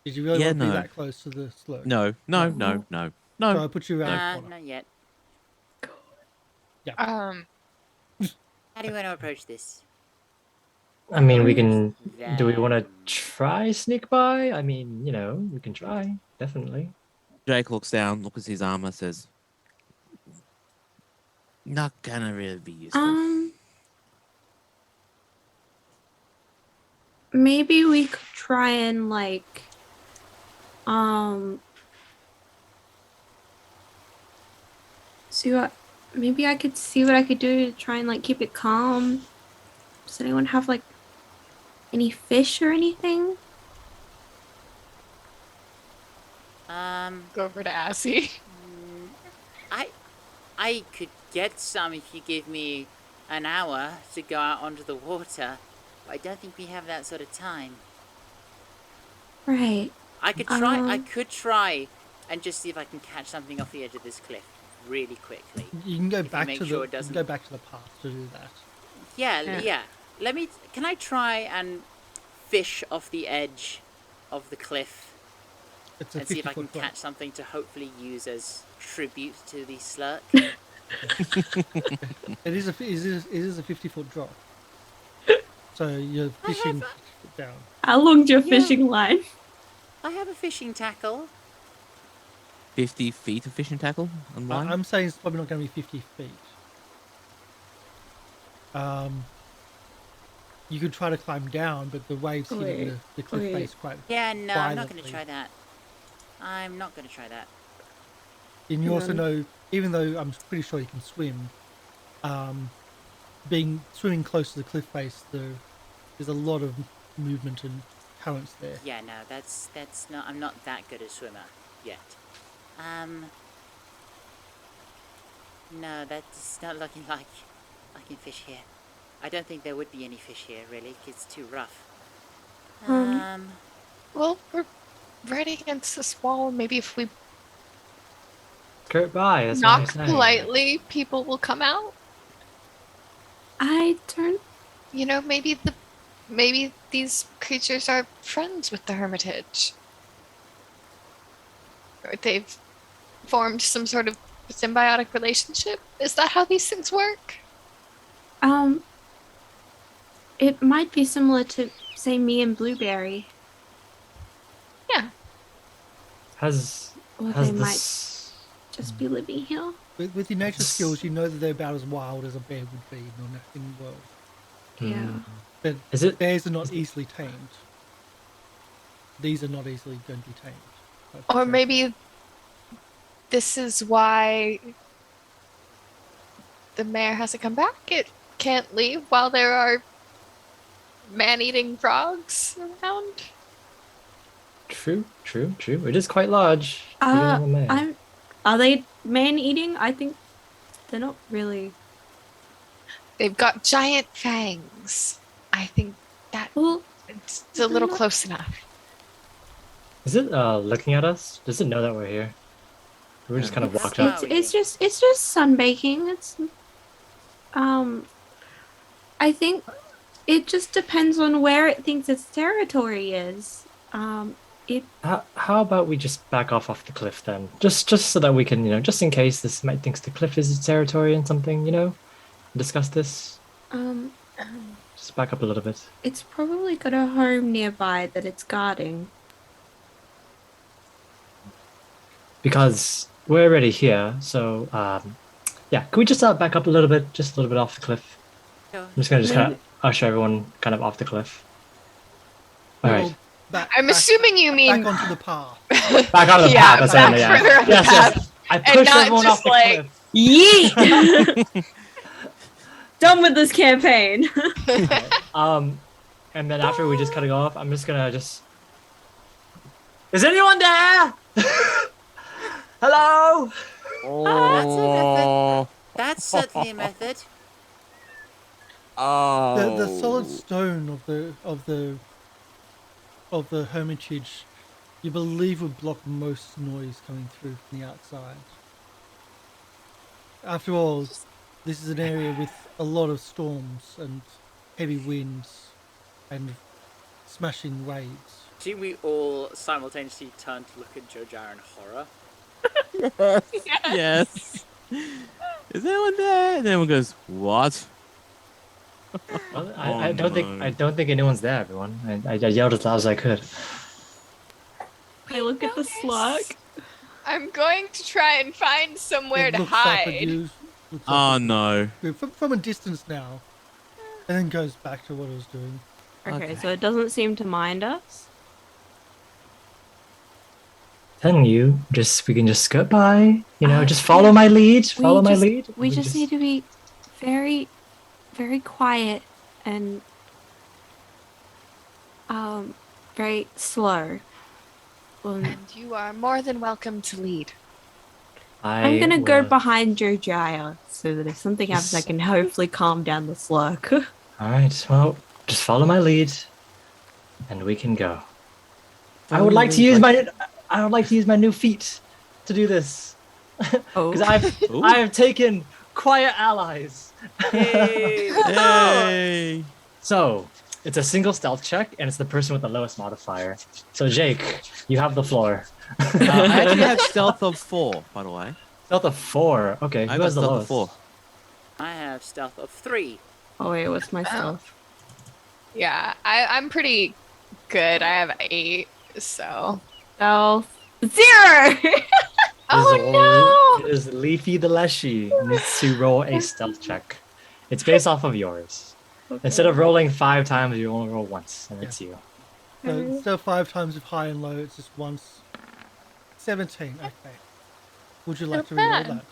S1: did you really want to be that close to the slope?
S2: No.
S1: So I put you around the corner.
S7: Not yet.
S1: Yeah.
S7: How do you want to approach this?
S5: I mean, we can. Do we want to try sneak by? I mean, we can try, definitely.
S2: Jake looks down, looks at his armor, says, "Not gonna really be useful."
S4: Maybe we could try and see what. Maybe I could see what I could do to try and keep it calm. Does anyone have any fish or anything?
S6: Go over to Azzy.
S7: I could get some if you give me an hour to go out onto the water. But I don't think we have that sort of time.
S4: Right.
S7: I could try. I could try and just see if I can catch something off the edge of this cliff really quickly.
S1: You can go
S7: If you
S1: back
S7: make
S1: to
S7: sure
S1: the.
S7: it
S1: You
S7: doesn't-
S1: can go back to the path to do that.
S7: Yeah. Can I try and fish off the edge of the cliff
S1: It's a
S7: and see if I can
S1: 50-foot drop.
S7: catch something to hopefully use as tribute to the slurk?
S1: It is a 50-foot drop. So you're fishing down.
S4: How long's your
S7: Yeah.
S4: fishing line?
S7: I have a fishing tackle.
S2: 50 feet of fishing tackle on line.
S1: I'm saying it's probably not going to be 50 feet. you could try to climb down, but the waves hitting
S4: Wait,
S1: the cliff
S4: wait.
S1: face quite.
S7: Yeah, no, I'm not going to
S1: violently.
S7: try that. I'm not going to try that.
S1: And you also
S4: Hang
S1: know, even though I'm pretty sure you can swim, swimming close to the cliff face, there's a lot of movement and currents there.
S7: Yeah, no, that's not. I'm not that good a swimmer yet. No, that's not looking like I can fish here. I don't think there would be any fish here, really. 'Cause it's too rough.
S6: Well, we're right against this wall. Maybe if we
S5: Skirt by. That's
S6: knock
S5: what I'm saying.
S6: politely, people will come out.
S4: I don't.
S6: You know, maybe these creatures are friends with the hermitage. Or they've formed some sort of symbiotic relationship. Is that how these things work?
S4: It might be similar to, say, me and Blueberry.
S6: Yeah.
S5: Has
S4: Or
S5: has
S4: they might
S5: this?
S4: just be living here.
S1: With your nature skills, you know that they're about as wild as a bear would be in the world.
S4: Yeah.
S1: But
S5: Is it?
S1: bears are not easily tamed. These are not easily going to be tamed. That's
S6: Or
S1: true.
S6: maybe this is why the mayor hasn't come back. It can't leave while there are man-eating frogs around.
S5: True. It is quite large. Bigger than the man.
S4: Are they man-eating? I think they're not really.
S6: They've got giant fangs. I think that
S4: Well,
S6: it's a little close enough.
S5: Is it looking at us? Does it know that we're here? We just kind of walked up.
S4: it's just sunbaking. It's I think it just depends on where it thinks its territory is.
S5: How about we just back off the cliff then? Just so that we can, just in case this might thinks the cliff is its territory and something, discuss this. Just back up a little bit.
S4: It's probably got a home nearby that it's guarding.
S5: Because we're already here, so yeah. Can we just back up a little bit, just a little bit off the cliff?
S7: Sure.
S5: I'm just gonna kind of usher everyone kind of off the cliff. All right,
S6: I'm assuming you mean
S1: back onto the path.
S5: back out of the
S6: Yeah,
S5: path. That's
S6: back
S5: what I meant,
S6: further on the
S5: yes.
S6: path.
S5: I
S6: And
S5: pushed
S6: not
S5: everyone
S6: just
S5: off the
S6: like-
S5: cliff.
S4: Yeet! Done with this campaign.
S5: And then after we just cut it off, I'm just gonna Is anyone there? Hello?
S2: Oh.
S7: That's certainly a method.
S2: Oh.
S1: The solid stone of the hermitage, you believe would block most noise coming through from the outside. After all, this is an area with a lot of storms and heavy winds and smashing waves.
S3: Do we all simultaneously turn to look at Jojyre in horror?
S2: Yes. Is anyone there? And everyone goes, what?
S5: Well,
S2: Oh,
S5: I don't think anyone's there, everyone. I yelled as loud as I could.
S4: I look at the slug.
S6: I'm going to try and find somewhere
S1: It
S6: to
S1: looks up at
S6: hide.
S1: you, looks up
S2: Oh
S1: at
S2: no.
S1: you from a distance now, and then goes back to what it was doing.
S4: Okay, so it doesn't seem to mind us.
S5: Telling you, we can just skirt by. Just follow my lead. Follow my lead.
S4: We just need to be very, very quiet and very slow.
S6: And you are more than welcome to lead.
S4: I'm gonna go behind Jojyre so that if something happens, I can hopefully calm down the slug.
S5: All right. Well, just follow my lead, and we can go. I would like to use my new feat to do this because I have taken quiet allies.
S2: Hey.
S5: So it's a single stealth check, and it's the person with the lowest modifier. So Jake, you have the floor.
S2: I actually have stealth of 4, by the way.
S5: Stealth of 4. Okay,
S2: I
S5: who
S2: got
S5: has the
S2: stealth
S5: lowest?
S2: of 4.
S3: I have stealth of 3.
S4: Oh wait, what's my stealth?
S6: Yeah, I'm pretty good. I have 8, so.
S4: Stealth 0!
S6: Oh no!
S5: It is Leafy the Leshy needs to roll a stealth check. It's based off of yours. Instead of rolling 5 times, you only roll once, and
S1: Yeah.
S5: it's you.
S1: So instead of 5 times with high and low, it's just once. 17. Okay. Would you like
S6: Not
S1: to reroll
S6: bad.
S1: that?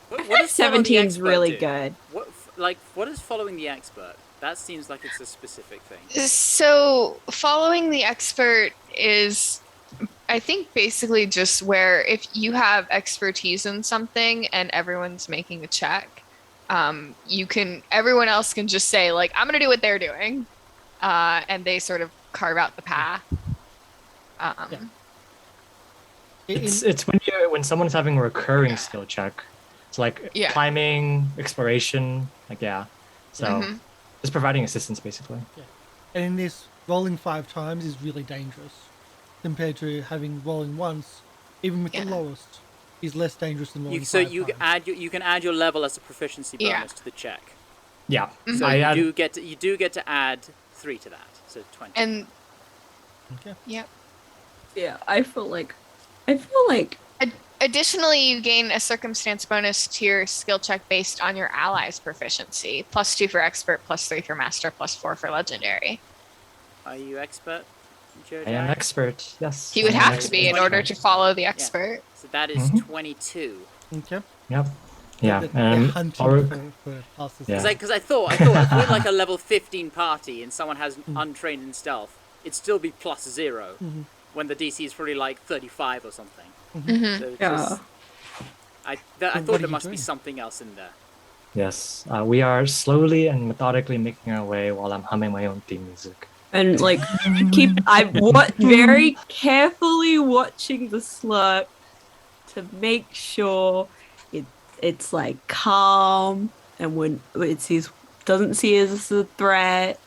S3: What does follow the
S4: 17's
S3: expert
S4: really
S3: do?
S4: good.
S3: What is following the expert? That seems like it's a specific thing.
S6: So, following the expert is, I think, basically just where if you have expertise in something and everyone's making a check, everyone else can just say, like, I'm going to do what they're doing. And they sort of carve out the path.
S5: It's when someone's having a recurring skill check. It's like
S6: Yeah.
S5: climbing, exploration, So
S6: Mhm.
S5: just providing assistance basically.
S1: And in this, rolling 5 times is really dangerous compared to having rolling once, even with the lowest, is less dangerous than rolling 5 times.
S3: You can add your level as a proficiency bonus to the check.
S5: Yeah.
S3: So you do get to add 3 to that, so 20.
S6: And
S1: Okay.
S6: Yep.
S4: Yeah, I feel like
S6: Additionally, you gain a circumstance bonus to your skill check based on your ally's proficiency. +2 for expert, +3 for master, +4 for legendary.
S3: Are you expert, Jojyre?
S5: I am expert, yes.
S6: He would
S5: I am
S6: have to be in
S5: expert.
S6: order to follow the expert.
S3: So that is
S5: Mhm.
S3: 22.
S1: Okay.
S5: Yep. Yeah.
S1: They're hunting
S5: Auric-
S1: for passes.
S5: Yeah.
S3: Because I thought if we're like a level 15 party and someone has untrained in stealth, it'd still be +0 when the DC is probably like 35 or something.
S6: Mhm.
S3: So it's
S4: Yeah.
S3: just, I
S1: what
S3: thought
S1: are
S3: there
S1: you
S3: must be
S1: doing?
S3: something else in there.
S5: Yes. We are slowly and methodically making our way while I'm humming my own theme music.
S4: and like very carefully watching the slurp to make sure it's like calm and when it doesn't see it as a threat.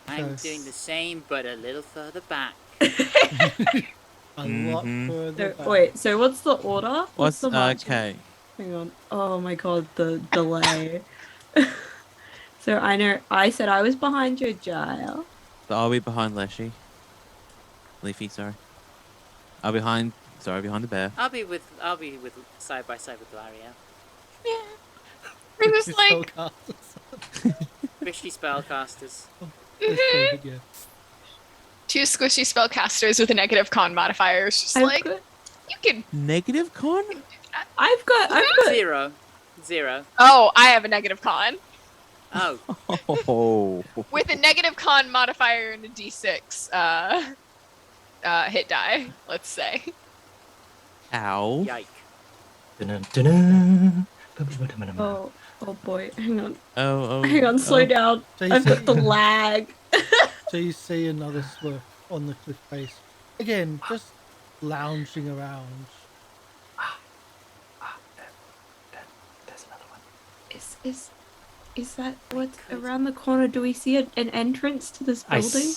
S3: I'm doing the same, but a little further back.
S1: A lot further back.
S4: Wait, so what's the order?
S2: What's
S4: the margin?
S2: okay?
S4: Hang on. Oh my god, the delay. So I know I said I was behind Jojyre.
S2: So I'll be behind Leafy, sorry. I'll behind the bear.
S3: I'll be with side by side with Lieriel.
S6: Yeah. We're just like,
S1: Spellcasters.
S3: Fishy spellcasters.
S1: That's pretty good, yeah.
S6: 2 squishy spellcasters with a negative con modifier. It's just like, you can.
S2: Negative con?
S4: I've got
S3: 0.
S6: Oh, I have a negative con.
S3: Oh.
S2: Oh.
S6: With a negative con modifier and a d6 hit die, let's say.
S2: Ow.
S3: Yike.
S5: Dun-dun-dun-dun.
S4: Oh boy, hang on.
S2: Oh.
S4: Hang on, slow down.
S1: So you
S4: I've got
S1: see-
S4: the lag.
S1: So you see another slurp on the cliff face. Again, just lounging around.
S5: There's another one.
S4: Is that what's around the corner? Do we see an entrance to this building?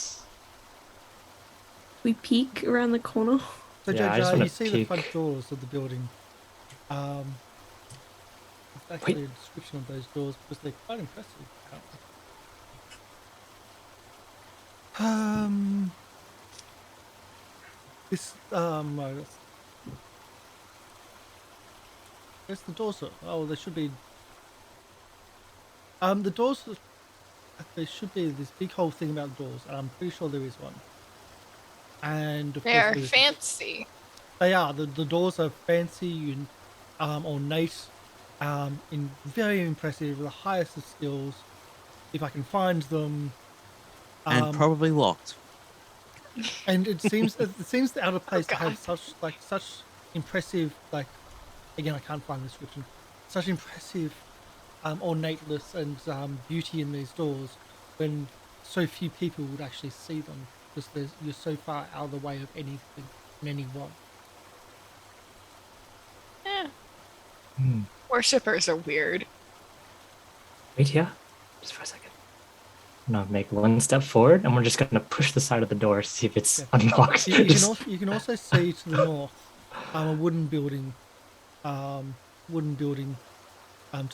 S4: We peek around the corner.
S1: So
S5: Yeah, I just
S1: Jojyre,
S5: wanna
S1: you see the
S5: peek.
S1: front doors of the building. There's actually a description of those doors because they're quite impressive. Where's the doors? Oh, there should be. The doors. There should be this big whole thing about doors, and I'm pretty sure there is one. And of
S6: They
S1: course
S6: are
S1: there's-
S6: fancy.
S1: They are. The doors are fancy and ornate, and very impressive, the highest of skills. If I can find them.
S2: And probably locked.
S1: And it seems out of place to have such impressive, like, again I can't find the description, such impressive ornateness and beauty in these doors when so few people would actually see them because you're so far out of the way of anything in any one.
S6: Yeah.
S5: Hmm.
S6: Worshippers are weird.
S5: Wait here, just for a second. I'm gonna make one step forward, and we're just gonna push the side of the door to see if it's unlocked.
S1: You can also see to the north a wooden building to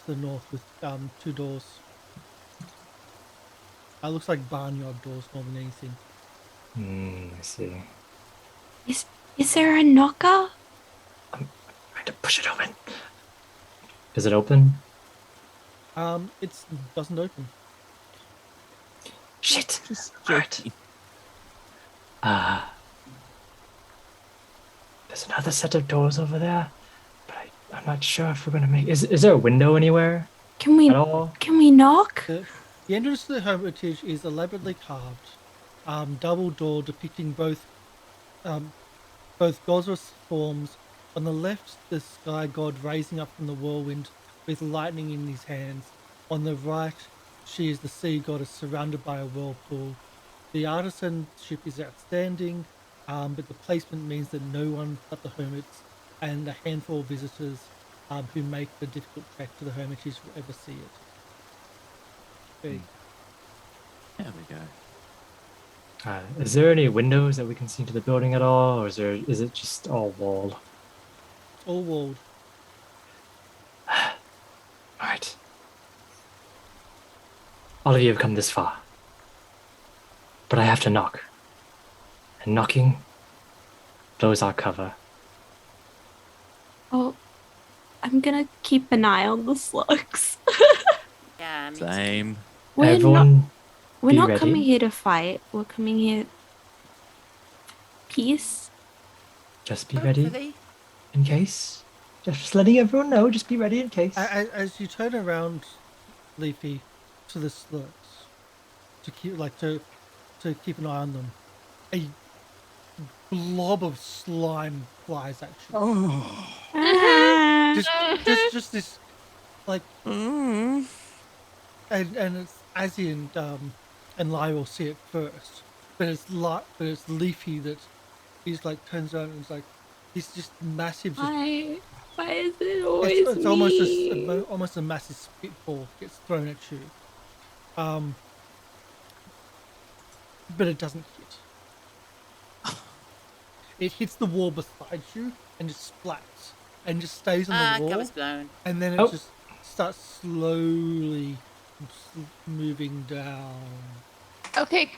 S1: the north with 2 doors. Looks like barnyard doors more than anything.
S5: I see.
S4: Is there a knocker?
S5: I'm trying to push it open. Is it open?
S1: It doesn't open.
S5: Shit.
S2: Just
S5: Alright.
S2: joking.
S5: There's another set of doors over there, but I'm not sure if we're gonna make. Is there a window anywhere
S4: Can we
S5: at all?
S4: knock?
S1: The entrance to the hermitage is elaborately carved, double door depicting both goddess forms. On the left, the sky god raising up from the whirlwind with lightning in his hands. On the right, she is the sea goddess surrounded by a whirlpool. The artisanship is outstanding, but the placement means that no one but the hermits and a handful of visitors who make the difficult trek to the hermitage will ever see it. Okay.
S2: There we go.
S5: Is there any windows that we can see into the building at all, or is it just all walled?
S1: All walled.
S5: Alright. All of you have come this far. But I have to knock. And knocking blows our cover.
S4: Oh, I'm gonna keep an eye on the slugs.
S7: Yeah, I mean,
S2: Same.
S5: Everyone,
S4: We're
S5: be
S4: not
S5: ready.
S4: coming here to fight. We're coming here. Peace.
S5: Just be ready
S7: hopefully.
S5: in case. Just letting everyone know, just be ready in case.
S1: As you turn around, Leafy, to the slugs, to keep an eye on them, a blob of slime flies at you.
S2: Oh.
S1: Just this, like, and it's Azzy and Lieriel see it first, but it's Leafy that he's like turns around and is like, he's just massive.
S4: Why is it always
S1: It's
S4: me?
S1: almost a massive spitball gets thrown at you, but it doesn't hit. It hits the wall beside you and just splats and just stays on the wall,
S7: Cover's blown.
S1: and then it
S5: Oh.
S1: just starts slowly moving down.
S6: Okay.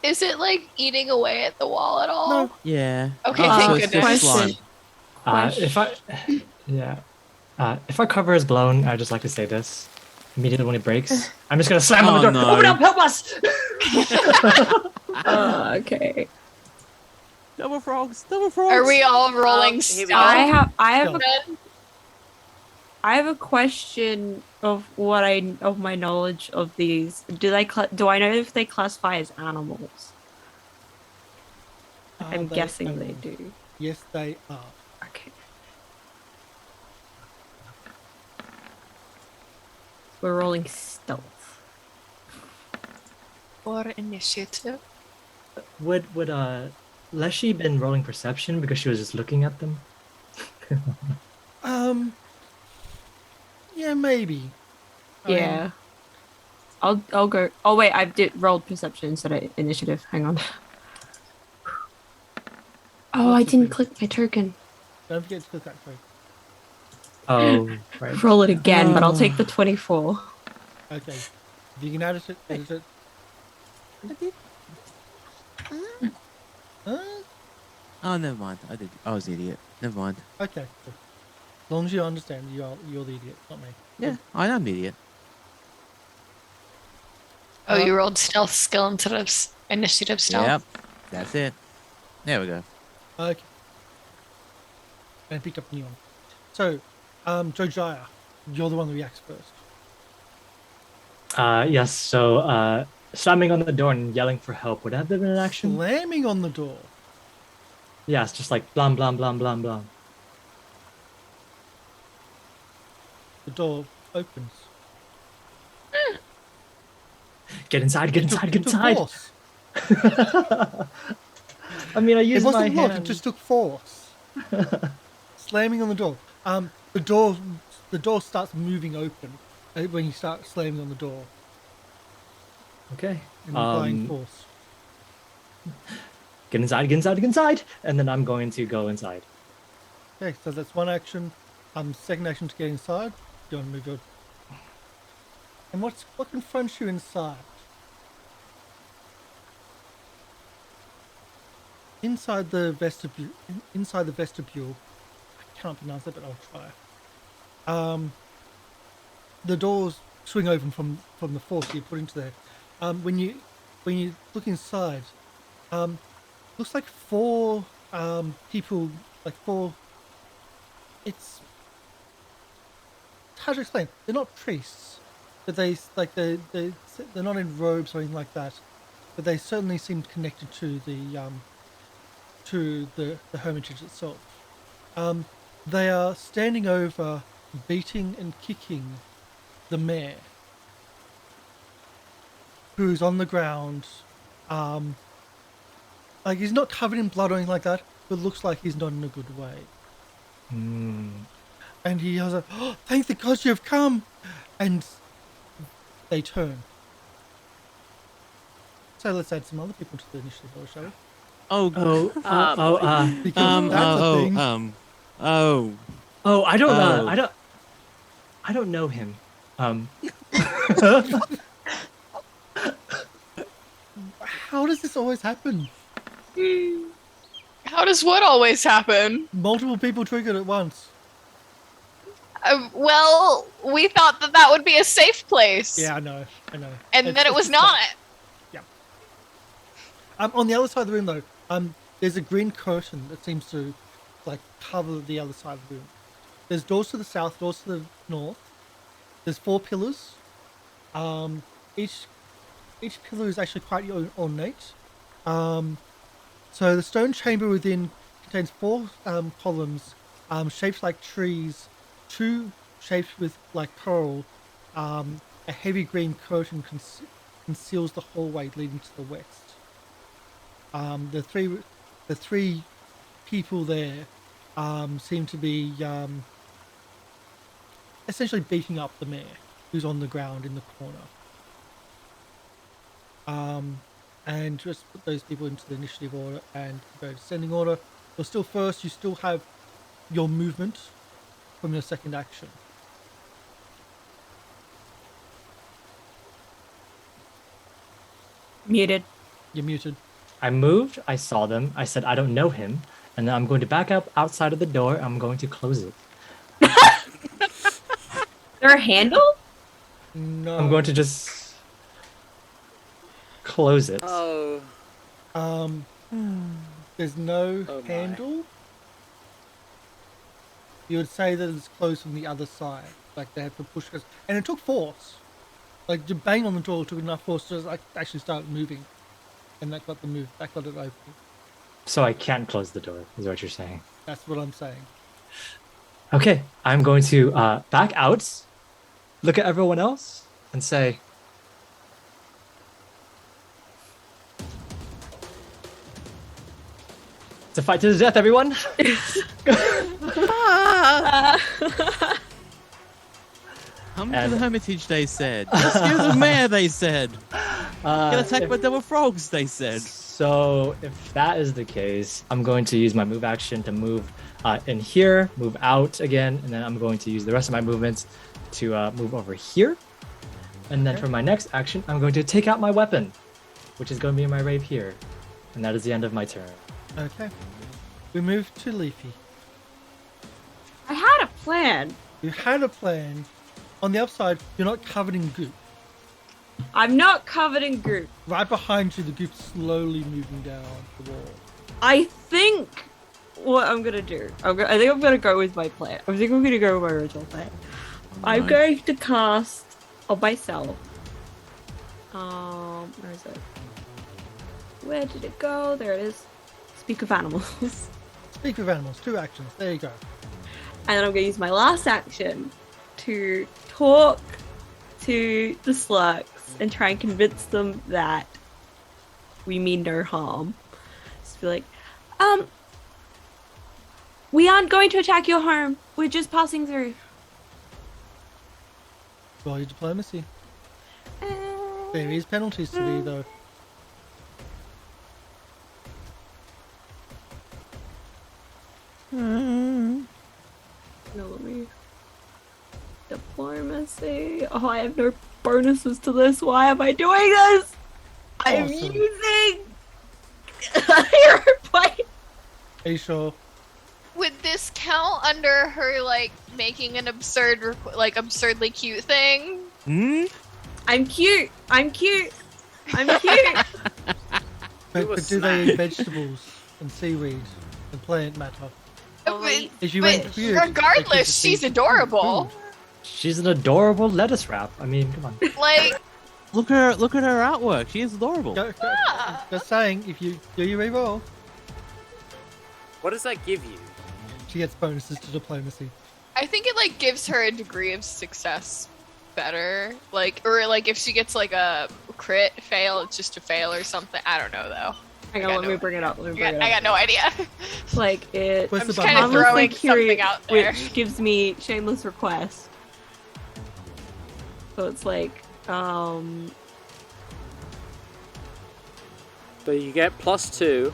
S6: Is it like eating away at the wall at all?
S1: No.
S2: Yeah.
S6: Okay,
S2: Oh,
S6: thank
S2: so it's just
S6: goodness.
S2: slime.
S5: If our cover is blown, I'd just like to say this. Immediately when it breaks, I'm just gonna slam on
S2: Oh,
S5: the door.
S2: no.
S5: Open up, help us!
S4: Okay.
S2: Double frogs. Double frogs.
S6: Are we all rolling
S7: here we go.
S6: stealth?
S4: I have
S7: Then
S4: I have a question of of my knowledge of these. Do I know if they classify as animals?
S1: Are
S4: I'm
S1: they
S4: guessing they
S1: animals?
S4: do.
S1: Yes, they are.
S4: Okay. We're rolling stealth.
S6: Or initiative?
S5: Would Leshy been rolling perception because she was just looking at them?
S1: Yeah, maybe.
S4: Yeah. I'll go. Oh wait, I did rolled perception instead of initiative. Hang on. Oh, I didn't click my token.
S1: Don't forget to click that code.
S5: Oh, right.
S4: Roll it again, but I'll take the 24.
S1: Okay. If you can edit it.
S2: Oh, never mind. I was an idiot. Never mind.
S1: Okay. Cool. As long as you understand, you're the idiot, not me.
S2: Yeah, I am an idiot.
S6: Oh, you rolled stealth skill instead of initiative stealth?
S2: Yep. That's it. There we go.
S1: Okay. And picked up Neon. So, Jojyre, you're the one that reacts first.
S5: Yes, so slamming on the door and yelling for help, would that have been an action?
S1: Slamming on the door.
S5: Yes, just like blam blam blam blam blam.
S1: The door opens.
S5: Get inside, get inside, get
S1: It took
S5: inside!
S1: force.
S5: I mean, I
S1: It
S5: used my
S1: wasn't luck,
S5: hand.
S1: it just took force. Slamming on the door. The door starts moving open when you start slamming on the door
S5: Okay.
S1: and applying force.
S5: Get inside, get inside, get inside! And then I'm going to go inside.
S1: Okay, so that's one action. Second action to get inside. You want to move your... And what confronts you inside? Inside the vestibule. I cannot pronounce it, but I'll try. the doors swing open from the force you put into there. When you look inside, looks like 4 people, like 4. It's hard to explain. They're not priests, but they're not in robes or anything like that. But they certainly seem connected to the hermitage itself. They are standing over, beating and kicking the mayor, who's on the ground. Like he's not covered in blood or anything like that, but looks like he's not in a good way. And he yells like, "Oh, thank the gods you have come!" And they turn. So let's add some other people to the initiative order, shall we? Because that's a thing.
S5: I don't know him.
S1: How does this always happen?
S6: How does what always happen?
S1: Multiple people triggered at once.
S6: Well, we thought that would be a safe place.
S1: Yeah, I know.
S6: And then it was not.
S1: Yeah. On the other side of the room, though, there's a green curtain that seems to, like, cover the other side of the room. There's doors to the south, doors to the north. There's 4 pillars. Each pillar is actually quite ornate. So the stone chamber within contains 4 columns, shaped like trees, 2 shaped with like coral. A heavy green curtain conceals the hallway leading to the west. The three people there seem to be essentially beating up the mayor, who's on the ground in the corner. And just put those people into the initiative order and go to descending order. You're still first. You still have your movement from your second action.
S4: Muted.
S1: You're muted.
S5: I moved, I saw them, I said I don't know him, and then I'm going to back up outside of the door, I'm going to close it.
S4: There a handle?
S1: No.
S5: I'm going to just close it.
S3: Oh.
S1: There's no
S3: Oh my.
S1: handle. You would say that it's closed from the other side, like they had to push us, and it took force. Like to bang on the door took enough force to like actually start moving, and that got it open.
S5: So I can't close the door, is what you're saying.
S1: That's what I'm saying.
S5: Okay, I'm going to back out, look at everyone else, and say, "It's a fight to the death, everyone!"
S2: Come to the hermitage, they said. Excuse the mayor, they said. Get attacked by double frogs, they said.
S5: So if that is the case, I'm going to use my move action to move in here, move out again, and then I'm going to use the rest of my movements to move over here. And then for my next action, I'm going to take out my weapon, which is going to be in my rave here. And that is the end of my turn.
S1: Okay. We move to Leafy.
S4: I had a plan.
S1: You had a plan. On the upside, you're not covered in goop.
S4: I'm not covered in goop.
S1: Right behind you, the goop's slowly moving down the wall.
S4: I think what I'm gonna do. I think I'm gonna go with my plan. I think I'm gonna go with my original plan. I'm going to cast on myself. Where is it? Where did it go? There it is. Speak of animals.
S1: Speak of animals. 2 actions. There you go.
S4: And then I'm gonna use my last action to talk to the slurks and try and convince them that we mean no harm. Just be like, we aren't going to attack your home. We're just passing through.
S1: Roll your diplomacy. There is penalties to be, though.
S4: No, let me... Diplomacy. Oh, I have no bonuses to this. Why am I doing this? I am
S1: Awesome.
S4: using hero point.
S1: Are you sure?
S6: Would this count under her, like, making an absurdly cute thing.
S2: Hmm?
S4: I'm cute. I'm cute. I'm cute.
S1: But do they eat vegetables and seaweed and plant matter?
S6: But,
S1: If you
S6: but
S1: went weird, they could
S6: regardless,
S1: just
S6: she's
S1: eat
S6: adorable.
S1: food.
S5: She's an adorable lettuce wrap. I mean, come on.
S6: Like,
S2: Look at her artwork. She is adorable.
S1: Just saying, if you do your reroll,
S3: What does that give you?
S1: she gets bonuses to diplomacy.
S6: I think it like gives her a degree of success better. Like, or like if she gets like a crit fail, it's just a fail or something. I don't know though.
S4: Hang on, let me bring it up.
S6: I got no idea.
S4: Like it.
S1: What's
S6: I'm
S1: the
S6: just kind of
S1: button?
S6: throwing
S4: Harmlessly
S6: something
S4: curious,
S6: out there.
S4: which gives me shameless request. So it's like,
S3: So you get +2,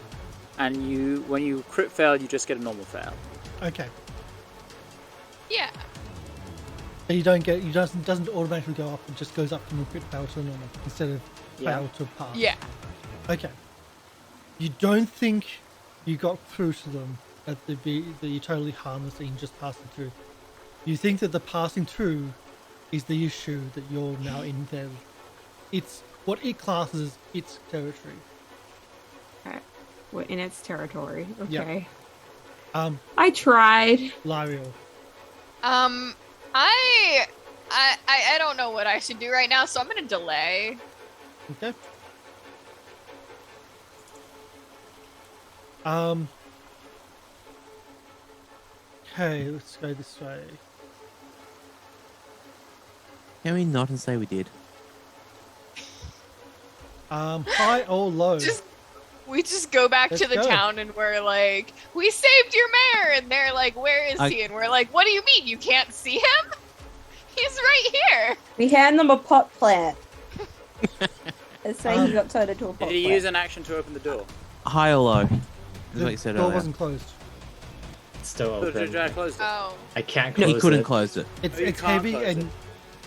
S3: and when you crit fail, you just get a normal fail.
S1: Okay.
S6: Yeah.
S1: But you don't get, doesn't automatically go up, it just goes up from a crit fail to a normal instead of
S3: Yeah.
S1: fail to pass.
S6: Yeah.
S1: Okay. You don't think you got through to them, that you're totally harmless and you just passed it through. You think that the passing through is the issue that you're now in there. It's what it classes its territory.
S4: we're in its territory.
S1: Yep.
S4: Okay.
S1: I
S4: tried.
S1: Lieriel.
S6: I don't know what I should do right now, so I'm gonna delay.
S1: Okay. Okay, let's go this way.
S2: Can we not and say we did?
S1: High or low?
S6: We just go back
S1: Let's
S6: to the
S1: go.
S6: town and we're like, we saved your mayor, and they're like, where is he? And we're like, what do you mean you can't see him? He's right here.
S4: We hand them a pot plant. Let's say he got turned into a pot
S3: Did he
S4: plant.
S3: use an action to open the door?
S2: High or low? Is
S1: The
S2: what you said
S1: door
S2: earlier.
S1: wasn't closed.
S5: It's still
S3: Oh,
S5: open.
S3: Jojyre closed it.
S6: Oh.
S5: I can't
S2: No,
S5: close
S2: he couldn't
S5: it.
S2: close it.
S1: It's
S3: Oh, you
S1: it's
S3: can't
S1: heavy
S3: close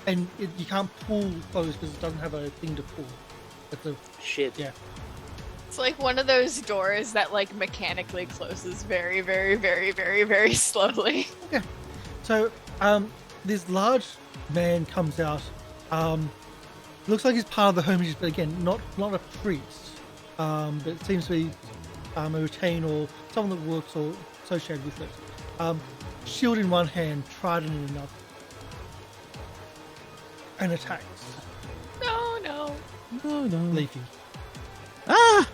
S1: and you can't pull closed because it doesn't have a thing to pull. It's a
S3: Shit.
S1: yeah.
S6: It's like one of those doors that like mechanically closes very, very, very, very, very slowly.
S1: So this large man comes out. Looks like he's part of the hermitage, but again, not a priest. But it seems to be a retain or someone that works or associated with it. Shield in one hand, trident in another, and attacks
S6: No, no.
S2: No, no.
S1: Leafy.
S2: Ah!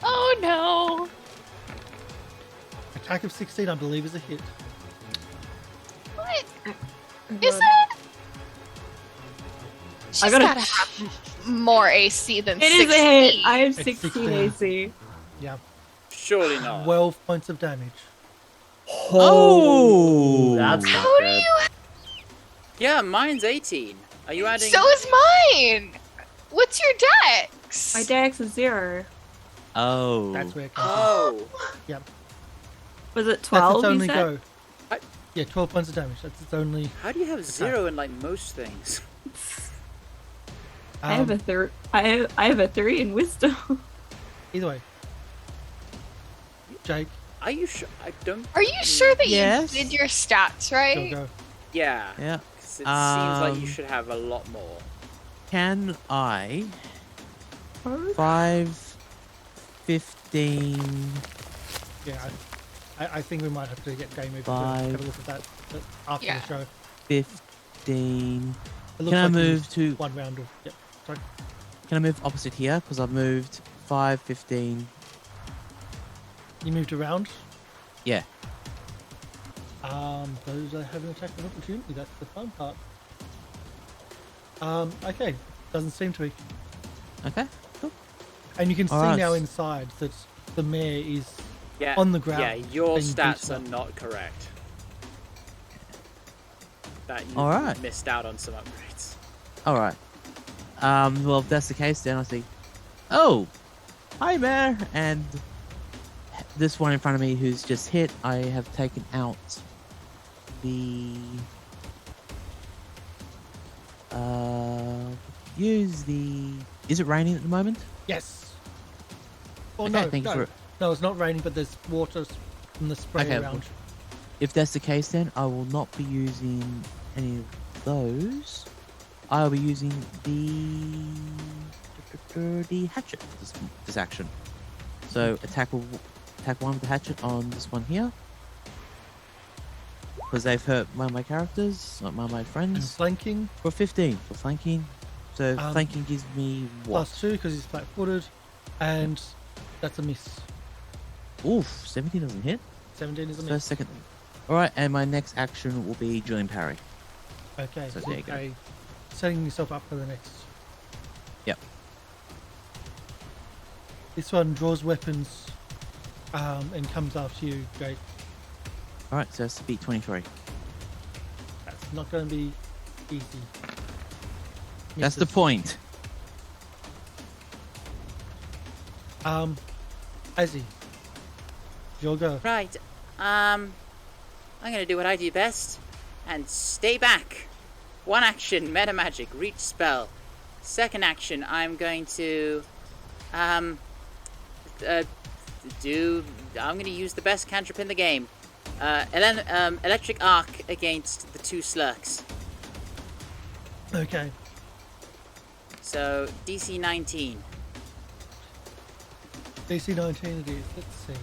S6: Oh no.
S1: Attack of 16, I believe, is a hit.
S6: What? Is it? She's
S4: gotta-
S6: gotta have more AC than
S4: It
S6: 16.
S4: is a hit. I have
S1: It's
S4: 16
S1: 16.
S4: AC.
S1: Yeah,
S3: Surely not.
S1: 12 points of damage.
S2: Oh!
S5: That's not
S6: How do
S5: good.
S6: you?
S3: Yeah, mine's 18. Are you adding?
S6: So is mine. What's your dex?
S4: My dex is 0.
S2: Oh.
S1: That's where it comes from.
S3: Oh.
S4: Was it
S1: That's
S4: 12?
S1: its
S4: You
S1: only
S4: said?
S1: go.
S3: I-
S1: Yeah, 12 points of damage. That's its only.
S3: How do you have 0 in like most things?
S4: I have a I have a 3 in wisdom.
S1: Either way, Jake,
S3: Are you sure? I don't.
S6: Are you sure that
S2: Yes.
S6: you did your stats
S1: go
S6: right?
S1: go.
S3: Yeah.
S2: Yeah.
S3: 'Cause it seems like you
S2: Um,
S3: should have a lot more.
S2: Can I 5, 15,
S1: Yeah, I think we might have to get game over to
S2: Five.
S1: have a look at that after
S6: Yeah.
S1: the show.
S2: 15?
S1: It looks
S2: Can I
S1: like you
S2: move
S1: used
S2: to-
S1: one round of? Yep. Sorry.
S2: Can I move opposite here? Because I've moved 5, 15.
S1: You moved around.
S2: Yeah.
S1: Those that have an attack of opportunity. That's the fun part. Okay. Doesn't seem to be.
S2: Okay. Cool.
S1: And you can see
S2: Alright.
S1: now inside that the mayor is
S3: Yeah.
S1: on the ground.
S3: Yeah, your
S1: being
S3: stats
S1: beaten
S3: are
S1: up.
S3: not correct. That you
S2: Alright.
S3: missed out on some upgrades.
S2: All right. Well, if that's the case, then I see. Oh, hi, Mayor. And this one in front of me who's just hit, I have taken out the. Use the. Is it raining at the moment?
S1: Yes. Oh
S2: Okay,
S1: no,
S2: thank you
S1: no,
S2: for it.
S1: no, it's not raining, but there's water from the spray
S2: Okay,
S1: around.
S2: If that's the case, then I will not be using any of those. I'll be using the hatchet this action. So attack one with the hatchet on this one here. Because they've hurt one of my characters, not one of my
S1: And
S2: friends.
S1: flanking.
S2: For 15 for flanking. So flanking gives me what?
S1: +2 because he's flat-footed, and that's a miss.
S2: Oof, 17 doesn't hit.
S1: 17 is a miss.
S2: First, second. Alright, and my next action will be Julian Parry.
S1: Okay,
S2: So there you go.
S1: okay. Setting yourself up for the next.
S2: Yep.
S1: This one draws weapons and comes after you, Jake.
S2: Alright, so that's beat 23.
S1: That's not going to be easy.
S2: That's the point.
S1: Azzy, your go.
S7: Right. I'm gonna do what I do best and stay back. One action, meta magic, reach spell. Second action, I'm going to I'm gonna use the best cantrip in the game. Electric arc against the 2 slurks.
S1: Okay.
S7: So DC 19.
S1: DC 19 it is. Let's see.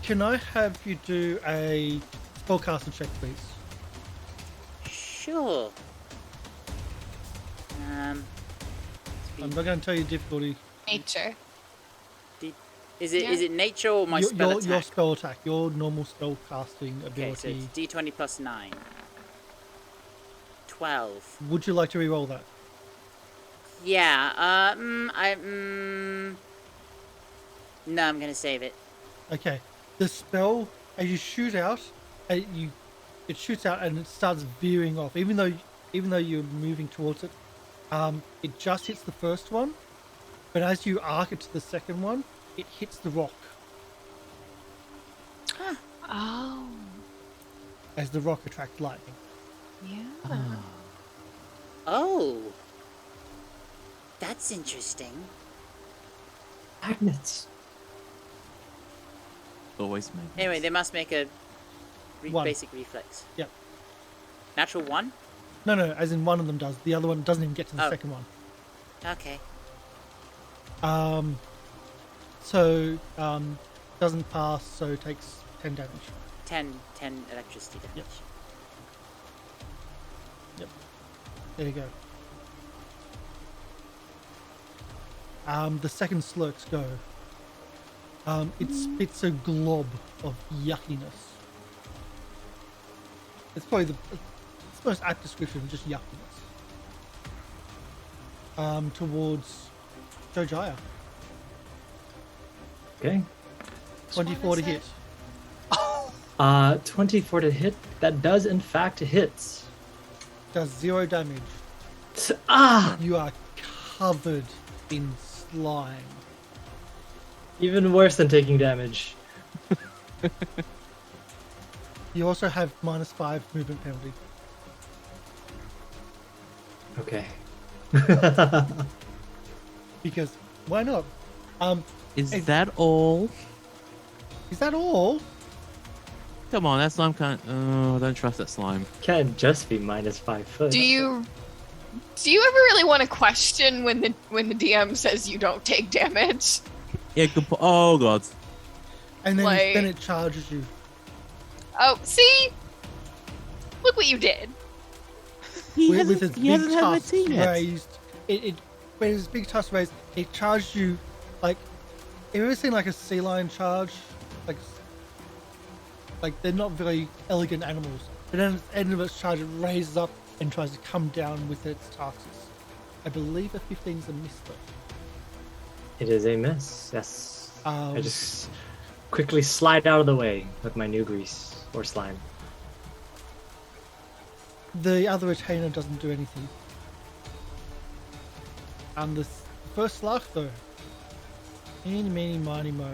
S1: Can I have you do a spellcaster check, please?
S7: Sure.
S1: I'm not going to tell you difficulty.
S6: Nature.
S7: Is it nature or my spell attack?
S1: Your spell attack, your normal spell casting
S7: Okay, so
S1: ability.
S7: it's D20 plus 9. 12.
S1: Would you like to re-roll that?
S7: Yeah, no, I'm gonna save it.
S1: Okay. The spell, as you shoot out, it shoots out and it starts veering off. Even though you're moving towards it, it just hits the first one, but as you arc it to the second one, it hits the rock.
S6: Oh.
S1: As the rock attracts lightning.
S6: Yeah.
S7: Oh. That's interesting.
S5: Magnets.
S2: Always make.
S7: Anyway, they must make a
S1: One.
S7: basic reflex.
S1: Yep.
S7: Natural 1?
S1: No, as in one of them does. The other one doesn't even get to the
S7: Oh.
S1: second one.
S7: Okay.
S1: Doesn't pass, so takes 10 damage.
S7: 10 electricity damage.
S1: Yep. There you go. The second slurks go. It spits a glob of yuckiness. It's probably the most apt description, just yuckiness. Towards Jojyre.
S5: Okay.
S1: 24 to hit.
S5: 24 to hit. That does in fact hit.
S1: Does 0 damage.
S5: Ah!
S1: You are covered in slime.
S5: Even worse than taking damage.
S1: You also have -5 movement penalty.
S5: Okay.
S1: Because why not?
S2: Is that all?
S1: Is that all?
S2: Come on, that slime can't. Oh, I don't trust that slime.
S5: Can't just be -5 foot.
S6: Do you ever really want to question when the DM says you don't take damage?
S2: Yeah, good oh god.
S1: And then,
S6: Like-
S1: then it charges you.
S6: Oh, see? Look what you did.
S2: He
S1: With
S2: hasn't,
S1: its
S2: he
S1: big
S2: hasn't had my
S1: tusk
S2: team yet.
S1: raised. When its big tusk raised, it charged you like. Have you ever seen like a sea lion charge? Like they're not very elegant animals. But then at the end of its charge, it raises up and tries to come down with its tusks. I believe a 15 is a miss though.
S5: It is a miss, yes.
S1: Um,
S5: I just quickly slide out of the way with my new grease or slime.
S1: The other retainer doesn't do anything. And the first slug though. Eeny, meeny, miny, mo.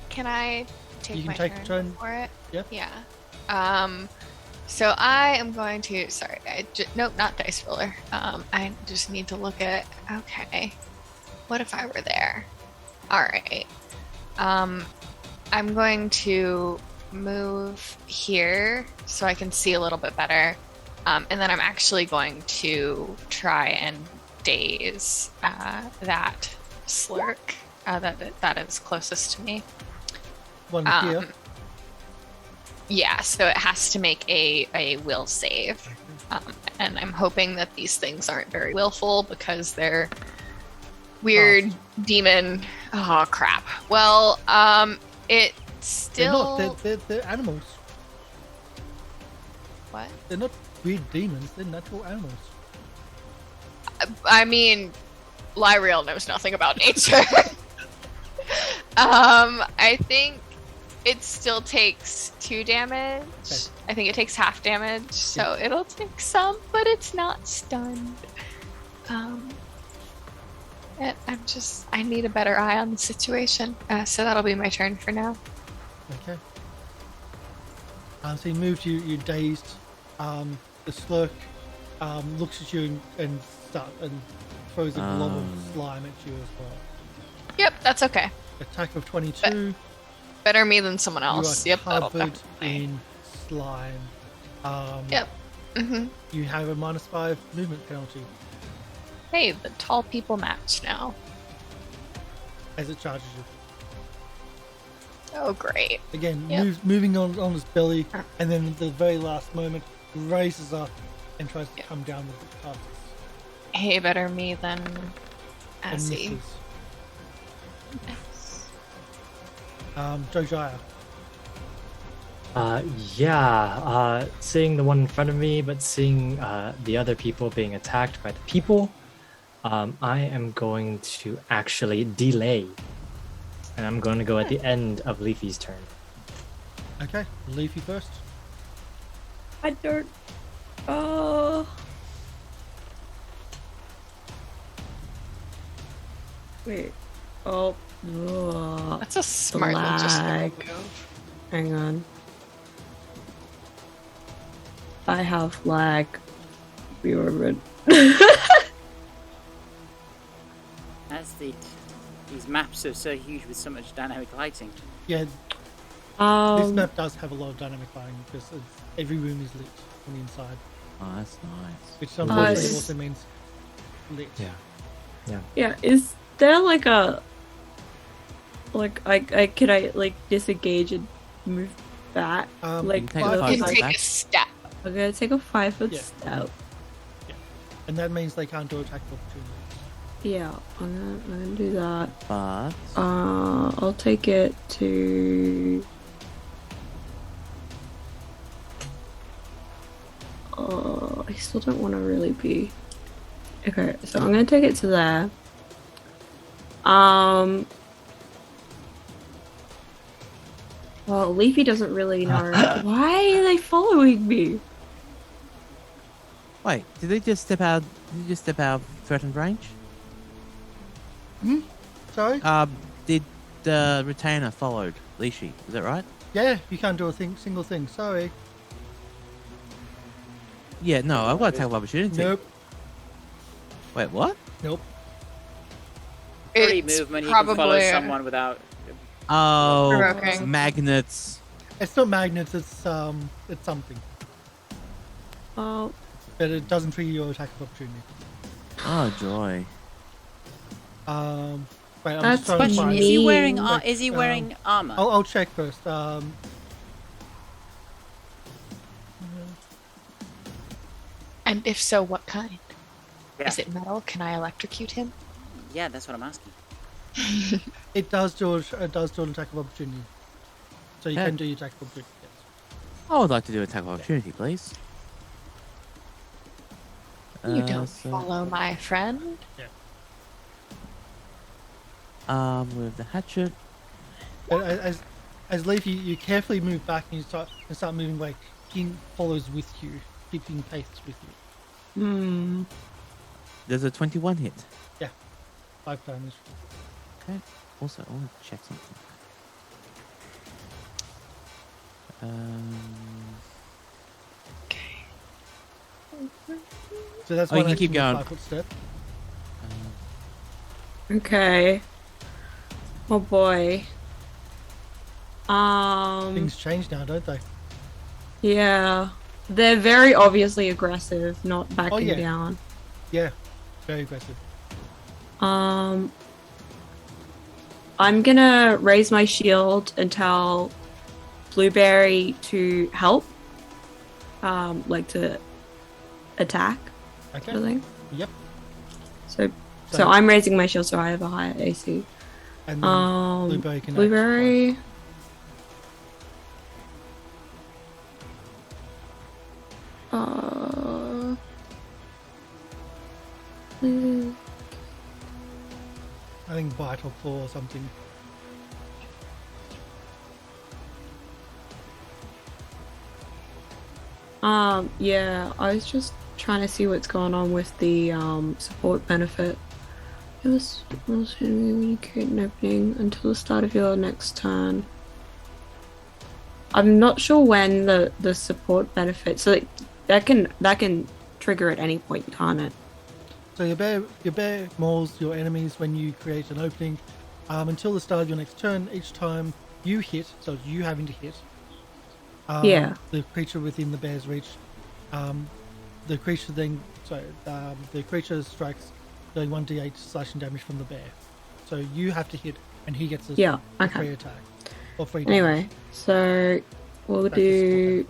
S6: Can I take
S1: You can
S6: my
S1: take a turn.
S6: for it?
S1: Yep.
S6: Yeah. So I am going to. Sorry, nope, not dice roller. I just need to look at. Okay, what if I were there? All right. I'm going to move here so I can see a little bit better. And then I'm actually going to try and daze that slurk that is closest to me.
S1: One here.
S6: Yeah, so it has to make a will save. And I'm hoping that these things aren't very willful because they're weird demon. Oh, crap. Well, it still...
S1: They're animals.
S6: What?
S1: They're not weird demons, they're natural animals.
S6: I mean, Lieriel knows nothing about nature. I think it still takes 2 damage. Okay. I think it takes half damage, so it'll take some, but it's not stunned. And I need a better eye on the situation, so that'll be my turn for now.
S1: Okay. So you moved, you dazed. The slurk looks at you and throws a glob of slime at you as well.
S6: Yep, that's okay.
S1: Attack of 22.
S6: Better me than someone else.
S1: You are
S6: Yep, that'll
S1: covered
S6: definitely.
S1: in slime.
S6: Yep.
S1: You have a -5 movement penalty
S6: Hey, the tall people match now.
S1: as it charges you.
S6: Oh, great.
S1: Again,
S6: Yep.
S1: moving on his belly, and then at the very last moment, raises up and tries to come down with the tusks.
S6: Hey, better me than
S1: And
S6: Azzy.
S1: misses. Jojyre.
S5: Seeing the one in front of me, but seeing the other people being attacked by the people, I am going to actually delay. And I'm going to go at the end of Leafy's turn.
S1: Okay, Leafy first.
S4: I don't. Oh. Wait. Oh. Ugh.
S6: That's a smart logistical move.
S4: Hang on. I have lag. Reorbit.
S7: These maps are so huge with so much dynamic lighting.
S1: Yeah, this map does have a lot of dynamic lighting because every room is lit from the inside,
S2: Oh, that's nice.
S1: which unfortunately
S4: is-
S1: also means lit.
S4: Yeah, is there like a could I disengage and move back?
S2: you can take
S4: the
S2: a 5
S6: You
S2: foot
S6: take
S2: back.
S6: a step.
S4: I'm gonna take a 5-foot
S1: Yeah.
S4: step.
S1: And that means they can't do attack of opportunity.
S4: Yeah, I'm gonna do that.
S2: But
S4: I'll take it to. I still don't want to really be. Okay, so I'm gonna take it to there. Well, Leafy doesn't really know. Why are they following me?
S2: wait, did they just step out? Did you just step out of threatened range?
S1: Sorry?
S2: Did the retainer followed Leafy? Is that right?
S1: Yeah, you can't do a single thing. Sorry.
S2: Yeah, no, I've got to take opportunity.
S1: Nope.
S2: Wait, what?
S1: Nope.
S7: Free
S6: It's
S7: movement, you can follow
S6: probably-
S7: someone without...
S2: Oh,
S6: Provoking.
S2: magnets.
S1: It's not magnets. It's something,
S4: Oh,
S1: but it doesn't trigger your attack of opportunity.
S2: Oh, joy.
S1: Wait, I'm
S4: That's
S1: just trying
S7: But
S1: to find.
S7: is he wearing,
S4: Mean.
S7: is he wearing armor?
S1: I'll check first.
S6: And if so, what kind?
S7: Yeah.
S6: Is it metal? Can I electrocute him?
S7: Yeah, that's what I'm asking.
S1: It does do an attack of opportunity, so you
S2: Yeah.
S1: can do your attack of opportunity. Yes.
S2: I would like to do attack of opportunity, please.
S6: You don't
S2: So,
S6: follow my friend.
S2: with the hatchet.
S1: But as Leafy, you carefully move back and you start moving away. He follows with you, keeping pace with you.
S2: There's a 21 hit.
S1: 5 damage.
S2: Okay. Also, I want to check something.
S1: So that's
S2: Oh, you
S1: one
S2: can keep
S1: action,
S2: going.
S1: 5-foot step.
S4: okay. Oh boy.
S1: Things change now, don't they?
S4: Yeah. They're very obviously aggressive, not backing
S1: yeah.
S4: down.
S1: Yeah, very aggressive.
S4: I'm gonna raise my shield and tell Blueberry to help. Like to attack.
S1: Okay.
S4: Sort of thing.
S1: Yep.
S4: So I'm raising my shield so I have a higher AC.
S1: And then Blueberry can
S4: Blueberry.
S1: I think bite or claw or something.
S4: Yeah, I was just trying to see what's going on with the support benefit. It was when you create an opening until the start of your next turn. I'm not sure when the support benefit, so that can trigger at any point, can't it?
S1: So your bear mauls your enemies when you create an opening until the start of your next turn. Each time you hit, so it's you having to hit. The creature within the bear's reach. The creature strikes doing 1d8 slashing damage from the bear. So you have to hit, and he gets a free attack or free damage.
S4: Anyway, so we'll do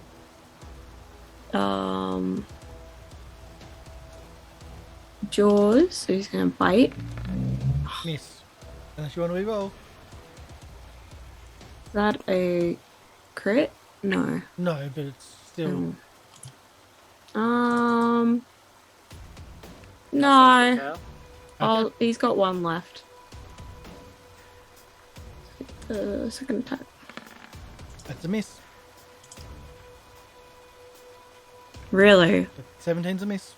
S4: Jaws. So he's gonna bite.
S1: Miss. Unless you want to reroll.
S4: Is that a crit? No.
S1: No, but it's still.
S4: No. Oh, he's got one left. Second attack.
S1: That's a miss.
S4: Really?
S1: 17's a miss.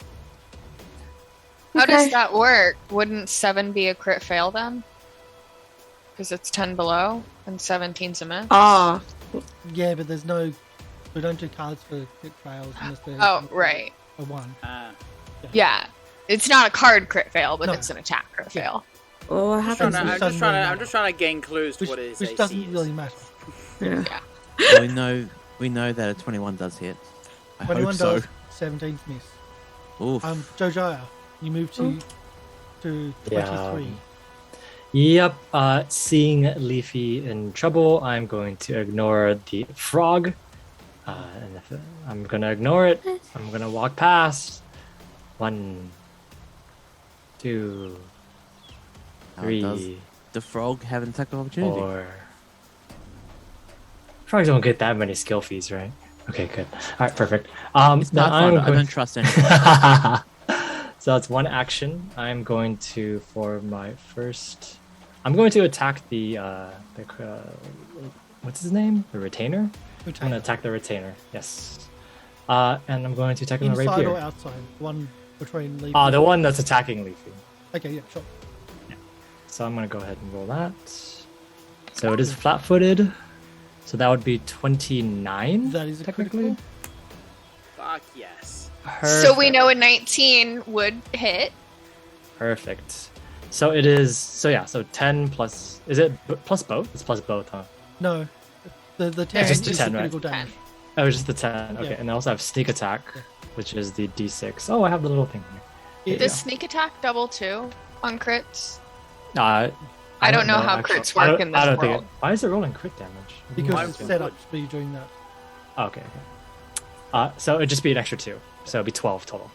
S6: How
S4: Okay.
S6: does that work? Wouldn't 7 be a crit fail then? Because it's 10 below and 17's a miss.
S4: Ah.
S1: Yeah, but there's no. We don't do cards for crit fails unless they're.
S6: Oh, right.
S1: A 1.
S6: Yeah. It's not a card crit fail, but
S1: No.
S6: it's an attack crit fail.
S4: Oh, what
S3: I'm
S4: happens?
S3: just trying to gain clues to
S1: Which,
S3: what it is.
S1: which doesn't really matter.
S4: Yeah.
S2: Well, we know that a 21 does hit. I
S1: 21
S2: hope so.
S1: does. 17's miss.
S2: Oof.
S1: Jojyre, you move to 23.
S5: Yep. Seeing Leafy in trouble, I'm going to ignore the frog. And if I'm gonna ignore it, I'm gonna walk past. 1, 2,
S2: How does
S5: 3,
S2: the frog have an attack of opportunity?
S5: 4. Frogs don't get that many skill fees, right? Okay, good. All right, perfect.
S2: It's
S5: now
S2: not fun. I don't trust anyone.
S5: So that's one action. I'm going to, for my first, I'm going to attack the what's his name? The retainer. I'm going to attack the retainer. Yes. And I'm going to attack him right
S1: Inside
S5: here.
S1: or outside? The one between Leafy.
S5: The one that's attacking Leafy.
S1: Okay, yeah, sure.
S5: So I'm going to go ahead and roll that. So it is flat-footed. So that would be 29.
S1: That is a
S5: technically.
S1: critical.
S3: Fuck yes.
S6: So we know a 19 would hit.
S5: Perfect. So it is. So 10 plus. Is it plus both? It's plus both, huh?
S1: No, the 10
S5: just
S1: is
S5: the 10,
S1: the
S5: right?
S1: critical damage.
S5: Oh, it's just the 10. Okay,
S1: Yeah.
S5: and I also have sneak attack, which is the d6. Oh, I have the little thing here.
S6: Does sneak attack double too on crits?
S5: I
S6: don't know how
S5: actually.
S6: crits work in this world.
S5: Why is it rolling crit damage?
S1: Because it's set up to be doing that.
S5: Okay. So it'd just be an extra 2. So it'd be 12 total.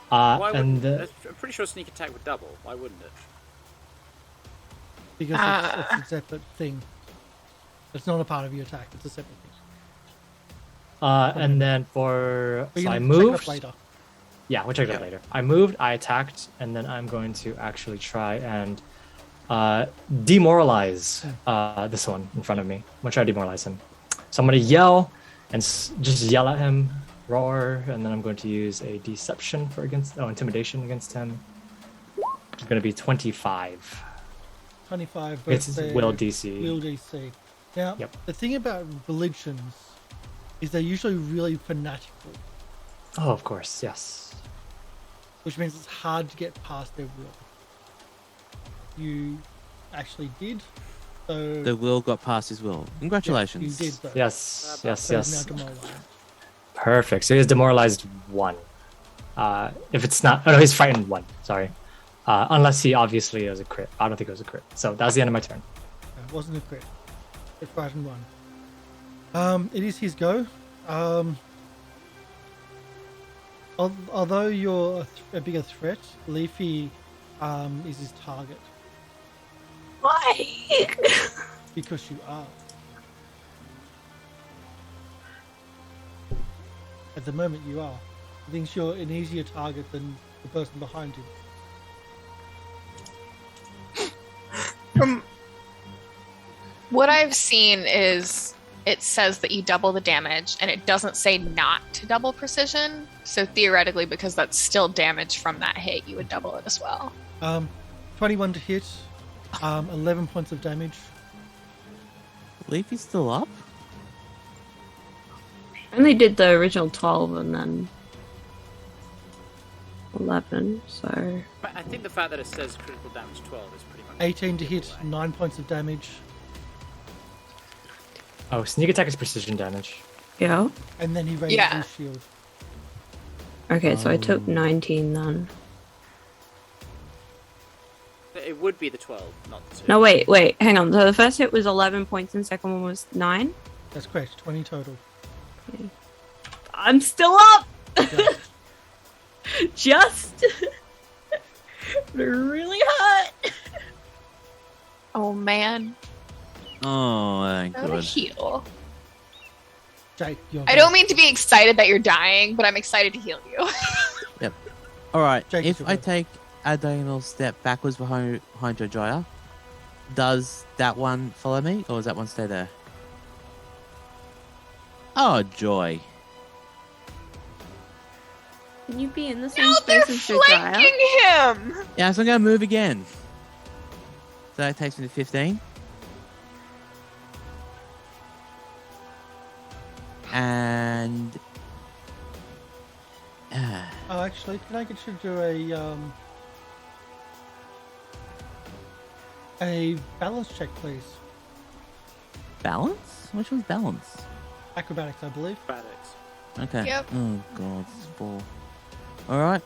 S3: Why
S5: And
S3: wouldn't? I'm pretty sure sneak attack would double. Why wouldn't it?
S1: Because it's a separate thing. It's not a part of your attack. It's a separate thing.
S5: And then for
S1: But
S5: so
S1: you
S5: I
S1: can check it up
S5: moved.
S1: later.
S5: Yeah, we'll check it out later. I moved, I attacked, and then I'm going to actually try and demoralize this one in front of me. I'm going to try to demoralize him. So I'm going to yell and just yell at him, roar, and then I'm going to use a deception for intimidation against him. It's going to be 25.
S1: 25
S5: It's
S1: versus
S5: his will DC.
S1: Will DC. Now,
S5: Yep.
S1: the thing about religions is they're usually really fanatical,
S5: Oh, of course, yes.
S1: which means it's hard to get past their will. You actually did, So
S2: The will got past his will. Congratulations.
S1: you did though.
S5: Yes, yes,
S1: So he's
S5: yes.
S1: now demoralized.
S5: Perfect. So he's demoralized 1. If it's not, oh no, he's frightened 1. Sorry. Unless he obviously is a crit. I don't think it was a crit. So that's the end of my turn.
S1: It wasn't a crit. It frightened 1. It is his go. Although you're a bigger threat, Leafy is his target
S4: Why?
S1: because you are. At the moment, you are. He thinks you're an easier target than the person behind you.
S6: From what I've seen is it says that you double the damage, and it doesn't say not to double precision. So theoretically, because that's still damage from that hit, you would double it as well.
S1: 21 to hit, 11 points of damage.
S2: Leafy's still up?
S4: I only did the original 12 and then 11, so...
S3: But I think the fact that it says critical damage 12 is pretty much
S1: 18 to hit,
S3: giveaway.
S1: 9 points of damage.
S5: Oh, sneak attack is precision damage.
S4: Yeah.
S1: And then he raises
S6: Yeah.
S1: his shield.
S4: Okay, so I took 19 then.
S3: It would be the 12, not the 2.
S4: No, wait, hang on. So the first hit was 11 points and the second one was 9?
S1: That's correct, 20 total.
S4: I'm still up!
S1: Just.
S4: Just! They're really hot!
S6: Oh man,
S2: Oh, that ain't
S6: gotta
S2: good.
S6: heal.
S1: Jake, you're
S6: I don't mean to be excited that you're dying, but I'm excited to heal you.
S2: Alright,
S1: Jake,
S2: if
S1: you're
S2: I
S1: good.
S2: take a diagonal step backwards behind Jojyre, does that one follow me, or does that one stay there? Oh, joy.
S4: Can you be in the same
S6: No, they're
S4: space as Jojyre?
S6: flanking him!
S2: Yeah, so I'm going to move again. So that takes me to 15. And...
S1: Oh, actually, can I get you to do a balance check, please?
S2: balance? Which one's balance?
S1: Acrobatics, I believe.
S3: Acrobatics.
S2: Okay.
S6: Yep.
S2: Oh, God, it's 4. Alright.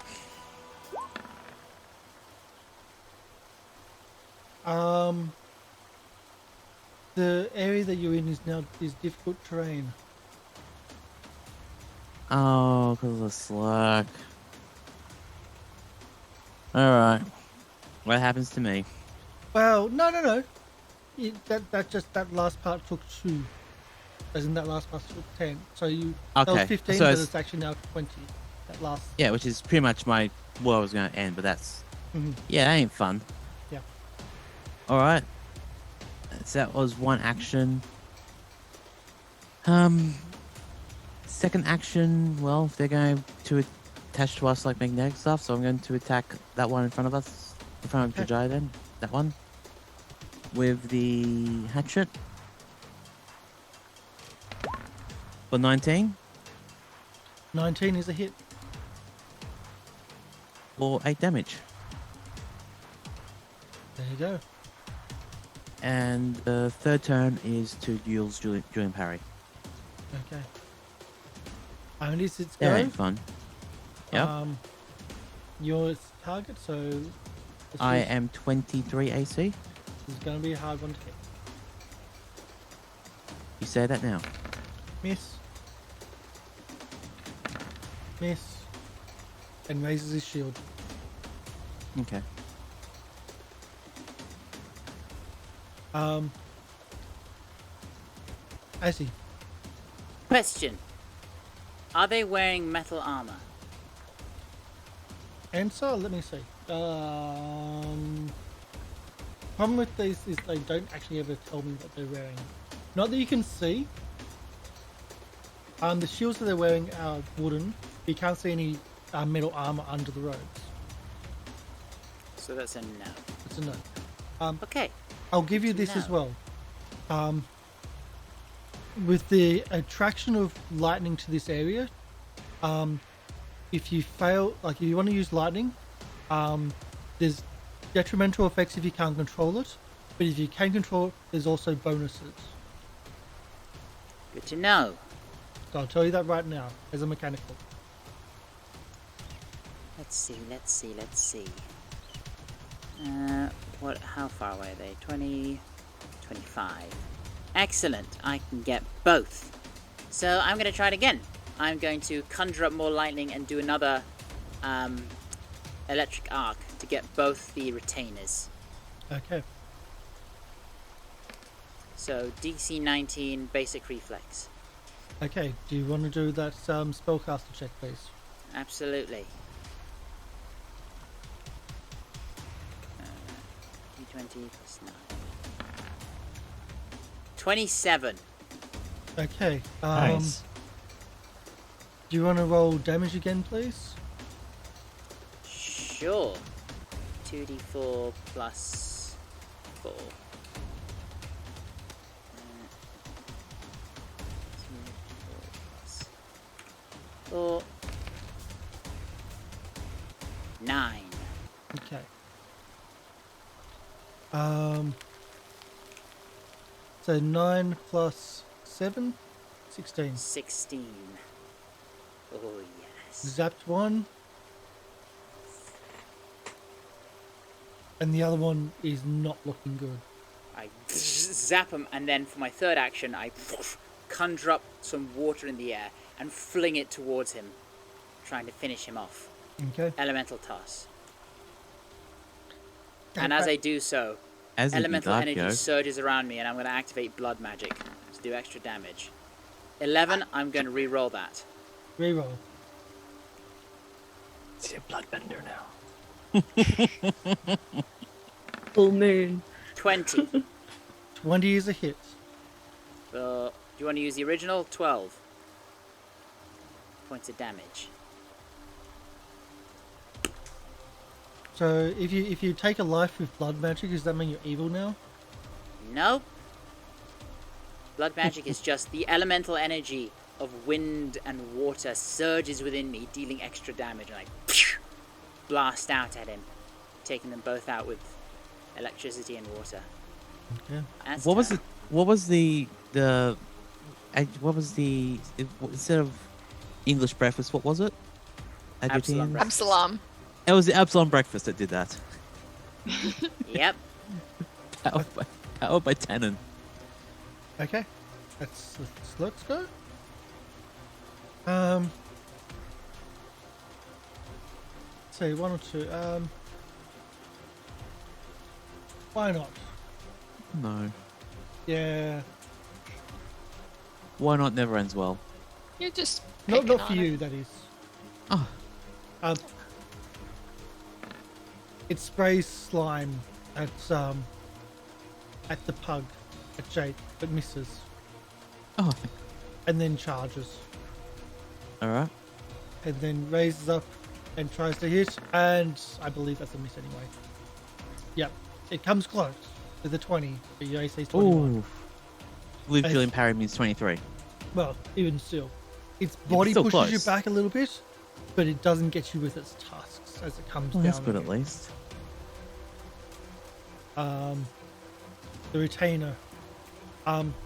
S1: The area that you're in is now difficult terrain.
S2: Oh, because of the slack. Alright. What happens to me?
S1: Well, no. That last part took 2. As in that last part took 10. So that was
S2: Okay,
S1: 15,
S2: so
S1: but
S2: it's-
S1: it's actually now 20. That last.
S2: Yeah, which is pretty much my world was going to end, but that's...
S1: Mhm.
S2: Yeah, that ain't fun.
S1: Yeah.
S2: Alright. So that was one action. Second action, well, they're going to attach to us like magnetic stuff, so I'm going to attack that one in front of us. In front of
S1: Okay.
S2: Jojyre then. That one. With the hatchet. For 19.
S1: 19 is a hit.
S2: For 8 damage.
S1: There you go.
S2: And the third turn is to use Julian Parry.
S1: Okay. And it is its
S2: That
S1: go.
S2: ain't fun. Yep.
S1: Your target, so this
S2: I am 23 AC.
S1: is going to be a hard one to hit.
S2: You say that now.
S1: Miss. Miss. And raises his shield.
S2: Okay.
S1: Azzy.
S7: Question. Are they wearing metal armor?
S1: Answer, let me see. Problem with these is they don't actually ever tell me what they're wearing. Not that you can see. The shields that they're wearing are wooden. You can't see any metal armor under the robes.
S7: So that's a no.
S1: It's a no.
S7: Okay.
S1: I'll give you
S7: Good
S1: this
S7: to
S1: as
S7: know.
S1: well. With the attraction of lightning to this area, if you fail, like if you want to use lightning, there's detrimental effects if you can't control it, but if you can control it, there's also bonuses.
S7: Good to know.
S1: So I'll tell you that right now, as a mechanical.
S7: Let's see. How far away are they? 20, 25. Excellent. I can get both. So I'm going to try it again. I'm going to conjure up more lightning and do another electric arc to get both the retainers.
S1: Okay.
S7: So DC 19 basic reflex.
S1: Okay, do you want to do that spellcaster check, please?
S7: Absolutely. D20 plus 9. 27.
S1: Okay.
S5: Nice.
S1: Do you want to roll damage again, please?
S7: Sure. 2d4 plus 4. 4. 9.
S1: Okay. So 9 plus 7? 16.
S7: 16. Oh, yes.
S1: Zapped one. And the other one is not looking good.
S7: I zap him, and then for my third action, I conjure up some water in the air and fling it towards him, trying to finish him off.
S1: Okay.
S7: Elemental toss. And as I do so,
S2: As
S7: elemental energy surges around me, and I'm going to activate blood magic to do extra damage. 11, I'm going to re-roll that.
S1: Reroll.
S5: See a bloodbender now.
S4: Full moon.
S7: 20.
S1: 20 is a hit.
S7: Do you want to use the original? 12 points of damage.
S1: So if you take a life with blood magic, does that mean you're evil now?
S7: Nope. Blood magic is just the elemental energy of wind and water surges within me, dealing extra damage, and I blast out at him, taking them both out with electricity and water.
S1: Okay.
S7: That's
S2: What was
S7: tough.
S2: it? What was the instead of English breakfast? What was it?
S7: Absalom
S2: Adjectives?
S7: breakfast.
S6: Absalom.
S2: It was the Absalom breakfast that did that.
S7: Yep.
S2: Powered by Tannen.
S1: Okay. Let's go. Say 1 or 2. Why not?
S2: No.
S1: Yeah.
S2: Why not? Never ends well.
S6: You're just
S1: Not
S6: picking
S1: for
S6: on
S1: you,
S6: it.
S1: that is.
S2: Oh.
S1: It sprays slime at the pug, at Jake, but misses,
S2: Oh.
S1: and then charges,
S2: All right.
S1: and then raises up and tries to hit, and I believe that's a miss anyway. Yep, it comes close with a 20, but your AC is 21.
S2: Ooh. Live
S1: As-
S2: Julian parry means 23.
S1: Well, even still, its body
S2: still
S1: pushes you
S2: close.
S1: back a little bit, but it doesn't get you with its tusks as it comes
S2: Well,
S1: down.
S2: that's good
S1: on
S2: at
S1: you.
S2: least.
S1: The retainer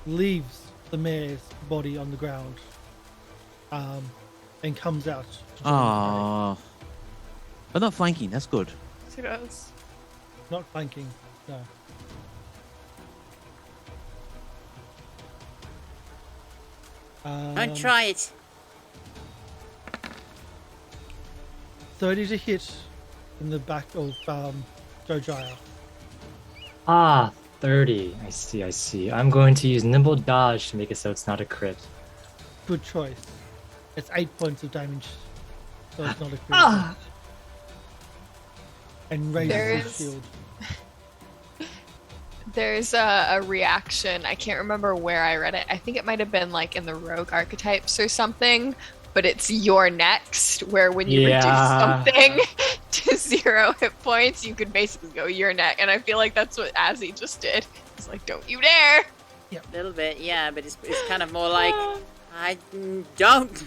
S1: leaves the mare's body on the ground and comes out to join the
S2: Ah. But not flanking. That's good.
S6: Yes, it does.
S1: fray. Not flanking, no.
S7: Don't try it.
S1: 30 to hit in the back of Jojyre.
S5: Ah, 30. I see. I'm going to use Nimble Dodge to make it so it's not a crit.
S1: Good choice. It's 8 points of damage, so it's not a crit.
S5: Ah!
S1: And raises
S6: There
S1: his
S6: is-
S1: shield.
S6: There's a reaction. I can't remember where I read it. I think it might have been like in the rogue archetypes or something. But it's your next, where when you reduce something to 0 hit points, you could basically go your neck. And I feel like that's what Azzy just did. He's like, don't you dare!
S7: A little bit, yeah, but it's kind of more like, I don't.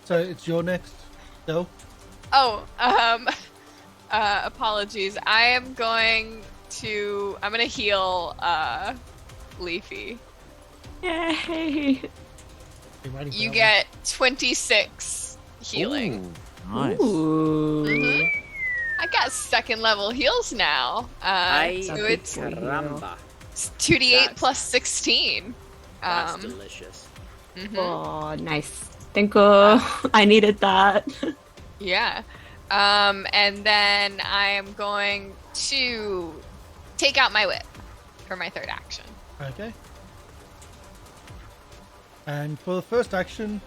S1: So it's your next, Del?
S6: Oh, apologies. I am going gonna heal Leafy.
S4: Yay!
S6: You get 26 healing.
S2: Ooh, nice.
S4: Ooh.
S6: I got second level heals now. So it's
S3: Caramba.
S6: 2d8 plus 16.
S3: That's delicious.
S6: Mhm.
S4: Oh, nice. Thank you. I needed that.
S6: Yeah. And then I am going to take out my whip for my third action.
S1: Okay. And for the first action,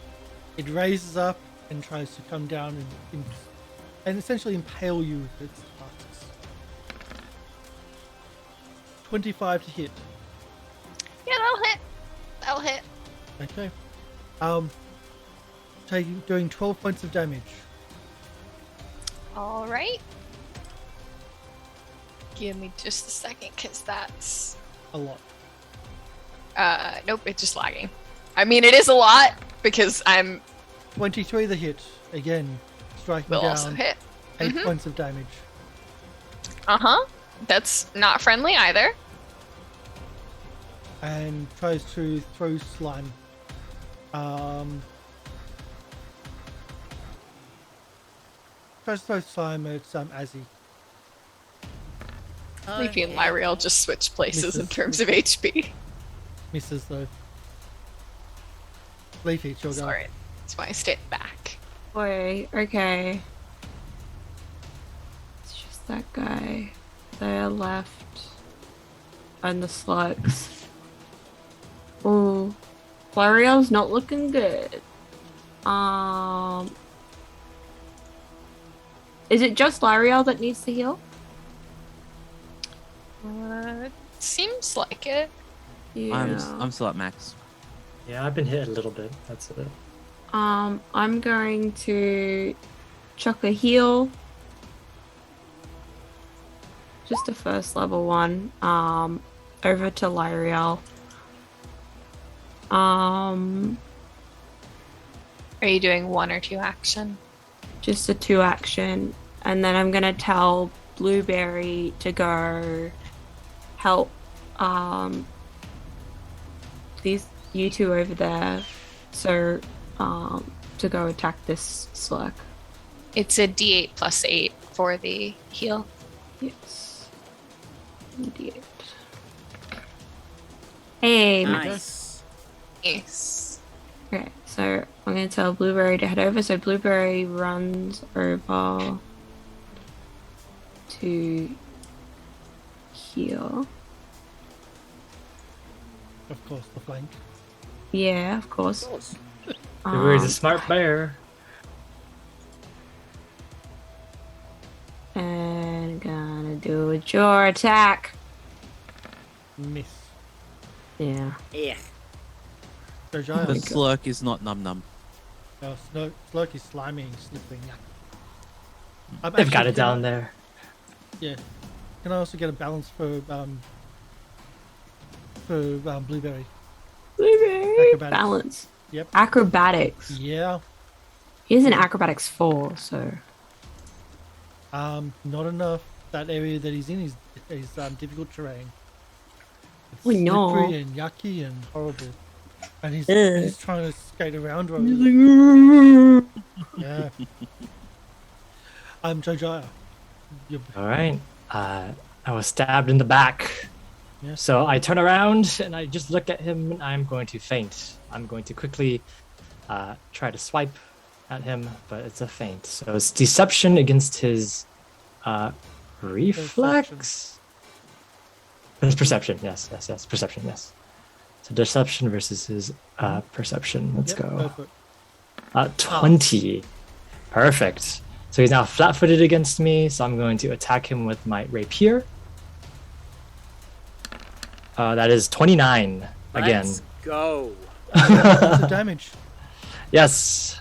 S1: it raises up and tries to come down and essentially impale you with its tusks. 25 to hit.
S6: Yeah, that'll hit. That'll hit.
S1: Okay. Doing 12 points of damage.
S6: All right. Give me just a second, because that's...
S1: A lot.
S6: Nope, it's just lagging. I mean, it is a lot, because I'm...
S1: 23 the hit. Again, striking
S6: will
S1: down
S6: also hit.
S1: 8 points of damage.
S6: Uh-huh. That's not friendly either.
S1: And tries to throw slime. Tries to throw slime at Azzy.
S6: Leafy and Lieriel just switch places in
S1: Misses.
S6: terms of HP.
S1: Misses though. Leafy, it's your go.
S6: Sorry. That's why I stayed back.
S4: Boy, okay. It's just that guy there left. And the slugs. Ooh. Lieriel's not looking good. Is it just Lieriel that needs to heal?
S6: Seems like it.
S4: Yeah.
S2: I'm still at max.
S5: Yeah, I've been hit a little bit. That's it.
S4: I'm going to chuck a heal. Just a first level one. Over to Lieriel.
S6: Are you doing 1 or 2 action?
S4: Just a 2 action. And then I'm gonna tell Blueberry to go help you two over there. So to go attack this slug.
S6: It's a d8 plus 8 for the heal.
S4: Yes. D8. Hey,
S3: Nice.
S6: Nice.
S4: Okay, so I'm gonna tell Blueberry to head over. So Blueberry runs over to here.
S1: Of course, the flank.
S4: Yeah, of course.
S3: Of course.
S5: Blueberry's a smart bear.
S4: And gonna do a jaw attack.
S1: Miss.
S4: Yeah.
S3: Yeah.
S2: The
S1: Jojyre.
S2: slurk is not num num.
S1: Slurk is slimy and slippery. I'm
S5: They've got
S1: actually
S5: it down
S1: gonna-
S5: there.
S1: Yeah. Can I also get a balance for Blueberry?
S4: Blueberry
S1: Acrobatics.
S4: balance.
S1: Yep.
S4: Acrobatics.
S1: Yeah.
S4: He's an acrobatics 4, so
S1: Not enough. That area that he's in is difficult terrain. It's
S4: We know.
S1: slippery and yucky and horrible. And he's trying to skate around right Yeah. I'm Jojyre.
S5: All right. I was stabbed in the back.
S1: Yeah.
S5: So I turn around and I just look at him and I'm going to feint. I'm going to quickly try to swipe at him, but it's a feint. So it's deception against his reflex. It's perception. Yes. Perception. Yes. So deception versus his perception. Let's
S1: Yep,
S5: go.
S1: for it.
S5: 20. Perfect. So he's now flat-footed against me, so I'm going to attack him with my rapier. That is 29 again.
S3: Let's go.
S1: Points of damage.
S5: Yes.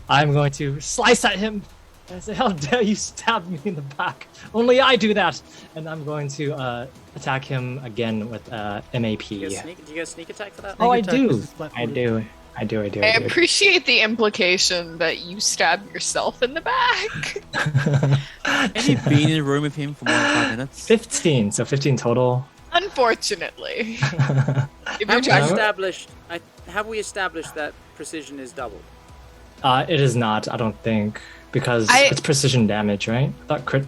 S5: I'm going to slice at him. I say, how dare you stab me in the back? Only I do that. And I'm going to attack him again with MAP.
S3: Do you get sneak attack for that?
S5: Oh, I
S1: Sneak attack
S5: do.
S1: versus
S5: I
S1: flat-footed.
S5: do. I do.
S6: I appreciate the implication that you stabbed yourself in the back.
S2: Have you been in a room with him for more than 5 minutes?
S5: 15, so 15 total.
S6: Unfortunately. If
S3: Have
S6: you're
S3: we
S6: talking
S3: established that precision is doubled?
S5: It is not, I don't think, because it's precision damage, right? I thought crit.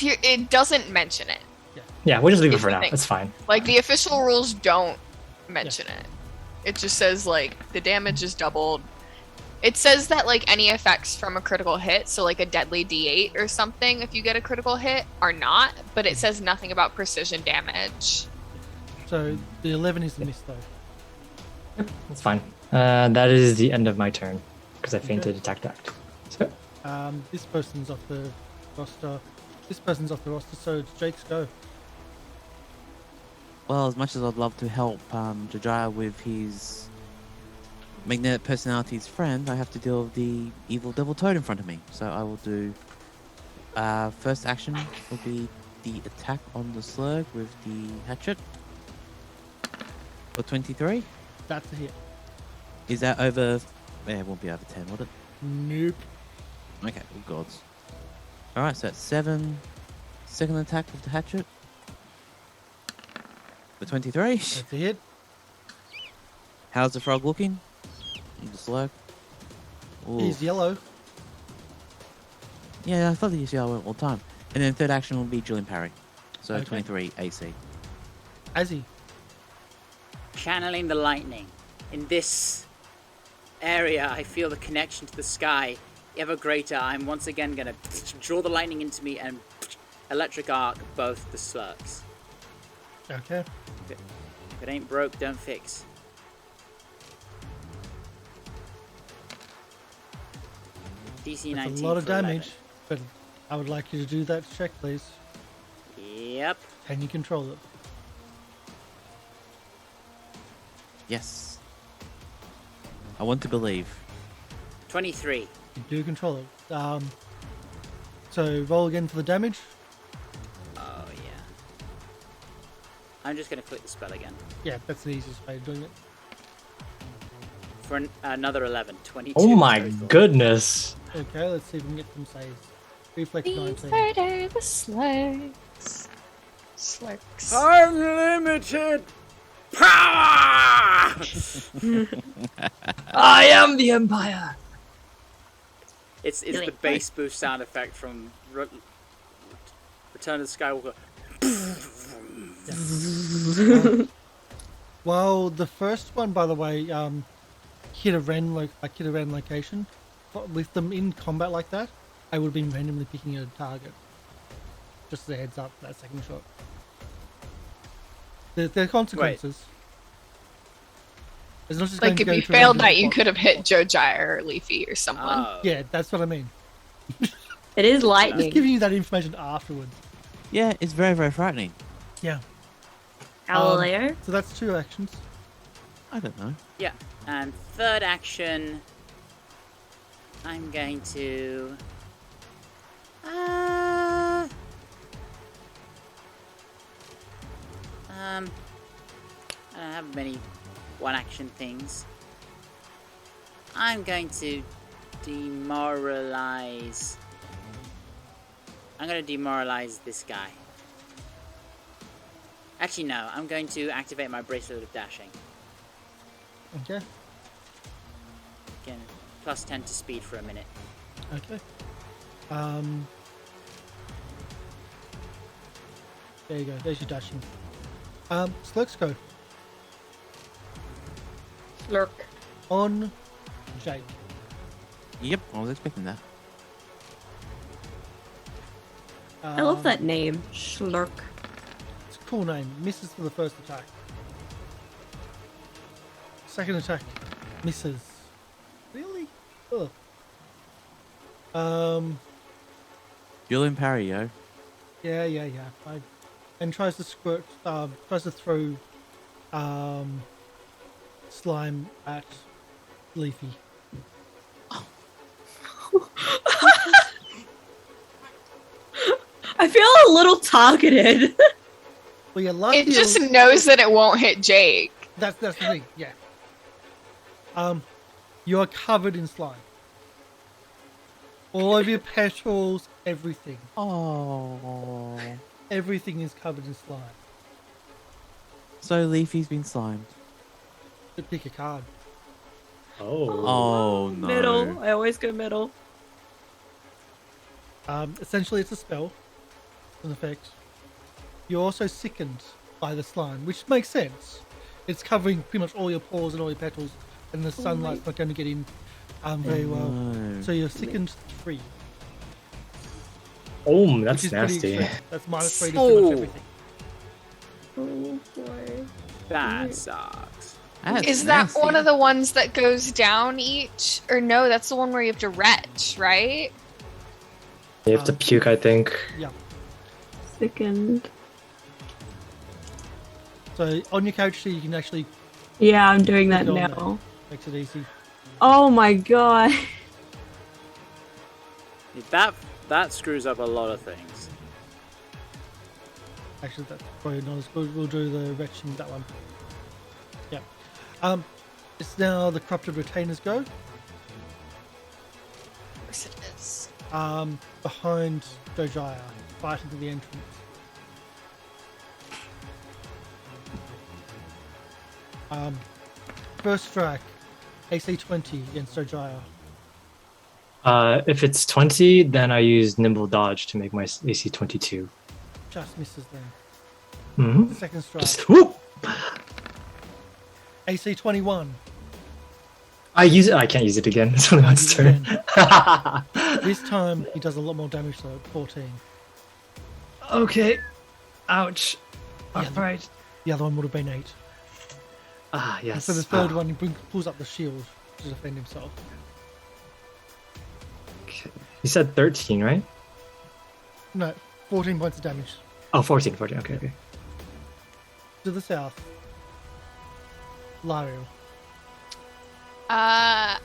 S6: It doesn't mention it.
S5: Yeah, we'll just leave it
S6: It's
S5: for
S6: the
S5: now.
S6: thing.
S5: It's fine.
S6: Like, the official rules don't mention it. It just says, like, the damage is doubled. It says that, like, any effects from a critical hit, so, like, a deadly D8 or something, if you get a critical hit, are not, but it says nothing about precision damage.
S1: So the 11 is a miss though.
S5: Yep, that's fine. That is the end of my turn, because I fainted attack act. So,
S1: This person's off the roster. So it's Jake's go.
S2: Well, as much as I'd love to help Jojyre with his magnetic personality's friend, I have to deal with the evil devil toad in front of me. So I will do... first action will be the attack on the slug with the hatchet. For 23.
S1: That's a hit.
S2: Is that over... Yeah, it won't be over 10, would it?
S1: Nope.
S2: Okay, good gods. Alright, so that's 7. Second attack with the hatchet. For 23.
S1: That's a hit.
S2: How's the frog looking? The slug. Ooh.
S1: He's yellow.
S2: Yeah, I thought he was yellow all the time. And then third action will be Julian parry. So
S1: Okay.
S2: 23 AC.
S1: Azzy.
S7: Channeling the lightning. In this area, I feel the connection to the sky ever greater. I'm once again going to draw the lightning into me and electric arc both the slurks.
S1: Okay.
S7: If it ain't broke, don't fix. DC 19
S1: That's a lot of
S7: for 11.
S1: damage, but I would like you to do that check, please.
S7: Yep.
S1: Can you control it?
S2: Yes. I want to believe.
S7: 23.
S1: You do control it. So roll again for the damage.
S7: Oh, yeah. I'm just going to click the spell again.
S1: Yeah, that's the easiest way of doing it.
S7: For another 11. 22.
S5: oh my
S7: total.
S5: goodness.
S1: Okay, let's see if we can get some saves. Reflex 19.
S6: Murder the slugs. Slurks.
S3: Unlimited power!
S5: I am the Empire.
S7: It's the bass boost sound effect from Return of the Skywalker.
S1: Well, the first one, by the way, hit a random location. But with them in combat like that, I would have been randomly picking a target. Just as a heads up, that second shot. There are consequences. It's not just
S6: Like,
S1: going to
S6: if
S1: go
S6: you
S1: to a
S6: failed
S1: random
S6: that, you
S1: spot.
S6: could have hit Jojyre or Leafy or someone.
S7: Oh.
S1: Yeah, that's what I mean.
S4: It is
S1: Just
S4: lightning.
S1: giving you that information afterwards.
S2: Yeah, it's very, very frightening.
S1: Yeah.
S4: Galileo.
S1: So that's 2 actions.
S2: I don't know.
S7: Yeah. And third action, I'm going to... I don't have many one-action things. I'm going to demoralize... I'm going to demoralize this guy. Actually, no. I'm going to activate my Bracelet of Dashing.
S1: Okay.
S7: Again, plus 10 to speed for a minute.
S1: Okay. There you go. There's your dashing. Slurks go
S4: Slurk.
S1: on Jake.
S2: Yep, I was expecting that.
S4: I love that name. Slurk.
S1: It's a cool name. Misses for the first attack. Second attack misses. Really? Ugh.
S2: Julian parry, yo.
S1: Yeah. And tries to squirt. Tries to throw. Slime at Leafy.
S4: I feel a little targeted.
S1: Well, you're lucky.
S6: It just knows that it won't hit Jake.
S1: That's the thing. Yeah. You are covered in slime. All of your petals, everything.
S2: Oh.
S1: Everything is covered in slime.
S2: So Leafy's been slimed.
S1: Just pick a card.
S2: Oh no.
S4: Middle. I always go middle.
S1: Essentially, it's a spell. An effect. You're also sickened by the slime, which makes sense. It's covering pretty much all your pores and all your petals, and the sunlight's not going to get in very well.
S2: No.
S1: So you're sickened 3.
S5: Oh,
S1: Which
S5: that's
S1: is pretty
S5: nasty.
S1: extreme. That's -3 to pretty much everything.
S4: Oh boy.
S3: That sucks.
S2: That's
S6: Is
S2: nasty.
S6: that one of the ones that goes down each? Or no, that's the one where you have to retch, right?
S5: You have to puke, I think.
S1: Yeah.
S4: Sickened.
S1: So on your character sheet, you can actually
S4: Yeah, I'm doing that
S1: Go on
S4: now.
S1: makes it easy.
S4: Oh my god.
S3: That screws up a lot of things.
S1: Actually, that's probably not as good. We'll do the retching that one. Yeah. It's now the corrupted retainers go.
S6: Of course it is.
S1: Behind Jojyre, fighting to the entrance. First strike, AC 20 against Jojyre.
S5: If it's 20, then I use Nimble Dodge to make my AC 22.
S1: Just misses then.
S5: Mm-hmm.
S1: Second strike,
S5: Just whoop!
S1: AC 21.
S5: I use it. I can't use it again. It's only once turn.
S1: This time he does a lot more damage though, 14.
S5: Okay. Ouch.
S1: Yeah.
S5: Alright.
S1: The other one would have been 8.
S5: Ah,
S1: And
S5: yes.
S1: for the third one, he pulls up the shield to defend himself.
S5: Okay. You said 13, right?
S1: No, 14 points of damage.
S5: Oh, 14. Okay, okay.
S1: To the south, Lieriel.
S6: I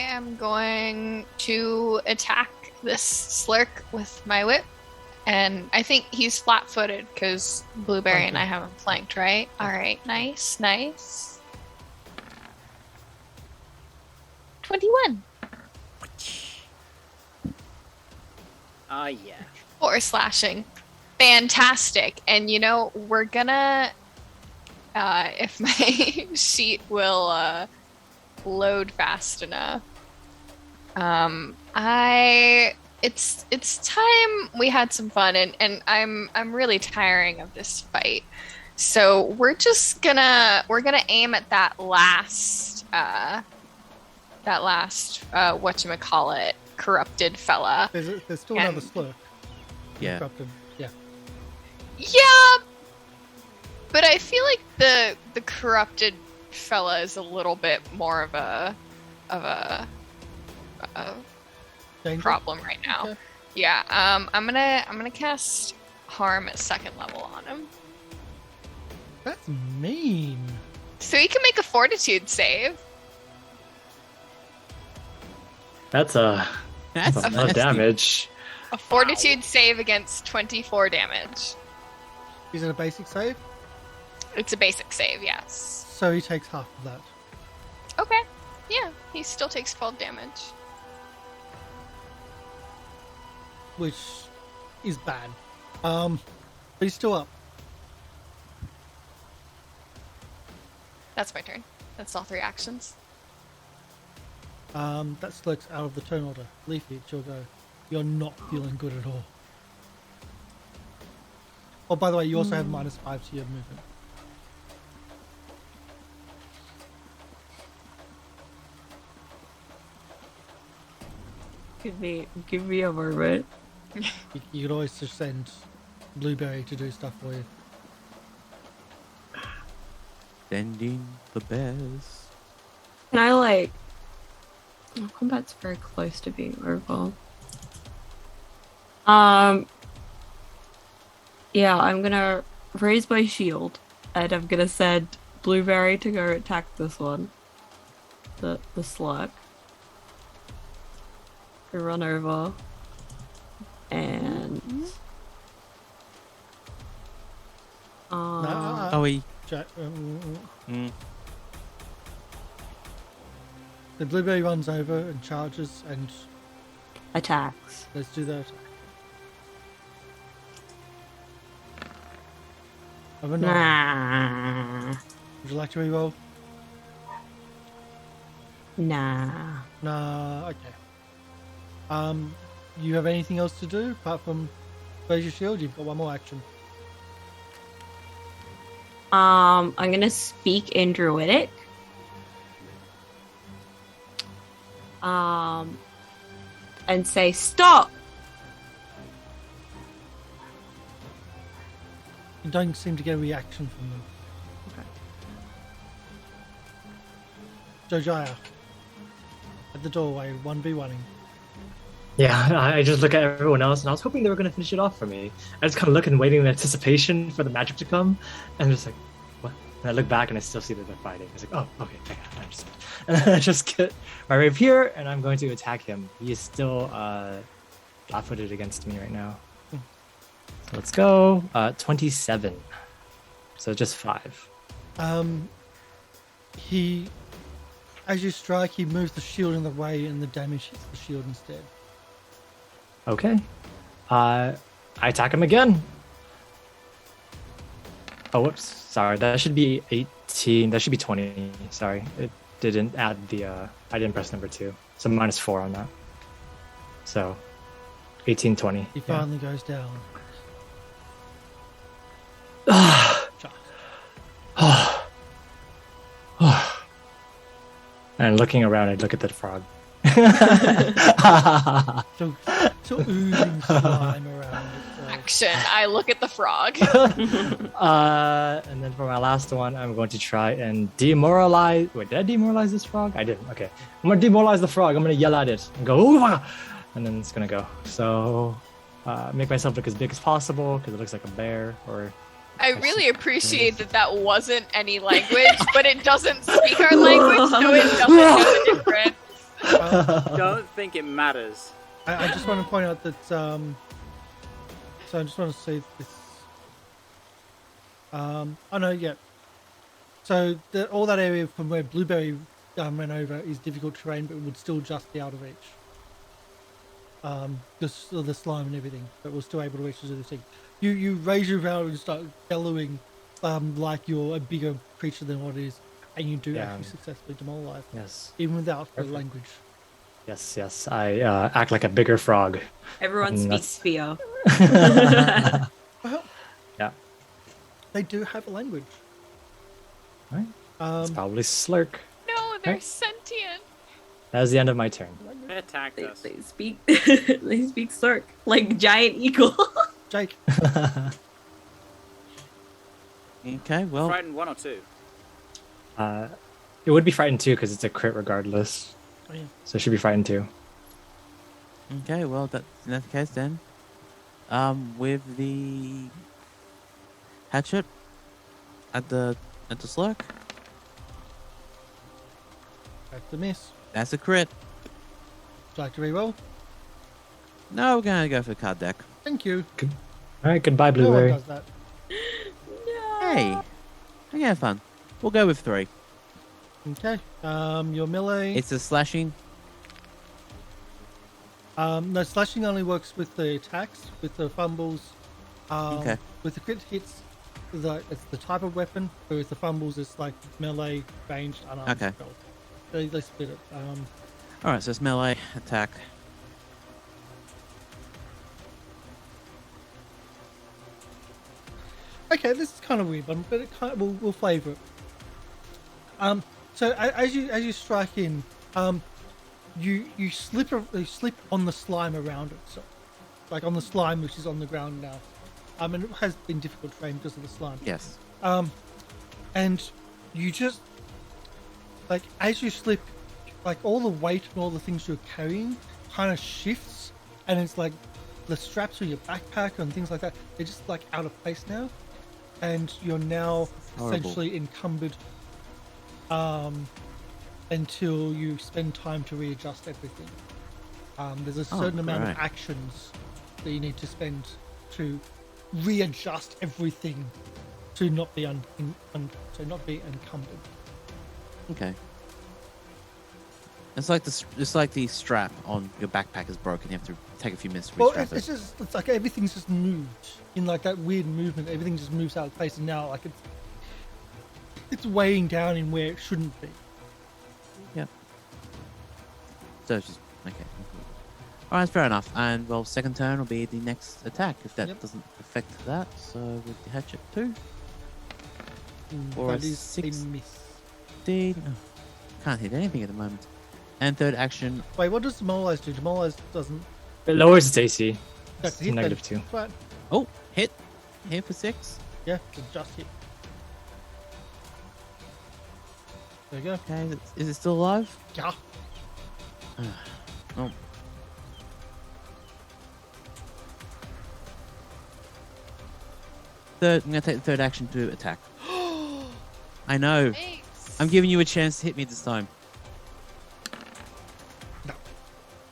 S6: am going to attack this Slurk with my whip. And I think he's flat-footed because Blueberry and I have him flanked, right? All right, nice. 21.
S3: Ah, yeah.
S6: 4 slashing. Fantastic. And you know, we're gonna if my sheet will load fast enough. It's time we had some fun, and I'm really tiring of this fight. So we're gonna aim at that last whatchamacallit, corrupted fella.
S1: There's still another slurk.
S2: Yeah.
S1: Corrupted. Yeah.
S6: Yeah, but I feel like the corrupted fella is a little bit more of a
S1: Danger?
S6: problem right now.
S1: Okay.
S6: Yeah. I'm gonna cast harm at 2nd level on him,
S1: That's mean.
S6: so he can make a fortitude save.
S5: That's a
S2: That's
S5: lot of
S2: nasty.
S5: damage.
S6: A fortitude save against 24 damage.
S1: Is it a basic save?
S6: It's a basic save, yes.
S1: So he takes half of that.
S6: Okay. Yeah, he still takes 12 damage.
S1: Which is bad. But he's still up.
S6: That's my turn. That's all 3 actions.
S1: That slurk's out of the turn order. Leafy, it's your go. You're not feeling good at all. Oh, by the way, you also have -5 to your movement.
S4: Give me a moment.
S1: You could always just send Blueberry to do stuff for you.
S2: Sending the bears.
S4: Can I like? Oh, combat's very close to being over. Yeah, I'm gonna raise my shield, and I'm gonna send Blueberry to go attack this one. The slug. Run over. And
S1: No,
S2: Oh, he
S1: The blueberry runs over and charges and
S4: Attacks.
S1: let's do that. Have a nine.
S4: Nah.
S1: Would you like to reroll?
S4: Nah.
S1: Nah, okay. You have anything else to do apart from raise your shield? You've got one more action.
S4: I'm gonna speak in Druidic. And say stop.
S1: You don't seem to get a reaction from them. Jojyre, at the doorway, 1v1ing.
S5: Yeah, I just look at everyone else, and I was hoping they were going to finish it off for me. I just kind of look and waiting in anticipation for the magic to come, and I'm just like, what? And I look back, and I still see that they're fighting. I was like, oh, okay, I understand. And then I just get my rapier, and I'm going to attack him. He is still flat-footed against me right now. So let's go. 27. So just 5.
S1: As you strike, he moves the shield in the way, and the damage hits the shield instead.
S5: Okay. I attack him again. Oh, whoops. Sorry, that should be 18. That should be 20. Sorry, it didn't add the. I didn't press number 2, so -4 on that. So, 18, 20.
S1: He finally goes down.
S5: And looking around, I look at the frog.
S1: So oozing slime around itself.
S6: Action. I look at the frog.
S5: And then for my last one, I'm going to try and demoralize. Wait, did I demoralize this frog? I didn't. Okay. I'm going to demoralize the frog. I'm going to yell at it and go, ooh, and then it's going to go. So make myself look as big as possible because it looks like a bear or.
S6: I really appreciate that wasn't any language, but it doesn't speak our language, so it doesn't know the difference.
S3: Don't think it matters.
S1: I just want to point out that so I just want to say this. Oh no, yeah. So all that area from where Blueberry ran over is difficult terrain, but would still just be out of reach. Just the slime and everything, but we're still able to reach the thing. You raise your round and start bellowing like you're a bigger creature than what it is, and you do actually successfully demoralize them, even without the language.
S5: Yes. I act like a bigger frog.
S4: Everyone speaks spear.
S1: Well,
S5: yeah.
S6: They
S1: do have a language.
S5: Right. It's probably Slurk.
S6: No, they're sentient.
S5: That was the end of my turn.
S3: They attacked us.
S4: They speak. They speak Slurk like giant eagle.
S1: Jake.
S2: Okay, well.
S3: Frightened 1 or 2?
S5: It would be frightened 2 because it's a crit regardless.
S1: Oh, yeah.
S5: So it should be frightened 2.
S2: Okay, well, in that case then, with the hatchet at the slurk.
S1: That's the miss.
S2: That's a crit.
S1: Would you like to reroll?
S2: No, we're gonna go for the card deck.
S1: Thank you.
S5: All right, goodbye, Blueberry.
S1: No one does that.
S2: Hey, we're gonna have fun. We'll go with 3.
S1: Okay. Your melee.
S2: It's a slashing.
S1: No, slashing only works with the attacks, with the fumbles.
S2: Okay.
S1: With the crit hits, it's the type of weapon. But with the fumbles, it's like melee, ranged, unarmed.
S2: Okay.
S1: Spell. They split it.
S2: All right, so it's melee attack.
S1: Okay, this is kind of weird, but it kind of, we'll flavor it. So as you strike in, you slip on the slime around it, so like on the slime which is on the ground now. And it has been difficult to train because of the slime.
S2: Yes.
S1: And you just like as you slip, like all the weight and all the things you're carrying kind of shifts, and it's like the straps on your backpack and things like that, they're just like out of place now. And you're now essentially encumbered until you spend time to readjust everything. There's a certain amount of actions that you need to spend to readjust everything to not be to not be encumbered.
S2: Okay. It's like the strap on your backpack is broken. You have to take a few minutes to
S1: Well,
S2: restrap
S1: it's
S2: it.
S1: just it's like everything's just moved in like that weird movement. Everything just moves out of place, and now like it's weighing down in where it shouldn't be.
S2: Yep. So it's just okay. All right, fair enough. And well, second turn will be the next attack if that doesn't affect that. So with the hatchet 2 or a
S1: That is a
S2: 16.
S1: miss.
S2: Oh, can't hit anything at the moment. And third action.
S1: Wait, what does Demolize do? Demolize doesn't.
S5: It lowers its AC.
S1: That's
S5: It's negative 2.
S1: Right.
S2: Oh, hit for 6.
S1: Yeah, just hit. There you go.
S2: Okay, is it still alive?
S1: Yeah.
S2: Oh. I'm gonna take the third action to attack. I know.
S6: Thanks.
S2: I'm giving you a chance to hit me this time.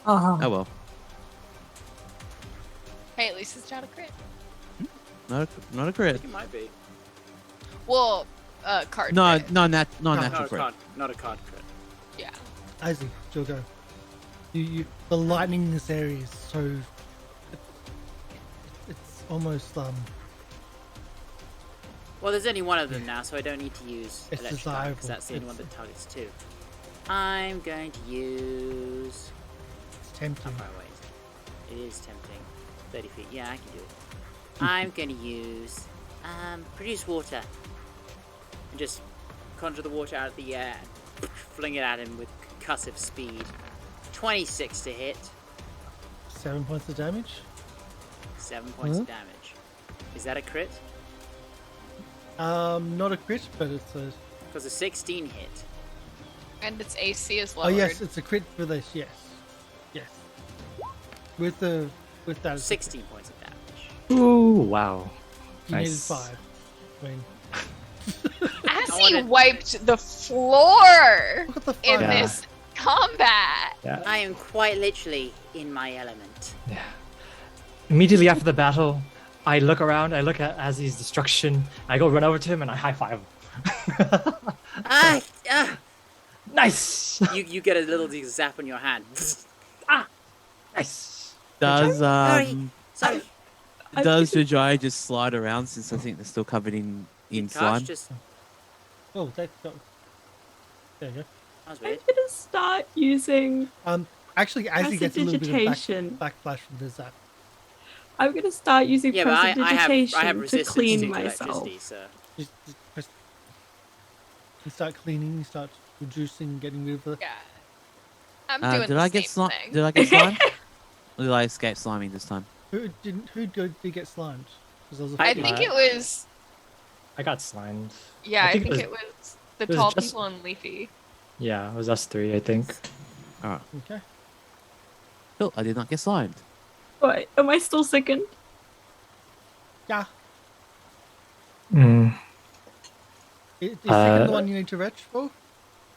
S2: Oh well.
S6: Hey, at least it's not a crit.
S2: Not a crit.
S3: It might be.
S6: Well, card
S2: No,
S6: crit.
S2: not
S3: Not
S2: natural
S3: a
S2: crit.
S3: card. Not a card crit.
S6: Yeah.
S1: Azzy, you'll go. The lightning in this area is so. It's almost
S7: Well, there's only one of them now, so I don't need to use
S1: It's
S7: electric
S1: desirable.
S7: because that's the only one
S1: It's-
S7: that targets 2. I'm going to use.
S1: it's tempting.
S7: How far away is it? It is tempting. 30 feet. Yeah, I can do it. I'm going to use produce water and just conjure the water out of the air and fling it at him with concussive speed. 26 to hit.
S1: 7 points of damage.
S7: 7 points of damage. Is that a crit?
S1: Not a crit, but it's a.
S7: Because a 16 hit.
S6: And its AC is
S1: Oh
S6: lowered.
S1: yes, it's a crit for this. Yes, yes. With that, it's a crit.
S7: 16 points of damage.
S5: Ooh, wow.
S1: You needed
S5: Nice.
S1: 5. I mean,
S6: Azzy wiped the floor
S1: look at the
S6: in
S1: 5.
S5: Yeah.
S6: this combat.
S5: Yeah.
S7: I am quite literally in my element.
S5: Yeah. Immediately after the battle, I look around, I look at Azzy's destruction, I go run over to him and I high five him. Nice!
S7: You get a little zap on your hand.
S5: Nice!
S2: Does
S7: Sorry. Sorry.
S2: does Jojyre just slide around since I think they're still covered in
S7: Karsh
S2: slime?
S7: just.
S1: Oh, there you go.
S7: That was
S4: I'm
S7: weird.
S4: gonna start using.
S1: Actually, Azzy gets a little bit of
S4: Prestidigitation.
S1: backflash from the zap.
S4: I'm gonna start using
S7: Yeah, but I have
S4: prestidigitation to
S7: resistance
S4: clean
S7: to
S4: myself.
S7: electricity, so.
S1: Just press. You start cleaning. You start reducing, getting rid of the.
S6: Yeah. I'm doing
S2: Did
S6: the
S2: I
S6: same
S2: get slime?
S6: thing.
S2: Did I get slime? Or did I escape sliming this time?
S1: Who did get slimed? 'Cause there was a
S6: I
S1: few.
S6: think it was.
S5: I got slimed.
S6: Yeah, I think
S5: was-
S6: it was the
S5: it was
S6: tall
S5: just-
S6: people and Leafy.
S5: Yeah, it was us 3, I think.
S2: Alright.
S1: Okay.
S2: Cool, I did not get slimed.
S4: Wait, am I still second?
S1: Yeah.
S5: Mm.
S1: Is second the one you need to retch for?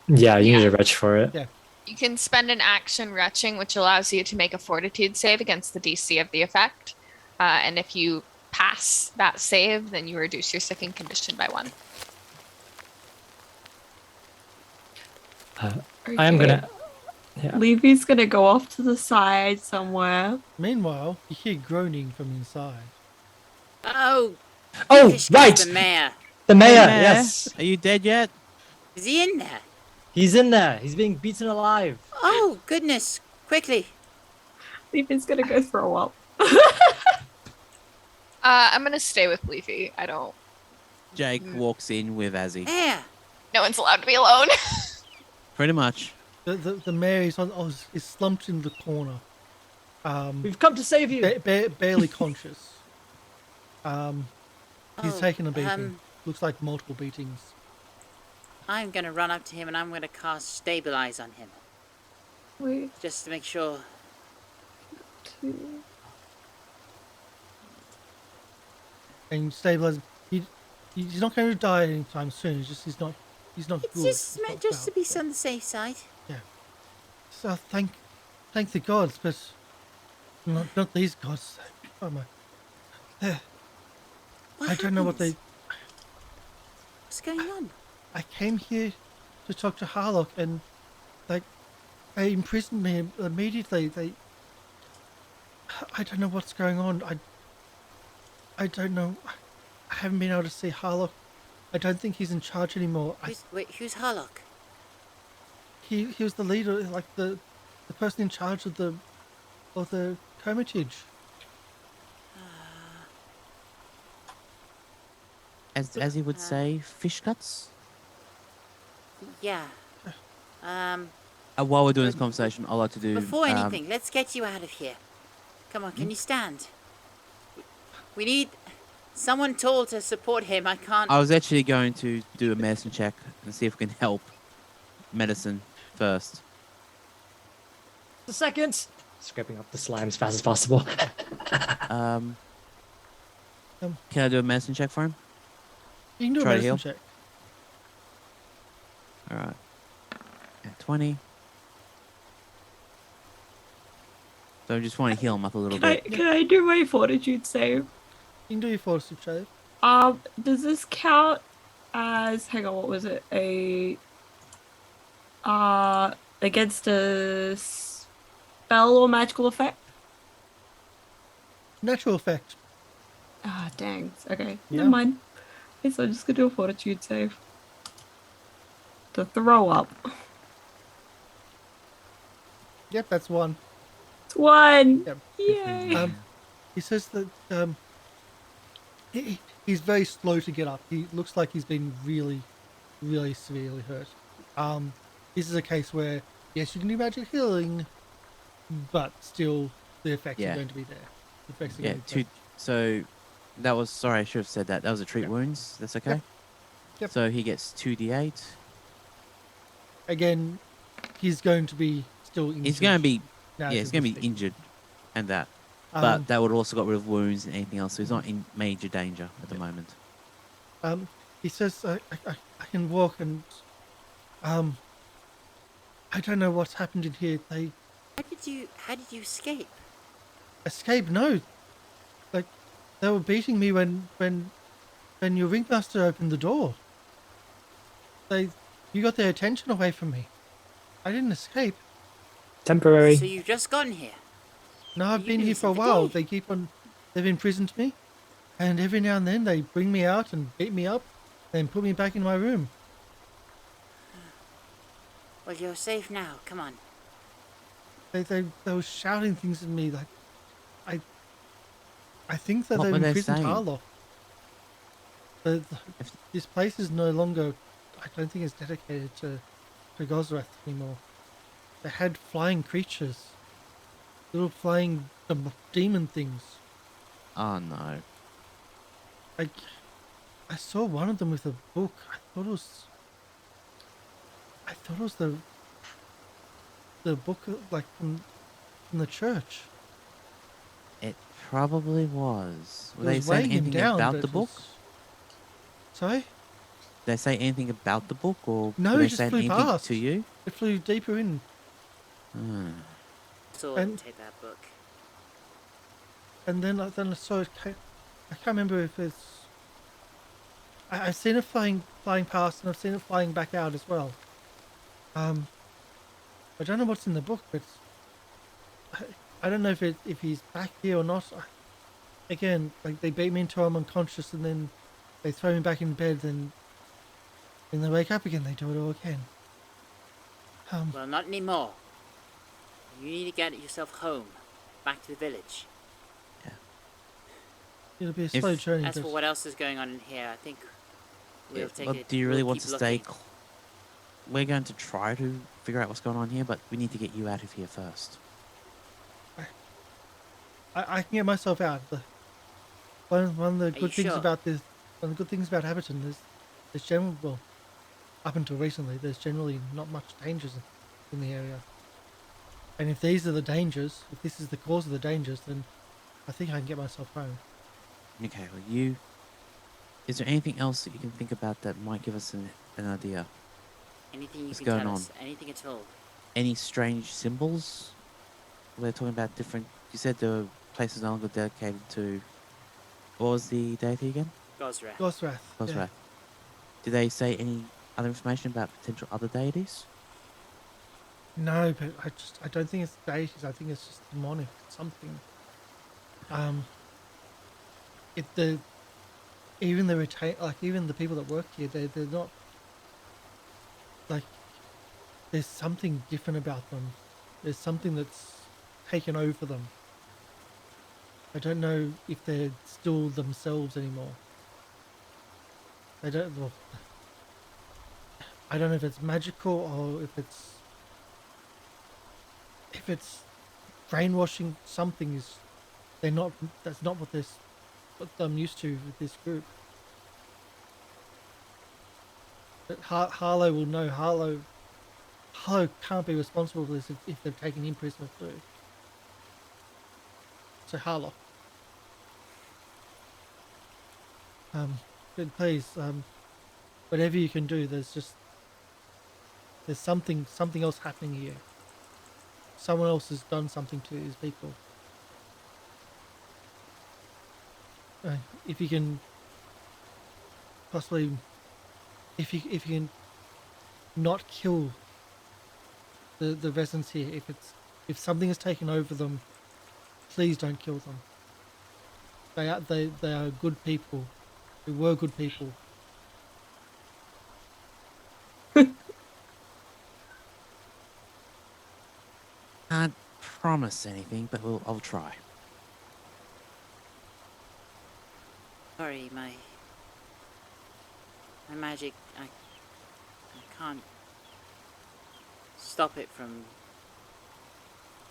S5: Yeah, you need to retch for it.
S1: Yeah.
S6: You can spend an action retching, which allows you to make a fortitude save against the DC of the effect. And if you pass that save, then you reduce your sicking condition by 1.
S5: I am gonna. Yeah.
S4: Leafy's gonna go off to the side somewhere.
S1: Meanwhile, you hear groaning from inside.
S7: Oh!
S5: Oh,
S7: Fish
S5: right!
S7: The mayor.
S5: The mayor,
S2: Hey,
S5: yes!
S2: Are you dead yet?
S7: Is he in there?
S5: He's in there. He's being beaten alive.
S7: Oh, goodness. Quickly.
S4: Leafy's gonna go throw up.
S6: I'm going to stay with Leafy. I don't.
S2: Jake walks in with Azzy.
S7: There.
S6: No one's allowed to be alone.
S2: Pretty much.
S1: The mayor is slumped in the corner.
S5: We've come to save you.
S1: Barely conscious. He's
S7: Oh,
S1: taken a beating. Looks like multiple beatings.
S7: I'm gonna run up to him and I'm gonna cast Stabilize on him.
S4: Wait,
S7: Just to make sure.
S4: 2.
S1: And stabilize. He's not going to die anytime soon. It's just he's not
S7: It's
S1: good.
S7: just
S1: He's
S7: meant
S1: not
S7: just to
S1: well.
S7: be on the safe side.
S1: So thank the gods, but not these gods. Oh my. I don't know what they.
S7: What's going on?
S1: I came here to talk to Harlock, and like they imprisoned me immediately. I don't know what's going on. I don't know. I haven't been able to see Harlock. I don't think he's in charge anymore.
S7: Who's Harlock?
S1: He was the leader, like the person in charge of the hermitage.
S2: As he would say, fish cuts.
S7: Yeah.
S2: While we're doing this conversation, I'd like to do.
S7: Before anything, let's get you out of here. Come on, can you stand? We need someone tall to support him. I can't.
S2: I was actually going to do a medicine check and see if we can help medicine first.
S5: A second. Scraping up the slime as fast as possible.
S2: Can I do a medicine check for him?
S1: You can do
S2: Try
S1: a
S2: to heal.
S1: medicine check.
S2: All right. Yeah, 20. So I just want to heal him up a little bit.
S4: Can I do my fortitude save?
S1: You can do your fortitude save.
S4: Does this count as, hang on, what was it? Against a spell or magical effect?
S1: Natural effect.
S4: Ah, dang. Okay,
S1: Yeah.
S4: never mind. Okay, so I'm just gonna do a fortitude save. To throw up.
S1: Yep, that's one.
S4: It's one!
S1: Yep.
S4: Yay!
S1: He says that he's very slow to get up. He looks like he's been really, really severely hurt. This is a case where, yes, you can do magic healing, but still the effects are going to be there. The effects are going to be there.
S2: So that was, sorry, I should have said that. That was a treat wounds. That's okay?
S1: Yep.
S2: So he gets 2d8.
S1: Again, he's going to be still injured.
S2: He's going to be,
S1: now
S2: he's
S1: as
S2: going
S1: we
S2: to be
S1: speak.
S2: injured and that. But that would also got rid of wounds and anything else, so he's not in major danger at the moment.
S1: He says, I can walk and, I don't know what's happened in here.
S7: How did you escape?
S1: Escape? No. Like, they were beating me when your ringmaster opened the door. You got their attention away from me. I didn't escape.
S5: Temporary.
S7: So you've just gotten here?
S1: No, I've
S7: You
S1: been
S7: knew
S1: here
S7: this
S1: for a
S7: the
S1: while.
S7: day.
S1: They've imprisoned me. And every now and then they bring me out and beat me up, then put me back in my room.
S7: Well, you're safe now. Come on.
S1: They were shouting things at me like, I think that
S2: What
S1: they've
S2: were they
S1: imprisoned
S2: saying?
S1: Harlock. This place is no longer, I don't think it's dedicated to Gosrath anymore. They had flying creatures, little flying demon things.
S2: Oh no.
S1: I saw one of them with a book. I thought it was the book like from the church.
S2: It probably was. Were
S1: It
S2: they
S1: was
S2: saying
S1: weighing him
S2: anything
S1: down,
S2: about
S1: but
S2: the
S1: it
S2: book?
S1: was- Sorry?
S2: Did they say anything about the book, or
S1: No,
S2: were
S1: it
S2: they
S1: just
S2: saying
S1: flew
S2: anything
S1: past.
S2: to you?
S1: It flew deeper in.
S2: Hmm.
S7: So
S1: And-
S7: take that book.
S1: And then I saw it. I can't remember if it's. I've seen it flying past, and I've seen it flying back out as well. I don't know what's in the book, but I don't know if he's back here or not. Again, like they beat me until I'm unconscious, and then they throw me back in bed, and when they wake up again, they do it all again.
S7: Well, not anymore. You need to get yourself home, back to the village.
S1: It'll be a slow journey.
S7: As for
S1: but
S7: what else is going on in here, I think we'll take it.
S2: Do you really
S7: we'll
S2: want
S7: keep
S2: to stay?
S7: looking.
S2: We're going to try to figure out what's going on here, but we need to get you out of here first.
S1: I can get myself out. One of the
S7: you
S1: good things
S7: sure?
S1: about this, one of the good things about Abberton is there's well, up until recently, there's generally not much dangers in the area. And if these are the dangers, if this is the cause of the dangers, then I think I can get myself home.
S2: Okay, well, is there anything else that you can think about that might give us an idea?
S7: Anything you
S2: What's
S7: can
S2: going
S7: tell
S2: on?
S7: us? Anything at all?
S2: Any strange symbols? We're talking about different. You said the place is no longer dedicated to. What was the deity again?
S7: Gosrath.
S1: Gosrath.
S2: Gosrath. do they say any other information about potential other deities?
S1: No, but I don't think it's deities. I think it's just demonic something. Even even the people that work here, they're not like. There's something different about them. There's something that's taken over them. I don't know if they're still themselves anymore. They don't. Well, I don't know if it's magical or if it's brainwashing. Something is. They're not. That's not what I'm used to with this group. But Harlow will know. Harlow can't be responsible for this if they've taken him prisoner too. So Harlow. But please, whatever you can do, there's something else happening here. Someone else has done something to these people. If you can possibly, if you can not kill the residents here, if something has taken over them, please don't kill them. They are good people. They were good people.
S2: Can't promise anything, but I'll try.
S7: Sorry, my magic, I can't stop it from.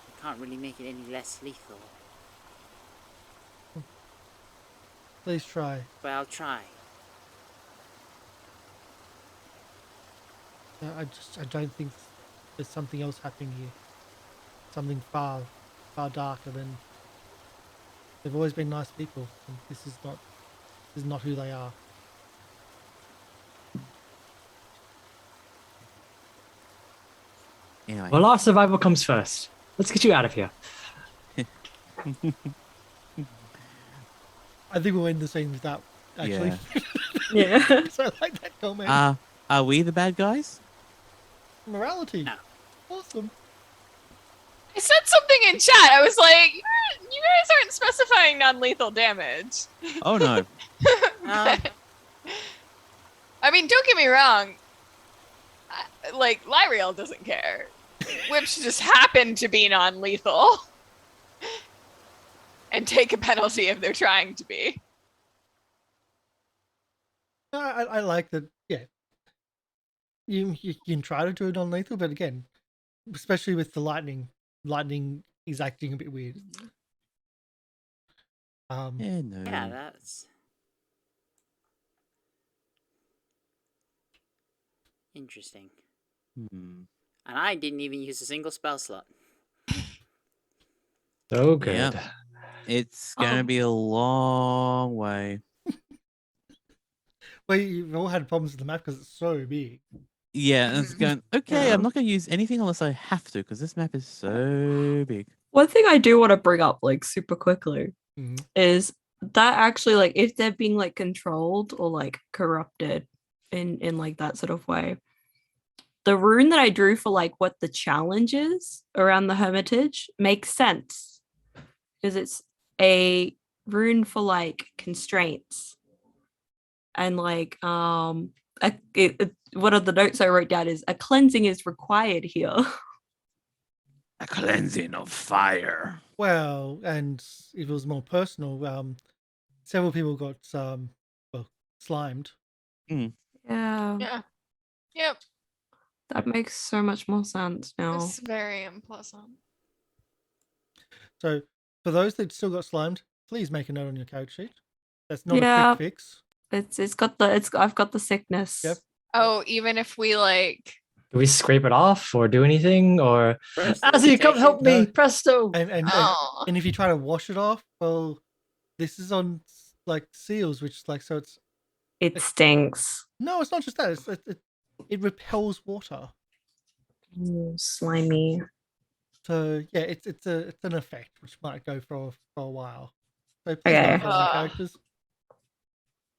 S7: I can't really make it any less lethal.
S1: Please try.
S7: But I'll try.
S1: I don't think there's something else happening here. Something far darker than. They've always been nice people, and this is not who they are.
S2: Anyway.
S5: Well, our survival comes first. Let's get you out of here.
S1: I think we'll end the scene with that, actually.
S4: Yeah.
S1: So I like that comment.
S2: Are we the bad guys?
S1: Morality.
S7: No.
S1: Awesome.
S6: I said something in chat. I was like, you guys aren't specifying non-lethal damage.
S2: Oh no.
S6: But, I mean, don't get me wrong. Like, Lieriel doesn't care. Whips just happen to be non-lethal. And take a penalty if they're trying to be.
S1: I like that. Yeah. You can try to do it non-lethal, but again, especially with the lightning is acting a bit weird.
S2: Yeah, no.
S7: Yeah, that's interesting.
S2: Hmm.
S7: And I didn't even use a single spell slot.
S5: So good.
S2: Yeah. It's gonna be a long way.
S1: Well, you've all had problems with the map because it's so big.
S2: Yeah, and it's going, okay,
S4: Yeah.
S2: I'm not going to use anything unless I have to, because this map is so big.
S4: One thing I do want to bring up, like, super quickly,
S1: Mhm.
S4: is that actually, like, if they're being, like, controlled or, like, corrupted in like that sort of way, the rune that I drew for, like, what the challenge is around the hermitage makes sense, because it's a rune for, like, constraints. And, like, one of the notes I wrote down is a cleansing is required here.
S2: A cleansing of fire.
S1: Well, and if it was more personal, several people got slimed.
S4: Yeah.
S6: Yeah. Yep.
S4: That makes so much more sense now.
S6: It's very unpleasant.
S1: So for those that still got slimed, please make a note on your character sheet. That's not a
S4: Yeah.
S1: quick fix.
S4: I've got the sickness.
S1: Yep.
S6: Oh, even if we like.
S5: Do we scrape it off or do anything? Or
S7: First
S5: Azzy, come help me!
S1: No.
S5: Presto!
S6: Oh.
S1: And if you try to wash it off, well, this is on like seals, which like so it's
S4: It stinks.
S1: no, it's not just that. It repels water.
S4: Ooh, slimy.
S1: So yeah, it's an effect which might go for a while. So please
S4: Okay.
S1: don't kill any characters.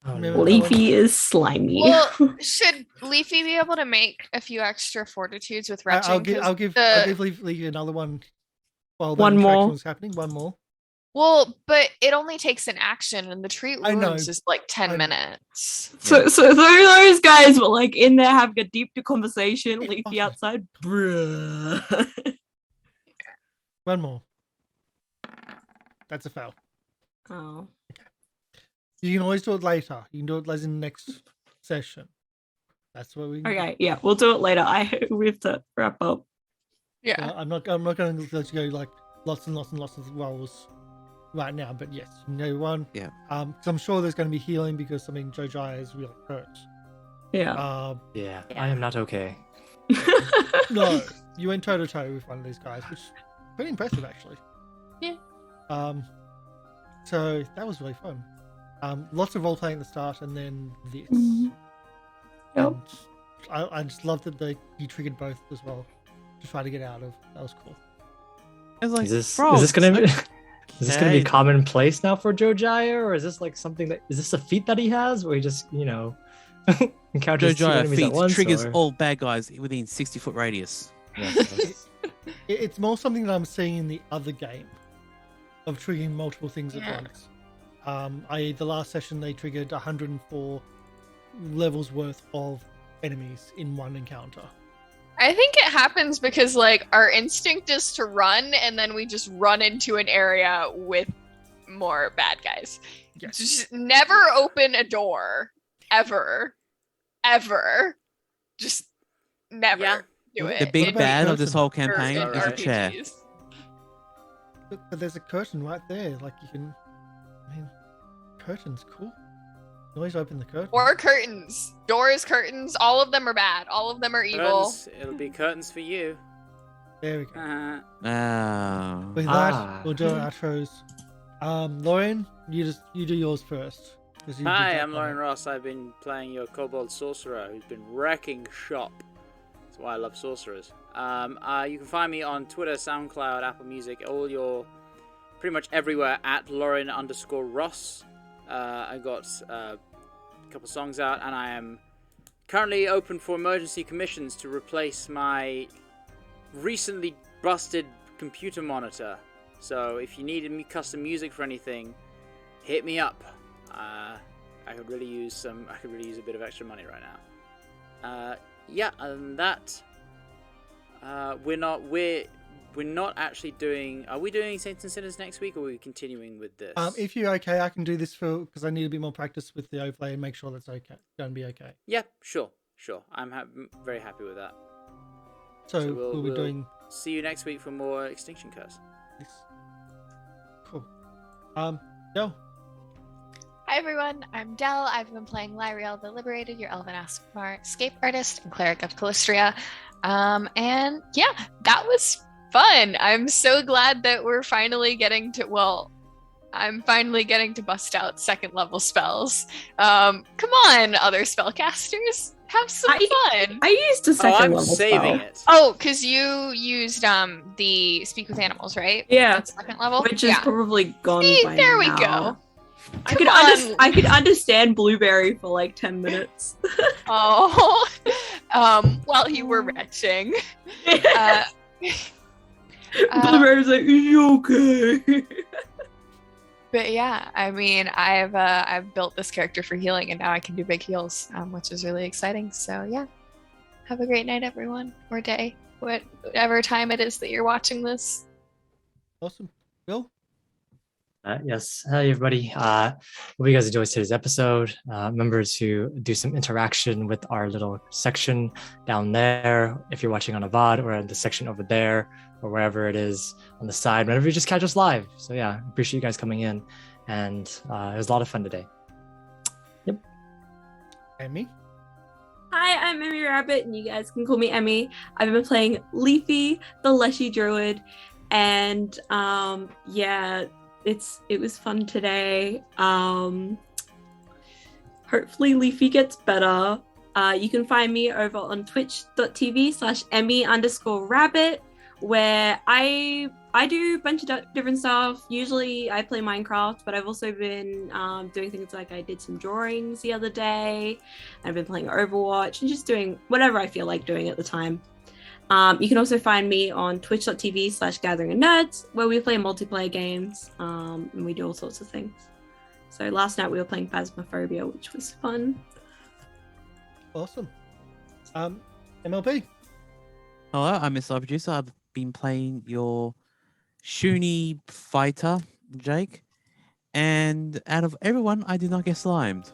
S5: Oh,
S1: Remember
S5: no.
S1: that one?
S4: Leafy is slimy.
S6: Well, should Leafy be able to make a few extra fortitudes with retching?
S1: I'll
S6: 'Cause
S1: give
S6: the-
S1: Leafy another one while the
S4: One
S1: interaction
S4: more.
S1: was happening. One more.
S6: Well, but it only takes an action, and the treat
S1: I know.
S6: wounds is like 10
S1: I know.
S6: minutes.
S4: So those guys were like in there having a deep conversation.
S1: It's
S4: Leafy
S1: awesome.
S4: outside, bruh.
S1: One more. That's a fail.
S4: Oh.
S1: You can always do it later. You can do it in the next session. That's what we.
S4: Okay, yeah, we'll do it later. We have to wrap up.
S6: Yeah.
S1: I'm not going to let you go like lots and lots and lots of rolls right now. But yes, you know one.
S2: Yeah.
S1: Because I'm sure there's going to be healing because Jojyre is really hurt.
S4: Yeah.
S5: Yeah, I am not okay.
S1: No, you went toe to toe with one of these guys, which is pretty impressive actually.
S6: Yeah.
S1: So that was really fun. Lots of role playing at the start, and then this.
S4: Mhm. Yep.
S1: And I just love that you triggered both as well to try to get out of. That was cool.
S2: It's like,
S5: Is this
S2: frogs.
S5: gonna be
S2: Okay.
S5: commonplace now for Jojyre, or is this like something that is this a feat that he has where he just encounters two
S2: Jojyre
S5: enemies at
S2: feat
S5: once?
S2: triggers
S5: or-
S2: all bad guys within 60-foot radius.
S5: Yes.
S1: It's more something that I'm seeing in the other game of triggering multiple things at
S6: Yeah.
S1: once. The last session they triggered 104 levels worth of enemies in one encounter.
S6: I think it happens because like our instinct is to run, and then we just run into an area with more bad guys.
S1: Yes.
S6: Just never open a door, ever. Just never
S7: Yeah.
S6: do it.
S2: The big
S1: about
S2: bad of
S1: curtain?
S2: this whole
S6: Or
S2: campaign
S6: in
S2: is a chair.
S6: RPGs.
S1: But there's a curtain right there. Like you can. I mean, curtain's cool. You always open the curtain.
S6: Or curtains. Doors, curtains, all of them are bad. All of them are evil.
S3: Curtains. It'll be curtains for you.
S1: There we go.
S2: Oh.
S1: With
S5: Ah.
S1: that, we'll do our outros. Lorian, you do yours first. 'cause you did
S3: Hi,
S1: that
S3: I'm
S1: one.
S3: Lorian Ross. I've been playing your kobold sorcerer who's been wrecking shop. That's why I love sorcerers. You can find me on Twitter, SoundCloud, Apple Music, pretty much everywhere at Lorian_Ross. I got a couple songs out, and I am currently open for emergency commissions to replace my recently busted computer monitor. So if you need custom music for anything, hit me up. I could really use a bit of extra money right now. Yeah, other than that, we're not actually doing. Are we doing Saints and Sinners next week, or are we continuing with this?
S1: If you're okay, I can do this because I need a bit more practice with the overlay and make sure that's okay. Going to be okay.
S3: Yeah, sure. I'm very happy with that.
S1: So we'll be doing
S3: See you next week for more Extinction Curse.
S1: this. Cool. Del.
S6: Hi everyone, I'm Del. I've been playing Lieriel the Liberated, your elven escape artist and cleric of Calistria. And yeah, that was fun. I'm so glad that we're finally getting to, I'm finally getting to bust out second level spells. Come on, other spellcasters, have some fun.
S4: I used a second
S3: I'm
S4: level
S3: saving
S4: spell,
S3: it.
S6: Oh, because you used the Speak with Animals, right?
S4: Yeah.
S6: That's second level?
S4: which is probably gone
S6: See,
S4: by
S6: there we
S4: now.
S6: go.
S4: I
S6: Come
S4: could
S6: on.
S4: I could understand Blueberry for like 10 minutes.
S6: Oh, while you were retching.
S4: Blueberry's like, "Is you okay?"
S6: But yeah, I mean, I've built this character for healing, and now I can do big heals, which is really exciting. So yeah, have a great night, everyone, or day, whatever time it is that you're watching this.
S1: Awesome. Bill.
S5: Yes. Hi, everybody. Hope you guys enjoyed today's episode. Remember to do some interaction with our little section down there. If you're watching on a VOD, or in the section over there, or wherever it is on the side, whenever you just catch us live. So yeah, appreciate you guys coming in. And it was a lot of fun today. Yep.
S1: Emi.
S4: Hi, I'm Emi Rabbit, and you guys can call me Emi. I've been playing Leafy, the Leshy Druid, and yeah, it was fun today. Hopefully Leafy gets better. You can find me over on twitch.tv/Emi_Rabbit, where I do a bunch of different stuff. Usually I play Minecraft, but I've also been doing things like I did some drawings the other day. I've been playing Overwatch and just doing whatever I feel like doing at the time. You can also find me on twitch.tv/gatheringonnerds, where we play multiplayer games and we do all sorts of things. So last night we were playing Phasmophobia, which was fun.
S1: Awesome. MLP.
S2: Hello, I'm MrLiveProducer. I've been playing your Shuni fighter, Jake. And out of everyone, I did not get slimed.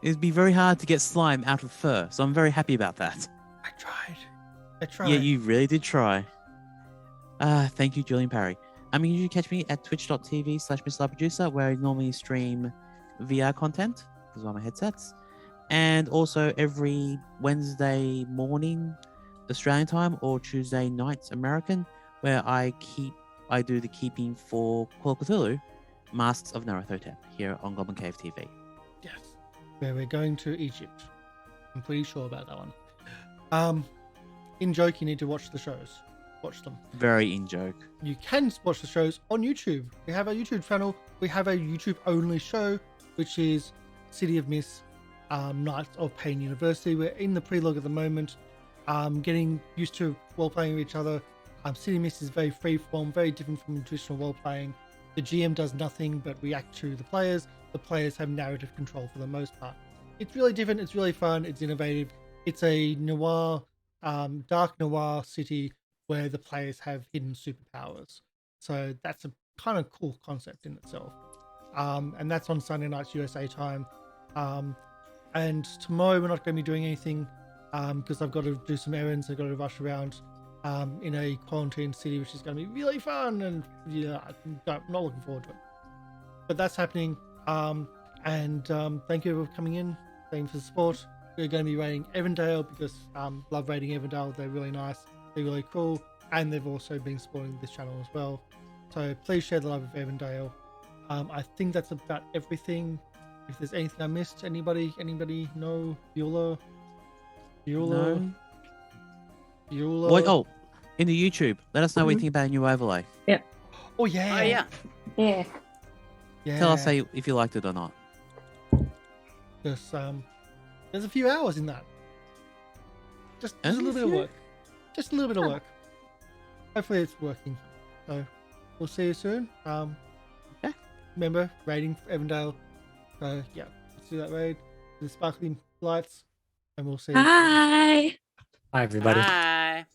S2: It'd be very hard to get slime out of fur, so I'm very happy about that.
S1: I tried.
S2: Yeah, you really did try. Thank you, Julian Parry. I mean, you can catch me at twitch.tv/MrLiveProducer, where I normally stream VR content, because of my headsets. And also every Wednesday morning, Australian time, or Tuesday nights, American, where I do the keeping for Call of Cthulhu, Masks of Naruthotep, here on Goblin Cave TV.
S1: Yes. Where we're going to Egypt. I'm pretty sure about that one. In joke, you need to watch the shows. Watch them.
S2: Very in joke.
S1: You can watch the shows on YouTube. We have a YouTube channel. We have a YouTube only show, which is City of Mist, Knights of Pain University. We're in the prelogue at the moment, getting used to role playing with each other. City of Mist is very freeform, very different from traditional role playing. The GM does nothing but react to the players. The players have narrative control for the most part. It's really different. It's really fun. It's innovative. It's a noir, dark noir city where the players have hidden superpowers. So that's a kind of cool concept in itself. And that's on Sunday nights USA time. And tomorrow we're not going to be doing anything because I've got to do some errands. I've got to rush around in a quarantine city, which is going to be really fun. And yeah, I'm not looking forward to it. But that's happening. And thank you for coming in. Thank you for the support. We're going to be rating Evandale because love rating Evandale. They're really nice. They're really cool. And they've also been supporting this channel as well. So please share the love of Evandale. I think that's about everything. If there's anything I missed, anybody? No? Bueller?
S2: No.
S1: Bueller?
S2: Wait, in the YouTube, let us know what you think about a new overlay.
S1: Oh yeah.
S4: Yeah.
S2: Tell us if you liked it or not.
S1: There's a few hours in that. Just a little bit of work. Just a little bit of work. Hopefully it's working. So we'll see you soon. Remember, rating for Evandale. So yeah, let's do that raid. The sparkling lights. And we'll see you soon.
S4: Bye.
S5: Hi, everybody.
S7: Bye.